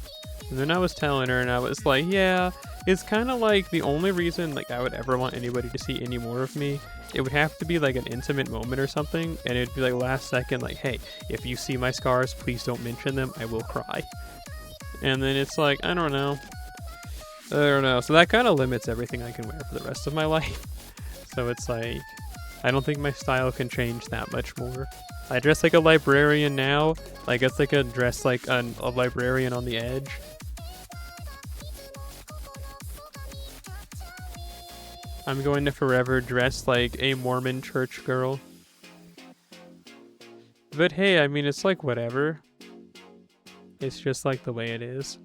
And then I was telling her and I was like, yeah, it's kind of like the only reason like I would ever want anybody to see any more of me, it would have to be like an intimate moment or something, and it'd be like last second like, hey, if you see my scars, please don't mention them, I will cry. And then it's like, I don't know. So that kind of limits everything I can wear for the rest of my life. So it's like, I don't think my style can change that much more. I dress like a librarian now. Like it's like a dress like a librarian on the edge. I'm going to forever dress like a Mormon church girl. But hey, I mean, it's like whatever. It's just like the way it is.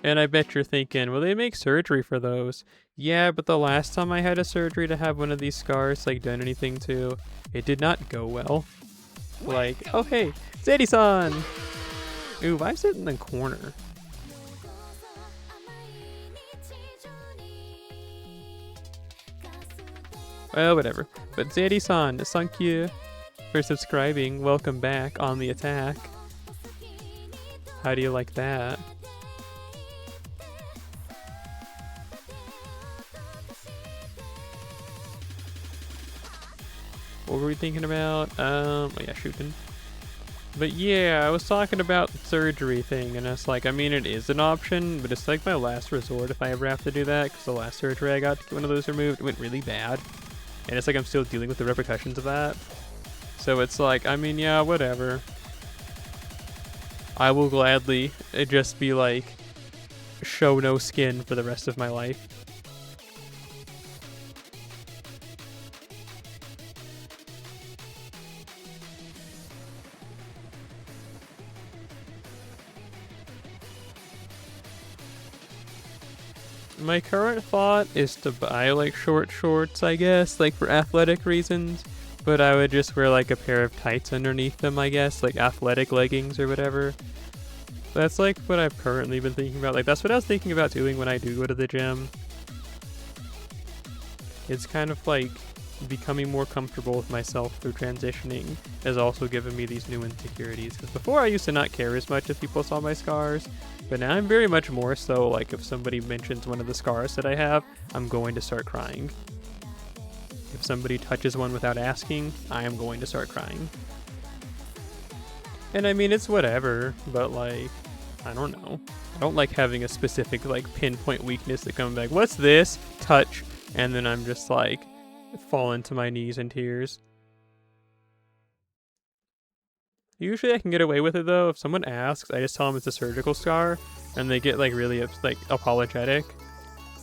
And I bet you're thinking, well, they make surgery for those. Yeah, but the last time I had a surgery to have one of these scars like done anything to, it did not go well. Like, oh hey, Zeddy-san! Ooh, why is it in the corner? Well, whatever. But Zeddy-san, thank you for subscribing. Welcome back on the attack. How do you like that? What were we thinking about? Oh yeah, shooting. But yeah, I was talking about the surgery thing, and it's like, I mean, it is an option, but it's like my last resort if I ever have to do that, because the last surgery I got to get one of those removed, it went really bad. And it's like I'm still dealing with the repercussions of that. So it's like, I mean, yeah, whatever. I will gladly just be like, show no skin for the rest of my life. My current thought is to buy like short shorts, I guess, like for athletic reasons, but I would just wear like a pair of tights underneath them, I guess, like athletic leggings or whatever. That's like what I've currently been thinking about. Like that's what I was thinking about doing when I do go to the gym. It's kind of like becoming more comfortable with myself through transitioning has also given me these new insecurities. Because before I used to not care as much if people saw my scars, but now I'm very much more so, like, if somebody mentions one of the scars that I have, I'm going to start crying. If somebody touches one without asking, I am going to start crying. And I mean, it's whatever, but like, I don't know. I don't like having a specific, like, pinpoint weakness that comes back. What's this? Touch. And then I'm just like, fall into my knees in tears. Usually I can get away with it though. If someone asks, I just tell them it's a surgical scar, and they get like really like apologetic.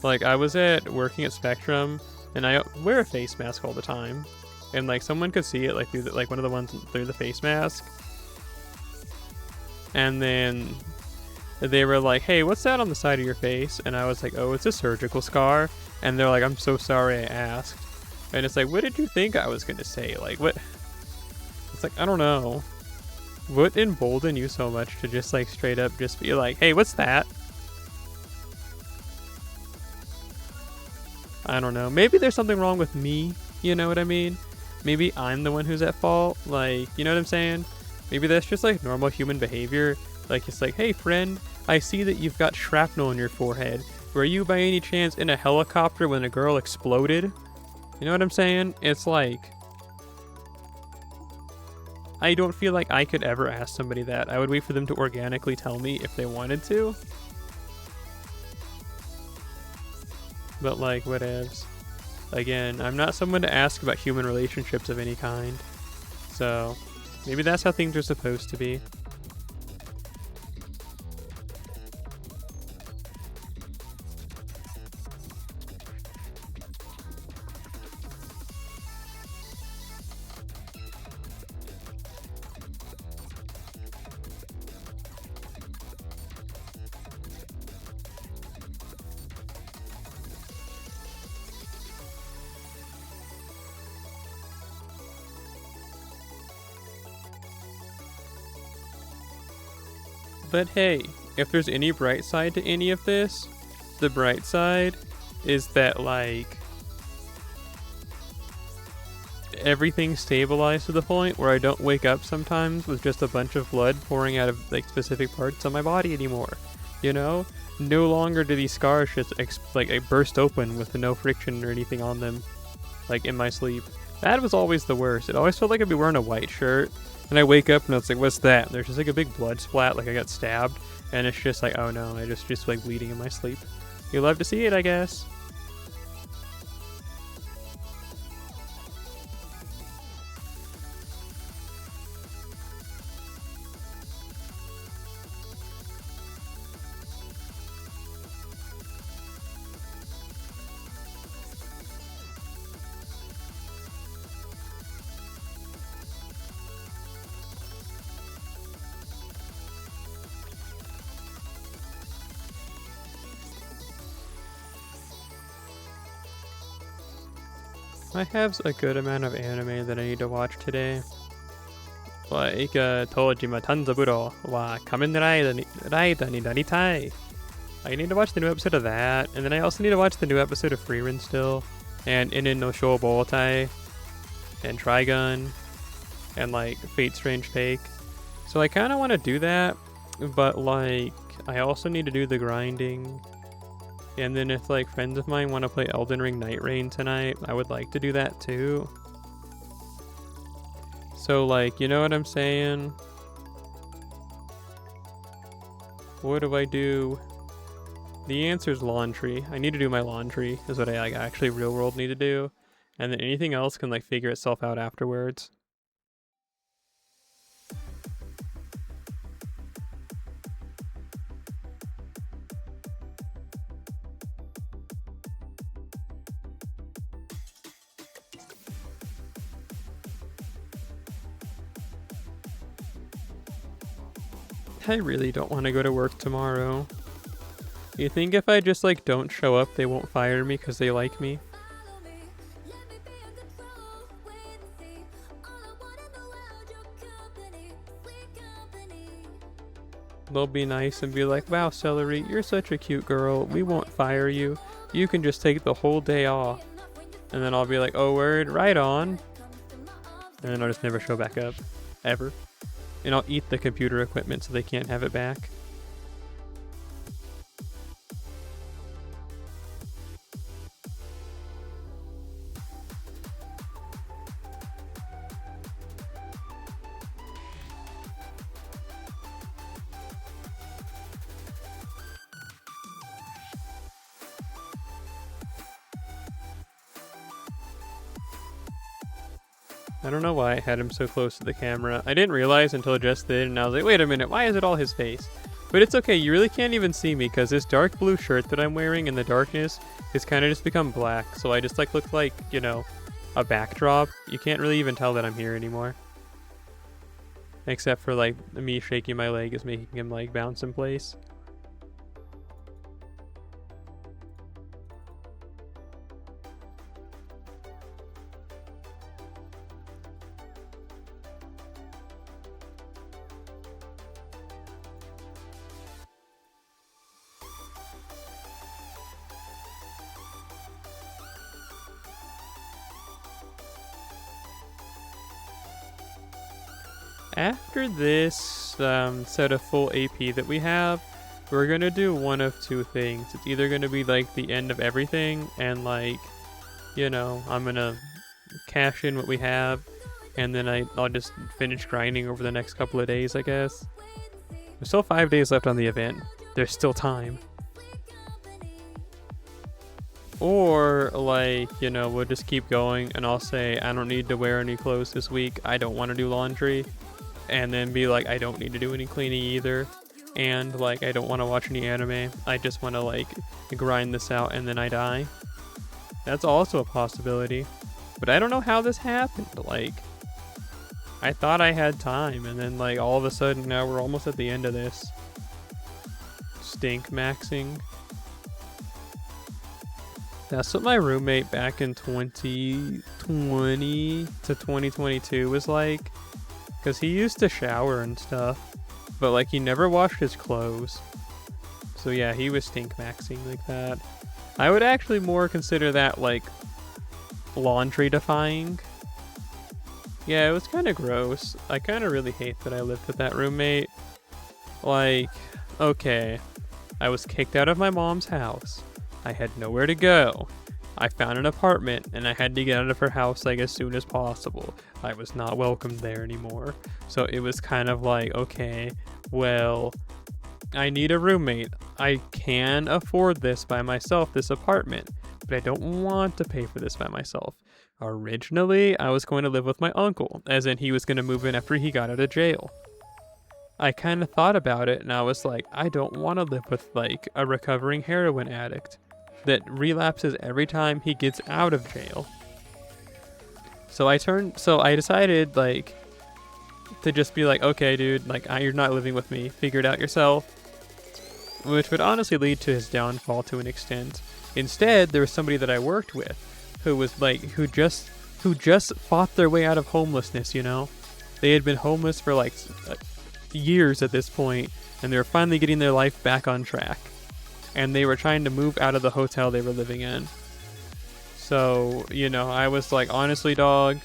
Like, I was working at Spectrum, and I wear a face mask all the time, and like someone could see it like through like one of the ones through the face mask, and then they were like, "Hey, what's that on the side of your face?" And I was like, "Oh, it's a surgical scar." And they're like, "I'm so sorry I asked." And it's like, what did you think I was gonna say? Like, what? It's like, I don't know. What emboldened you so much to just like straight up just be like, "Hey, what's that?" I don't know. Maybe there's something wrong with me. You know what I mean? Maybe I'm the one who's at fault. Like, you know what I'm saying? Maybe that's just like normal human behavior. Like, it's like, "Hey friend, I see that you've got shrapnel in your forehead. Were you by any chance in a helicopter when a girl exploded?" You know what I'm saying? It's like, I don't feel like I could ever ask somebody that. I would wait for them to organically tell me if they wanted to. But like, whatevs. Again, I'm not someone to ask about human relationships of any kind. So, maybe that's how things are supposed to be. But hey, if there's any bright side to any of this, the bright side is that, like, everything's stabilized to the point where I don't wake up sometimes with just a bunch of blood pouring out of, like, specific parts of my body anymore. You know? No longer do these scars just, burst open with no friction or anything on them, like, in my sleep. That was always the worst. It always felt like I'd be wearing a white shirt, and I wake up and it's like, "What's that?" And there's just like a big blood splat, like I got stabbed, and it's just like, oh no, I just like bleeding in my sleep. You love to see it, I guess. I have a good amount of anime that I need to watch today. Like, Tojima Tanzaburo wa Kamen Rider ni Naritai. I need to watch the new episode of that, and then I also need to watch the new episode of Frieren still, and Inen no Shoubotai, and Trigun, and like Fate Strange Fake. So I kind of want to do that, but like, I also need to do the grinding. And then if like friends of mine want to play Elden Ring Night Rain tonight, I would like to do that too. So like, you know what I'm saying? What do I do? The answer is laundry. I need to do my laundry is what I like actually real world need to do. And then anything else can like figure itself out afterwards. I really don't want to go to work tomorrow. You think if I just like don't show up, they won't fire me because they like me? They'll be nice and be like, "Wow, Celery, you're such a cute girl. We won't fire you. You can just take the whole day off." And then I'll be like, oh, word, right on. And then I'll just never show back up. Ever. And I'll eat the computer equipment so they can't have it back. I don't know why I had him so close to the camera. I didn't realize until just then, and I was like, wait a minute, why is it all his face? But it's okay, you really can't even see me, because this dark blue shirt that I'm wearing in the darkness has kind of just become black, so I just like look like, you know, a backdrop. You can't really even tell that I'm here anymore. Except for like me shaking my leg is making him like bounce in place. After this set of full AP that we have, we're going to do one of two things. It's either going to be like the end of everything and like, you know, I'm going to cash in what we have and then I'll just finish grinding over the next couple of days, I guess. There's still 5 days left on the event. There's still time. Or, like, you know, we'll just keep going and I'll say, I don't need to wear any clothes this week. I don't want to do laundry. And then be like, I don't need to do any cleaning either. And, like, I don't want to watch any anime. I just want to, like, grind this out and then I die. That's also a possibility. But I don't know how this happened. Like, I thought I had time. And then, like, all of a sudden now we're almost at the end of this. Stink maxing. That's what my roommate back in 2020 to 2022 was like. Because he used to shower and stuff. But, like, he never washed his clothes. So, yeah, he was stink maxing like that. I would actually more consider that, like, laundry defying. Yeah, it was kind of gross. I kind of really hate that I lived with that roommate. Like, okay. I was kicked out of my mom's house. I had nowhere to go. I found an apartment and I had to get out of her house like as soon as possible. I was not welcomed there anymore. So it was kind of like, okay, well, I need a roommate. I can afford this by myself, this apartment, but I don't want to pay for this by myself. Originally, I was going to live with my uncle, as in he was going to move in after he got out of jail. I kind of thought about it and I was like, I don't want to live with like a recovering heroin addict that relapses every time he gets out of jail. So I decided like to just be like, okay, dude, like you're not living with me. Figure it out yourself. Which would honestly lead to his downfall to an extent. Instead, there was somebody that I worked with who was like, who just fought their way out of homelessness, you know? They had been homeless for like years at this point, and they were finally getting their life back on track. And they were trying to move out of the hotel they were living in. So, you know, I was like, honestly, dog,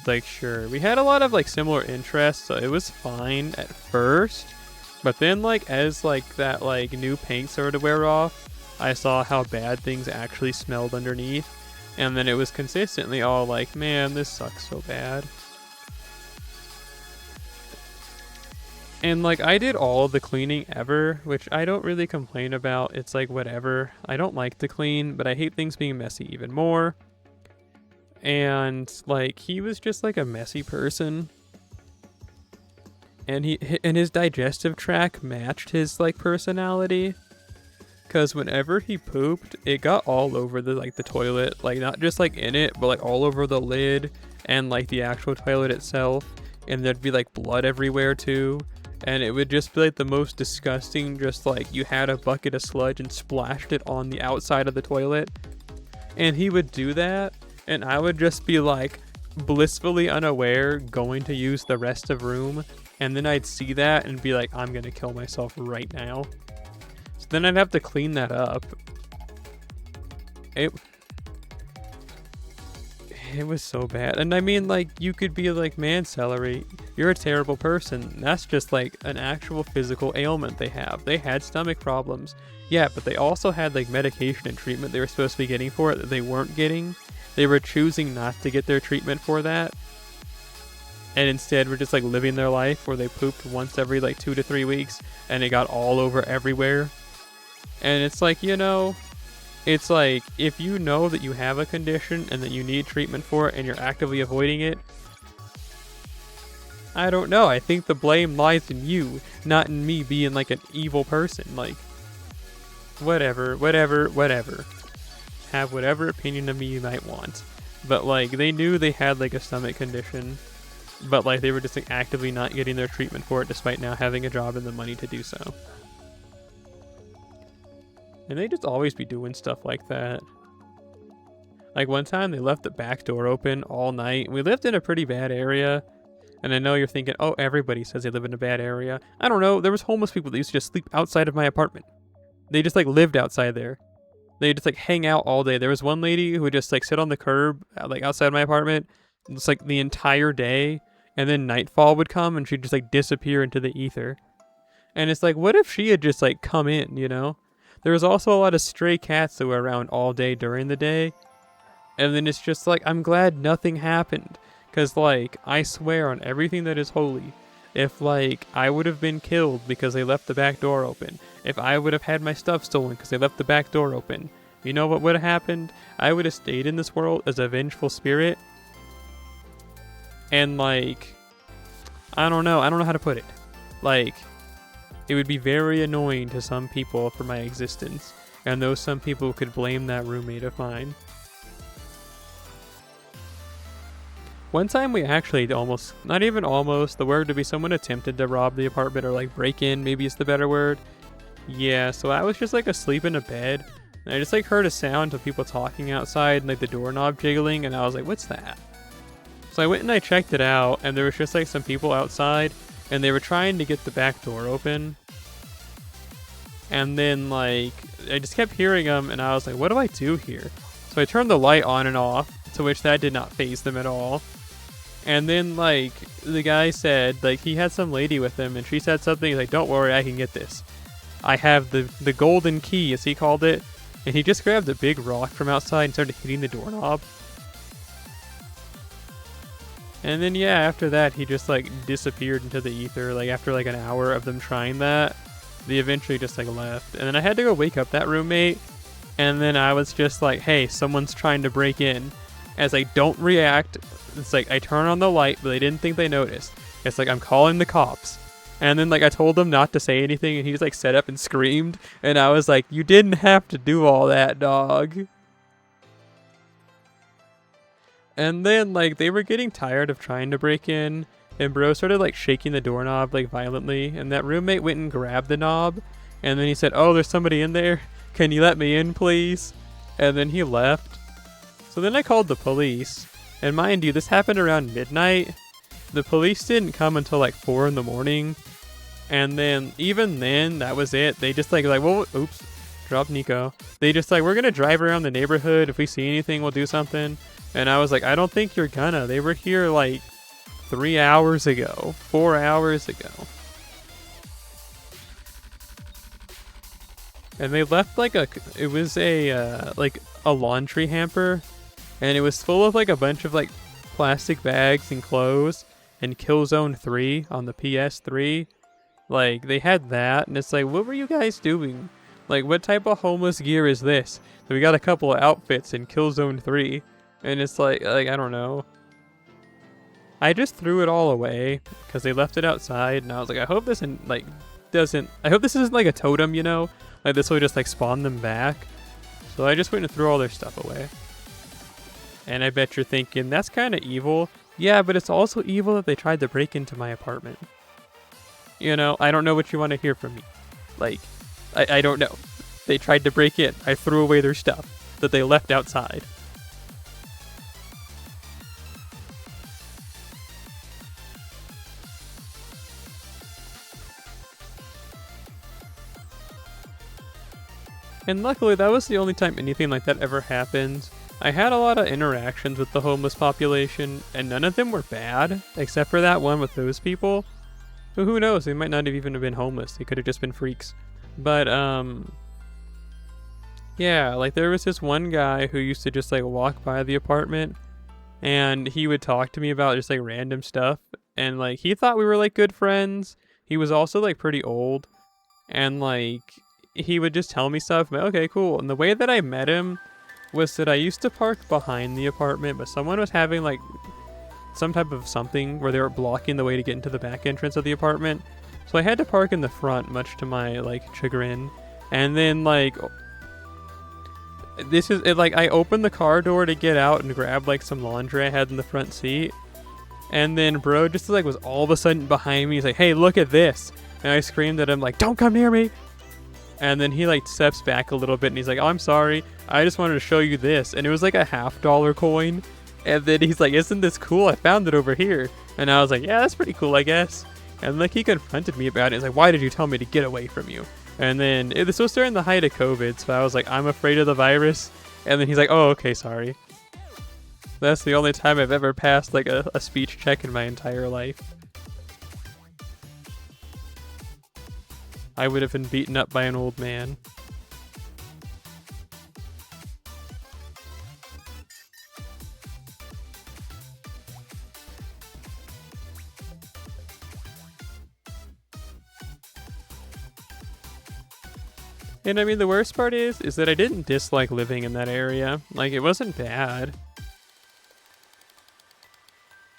like, sure. We had a lot of like similar interests, so it was fine at first. But then, like, as like that like new paint started to wear off, I saw how bad things actually smelled underneath. And then it was consistently all like, man, this sucks so bad. And, like, I did all the cleaning ever, which I don't really complain about. It's, like, whatever. I don't like to clean, but I hate things being messy even more. And, like, he was just, like, a messy person. And his digestive tract matched his, like, personality. Because whenever he pooped, it got all over the, like, the toilet. Like, not just, like, in it, but, like, all over the lid and, like, the actual toilet itself. And there'd be, like, blood everywhere, too. And it would just be like the most disgusting, just like you had a bucket of sludge and splashed it on the outside of the toilet. And he would do that, and I would just be like blissfully unaware going to use the rest of room. And then I'd see that and be like, I'm gonna kill myself right now. So then I'd have to clean that up. It was so bad. And I mean, like, you could be like, man, Celery, you're a terrible person. That's just like an actual physical ailment they have. They had stomach problems. Yeah, but they also had like medication and treatment they were supposed to be getting for it that they weren't getting. They were choosing not to get their treatment for that. And instead were just like living their life where they pooped once every like 2 to 3 weeks and it got all over everywhere. And it's like, it's like, if you know that you have a condition and that you need treatment for it and you're actively avoiding it, I don't know. I think the blame lies in you, not in me being like an evil person. Like, whatever. Have whatever opinion of me you might want. But like, they knew they had like a stomach condition, but like they were just like actively not getting their treatment for it despite now having a job and the money to do so. And they just always be doing stuff like that. Like one time they left the back door open all night. We lived in a pretty bad area. And I know you're thinking, oh, everybody says they live in a bad area. I don't know. There was homeless people that used to just sleep outside of my apartment. They just like lived outside there. They just like hang out all day. There was one lady who would just like sit on the curb, like outside my apartment, just like the entire day. And then nightfall would come and she'd just like disappear into the ether. And it's like, what if she had just like come in, There was also a lot of stray cats that were around all day during the day. And then it's just like, I'm glad nothing happened. Because, like, I swear on everything that is holy, if, like, I would have been killed because they left the back door open, if I would have had my stuff stolen because they left the back door open, you know what would have happened? I would have stayed in this world as a vengeful spirit. And, like, I don't know how to put it. Like, it would be very annoying to some people for my existence, and those some people could blame that roommate of mine. One time we actually not even almost, the word would be someone attempted to rob the apartment or like break in, maybe is the better word. Yeah, so I was just like asleep in a bed, and I just like heard a sound of people talking outside and like the doorknob jiggling, and I was like, what's that? So I went and I checked it out, and there was just like some people outside, and they were trying to get the back door open. And then like, I just kept hearing them, and I was like, what do I do here? So I turned the light on and off, to which that did not faze them at all. And then, like, the guy said, like, he had some lady with him, and she said something like, don't worry, I can get this. I have the golden key, as he called it. And he just grabbed a big rock from outside and started hitting the doorknob. And then, yeah, after that, he just, like, disappeared into the ether. Like, after, like, an hour of them trying that, they eventually just, like, left. And then I had to go wake up that roommate. And then I was just like, hey, someone's trying to break in. As I don't react, it's like I turn on the light, but they didn't think they noticed. It's like I'm calling the cops. And then like I told them not to say anything, and he just like sat up and screamed. And I was like, you didn't have to do all that, dog. And then like they were getting tired of trying to break in, and bro started like shaking the doorknob like violently, and that roommate went and grabbed the knob, and then he said, oh, there's somebody in there. Can you let me in, please? And then he left. So then I called the police. And mind you, this happened around midnight. The police didn't come until like 4 in the morning. And then, even then, that was it. They just like, well, oops, dropped Nico. They just like, we're going to drive around the neighborhood. If we see anything, we'll do something. And I was like, I don't think you're gonna. They were here like 3 hours ago, 4 hours ago. And they left like it was a laundry hamper, and it was full of like a bunch of like plastic bags and clothes and Killzone 3 on the PS3. Like they had that, and it's like, what were you guys doing? Like, what type of homeless gear is this? So we got a couple of outfits in Killzone 3, and it's like I don't know. I just threw it all away because they left it outside, and I was like, I hope this isn't like a totem, Like this will just like spawn them back. So I just went and threw all their stuff away. And I bet you're thinking, that's kind of evil. Yeah, but it's also evil that they tried to break into my apartment. I don't know what you want to hear from me. Like, I don't know. They tried to break in. I threw away their stuff that they left outside. And luckily, that was the only time anything like that ever happened. I had a lot of interactions with the homeless population, and none of them were bad, except for that one with those people. But who knows, they might not have even been homeless, they could have just been freaks. But, yeah, like there was this one guy who used to just like walk by the apartment, and he would talk to me about just like random stuff, and like he thought we were like good friends. He was also like pretty old, and like he would just tell me stuff. I'm like, okay, cool. And the way that I met him was that I used to park behind the apartment, but someone was having like some type of something where they were blocking the way to get into the back entrance of the apartment. So I had to park in the front, much to my like chagrin. And then like this is it, like I opened the car door to get out and grab like some laundry I had in the front seat. And then bro just like was all of a sudden behind me. He's like, "Hey, look at this." And I screamed at him like, "Don't come near me." And then he like steps back a little bit and he's like, "Oh, I'm sorry. I just wanted to show you this." And it was like a $50 coin. And then he's like, "Isn't this cool? I found it over here." And I was like, "Yeah, that's pretty cool, I guess." And like he confronted me about it. He's like, "Why did you tell me to get away from you?" And then this was during the height of COVID. So I was like, "I'm afraid of the virus." And then he's like, "Oh, okay, sorry." That's the only time I've ever passed like a speech check in my entire life. I would have been beaten up by an old man. And I mean, the worst part is that I didn't dislike living in that area. Like, it wasn't bad.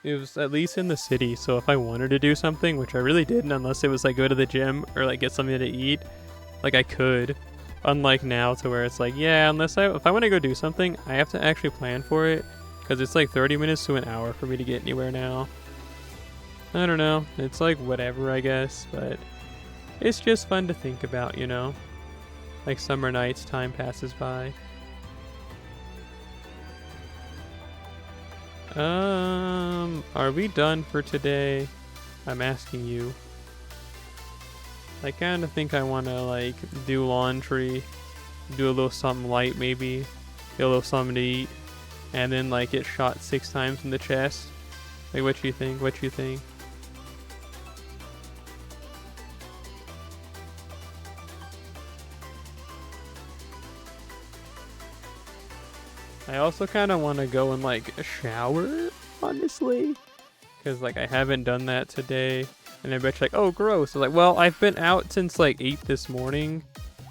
It was at least in the city, so if I wanted to do something, which I really didn't unless it was like go to the gym or like get something to eat, like I could. Unlike now to where it's like, yeah, if I want to go do something, I have to actually plan for it, because it's like 30 minutes to an hour for me to get anywhere now. I don't know, it's like whatever, I guess, but it's just fun to think about, you know? Like summer nights, time passes by. Are we done for today? I'm asking you. I kind of think I want to like do laundry, do a little something light maybe, get a little something to eat, and then like get shot 6 times in the chest. Like, what you think? What you think? I also kind of want to go and like shower, honestly, because like I haven't done that today, and I bet you're like, "Oh, gross." So like, well, I've been out since like 8 this morning,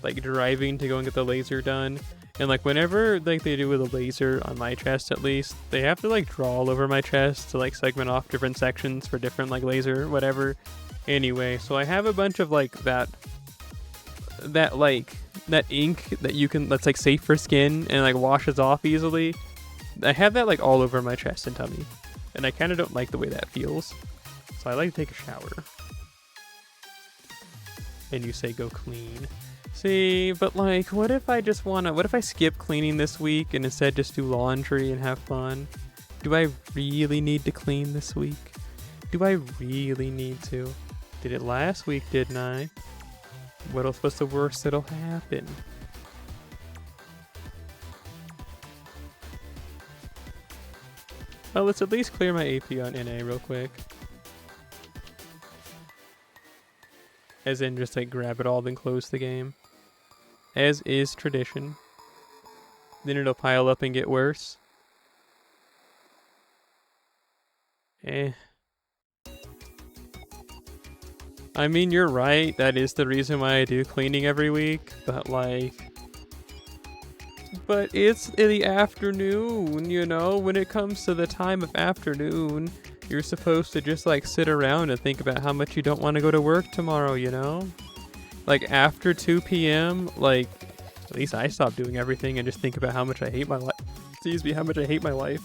like driving to go and get the laser done, and like whenever like they do with a laser on my chest, at least they have to like draw all over my chest to like segment off different sections for different like laser whatever. Anyway, so I have a bunch of like that ink that's like safe for skin and like washes off easily. I have that like all over my chest and tummy, and I kind of don't like the way that feels, so I like to take a shower. And you say go clean. See, but like, what if I skip cleaning this week and instead just do laundry and have fun? Do I really need to clean this week? Do I really need to? Did it last week, didn't I? What's the worst that'll happen? Well, let's at least clear my AP on NA real quick. As in just like grab it all then close the game. As is tradition. Then it'll pile up and get worse. I mean, you're right, that is the reason why I do cleaning every week, but like... But it's in the afternoon, you know? When it comes to the time of afternoon, you're supposed to just like sit around and think about how much you don't want to go to work tomorrow, you know? Like after 2 p.m, like, at least I stop doing everything and just think about how much I hate my life. Excuse me, how much I hate my life.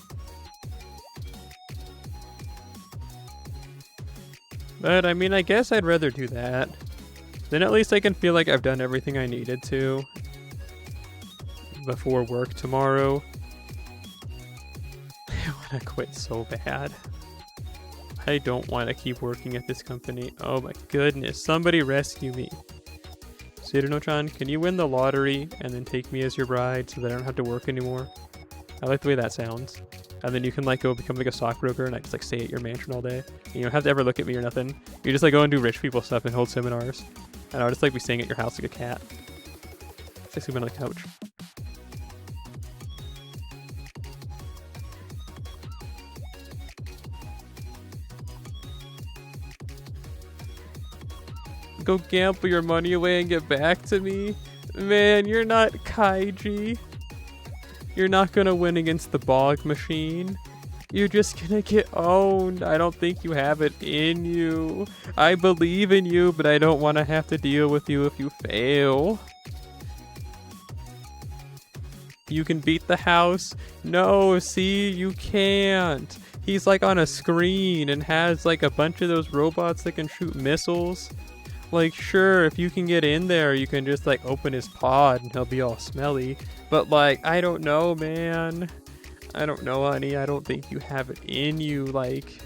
But I mean, I guess I'd rather do that. Then at least I can feel like I've done everything I needed to before work tomorrow. I want to quit so bad. I don't want to keep working at this company. Oh my goodness, somebody rescue me. Sudano-chan, can you win the lottery and then take me as your bride so that I don't have to work anymore? I like the way that sounds. And then you can like go become like a stockbroker and I just like stay at your mansion all day. You don't have to ever look at me or nothing. You just like go and do rich people stuff and hold seminars. And I'll just like be staying at your house like a cat. It's like sleeping on the couch. Go gamble your money away and get back to me? Man, you're not Kaiji. You're not gonna win against the bog machine. You're just gonna get owned. I don't think you have it in you. I believe in you, but I don't want to have to deal with you if you fail. You can beat the house. No, see, you can't. He's like on a screen and has like a bunch of those robots that can shoot missiles. Like, sure, if you can get in there, you can just like open his pod and he'll be all smelly. But like, I don't know, man. I don't know, honey. I don't think you have it in you. Like,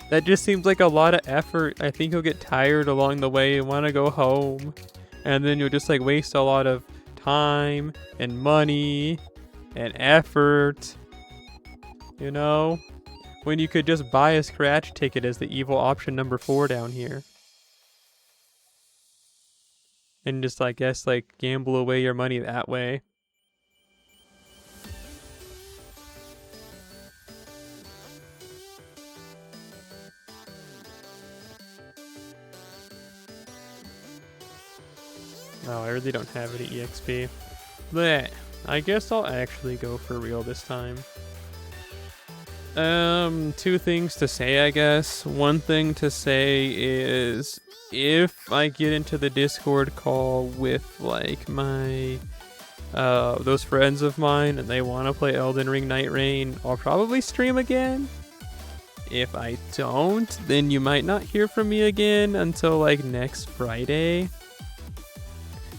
that just seems like a lot of effort. I think you'll get tired along the way and want to go home. And then you'll just like waste a lot of time and money and effort. You know? When you could just buy a scratch ticket as the evil option number 4 down here. And just, I guess, like, gamble away your money that way. Oh, I really don't have any EXP. Bleh. I guess I'll actually go for real this time. 2 things to say, I guess. One thing to say is if I get into the Discord call with like my those friends of mine and they want to play Elden Ring Night Rain, I'll probably stream again. If I don't, then you might not hear from me again until like next Friday.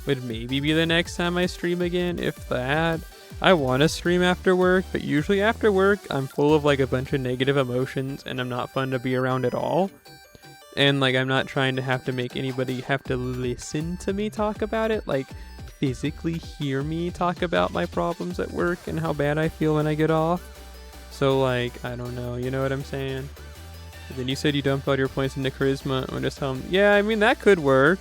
Would maybe be the next time I stream again, if that. I want to stream after work, but usually after work, I'm full of like a bunch of negative emotions and I'm not fun to be around at all. And like, I'm not trying to have to make anybody have to listen to me talk about it, like physically hear me talk about my problems at work and how bad I feel when I get off. So like, I don't know, you know what I'm saying? And then you said you dumped all your points into charisma. I'm just telling, yeah, I mean, that could work.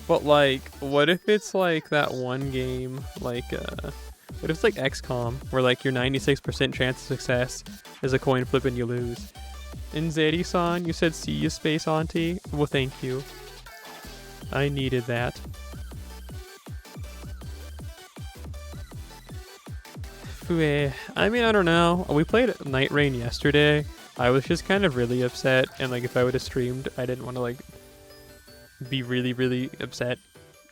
But like, what if it's like that one game, like, what if it's like XCOM, where like your 96% chance of success is a coin flip and you lose? And Zeddy-san, you said see you, Space Auntie? Well, thank you. I needed that. I mean, I don't know. We played Night Rain yesterday. I was just kind of really upset, and like if I would have streamed, I didn't want to like be really, really upset.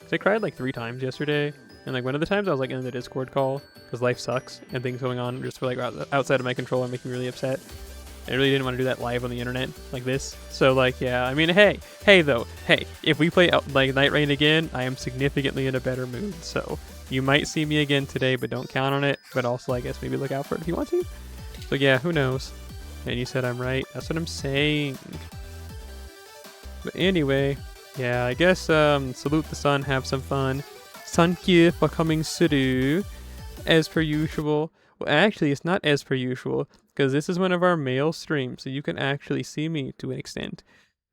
Cause I cried like 3 times yesterday, and like one of the times I was like in the Discord call because life sucks and things going on just for like outside of my control and making me really upset. I really didn't want to do that live on the internet like this. So like, yeah, I mean, hey, if we play like Night Rain again, I am significantly in a better mood. So you might see me again today, but don't count on it. But also, I guess maybe look out for it if you want to. So yeah, who knows? And you said I'm right. That's what I'm saying. But anyway, yeah, I guess salute the sun, have some fun. Thank you for coming through, as per usual. Well, actually, it's not as per usual, because this is one of our male streams, so you can actually see me to an extent.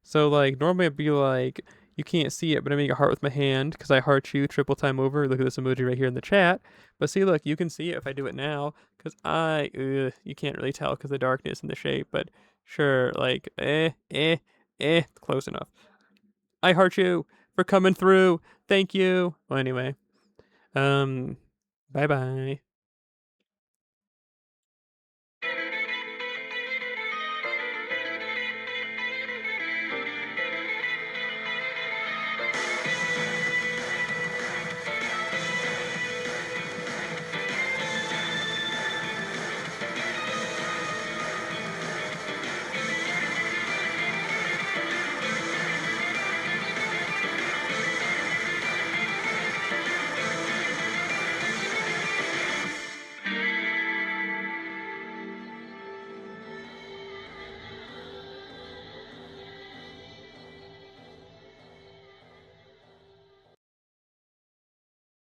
So, like, normally I'd be like, you can't see it, but I make a heart with my hand, because I heart you triple time over. Look at this emoji right here in the chat. But see, look, you can see it if I do it now, because you can't really tell because of the darkness and the shape, but sure, like, close enough. I heart you for coming through. Thank you. Well, anyway, bye-bye.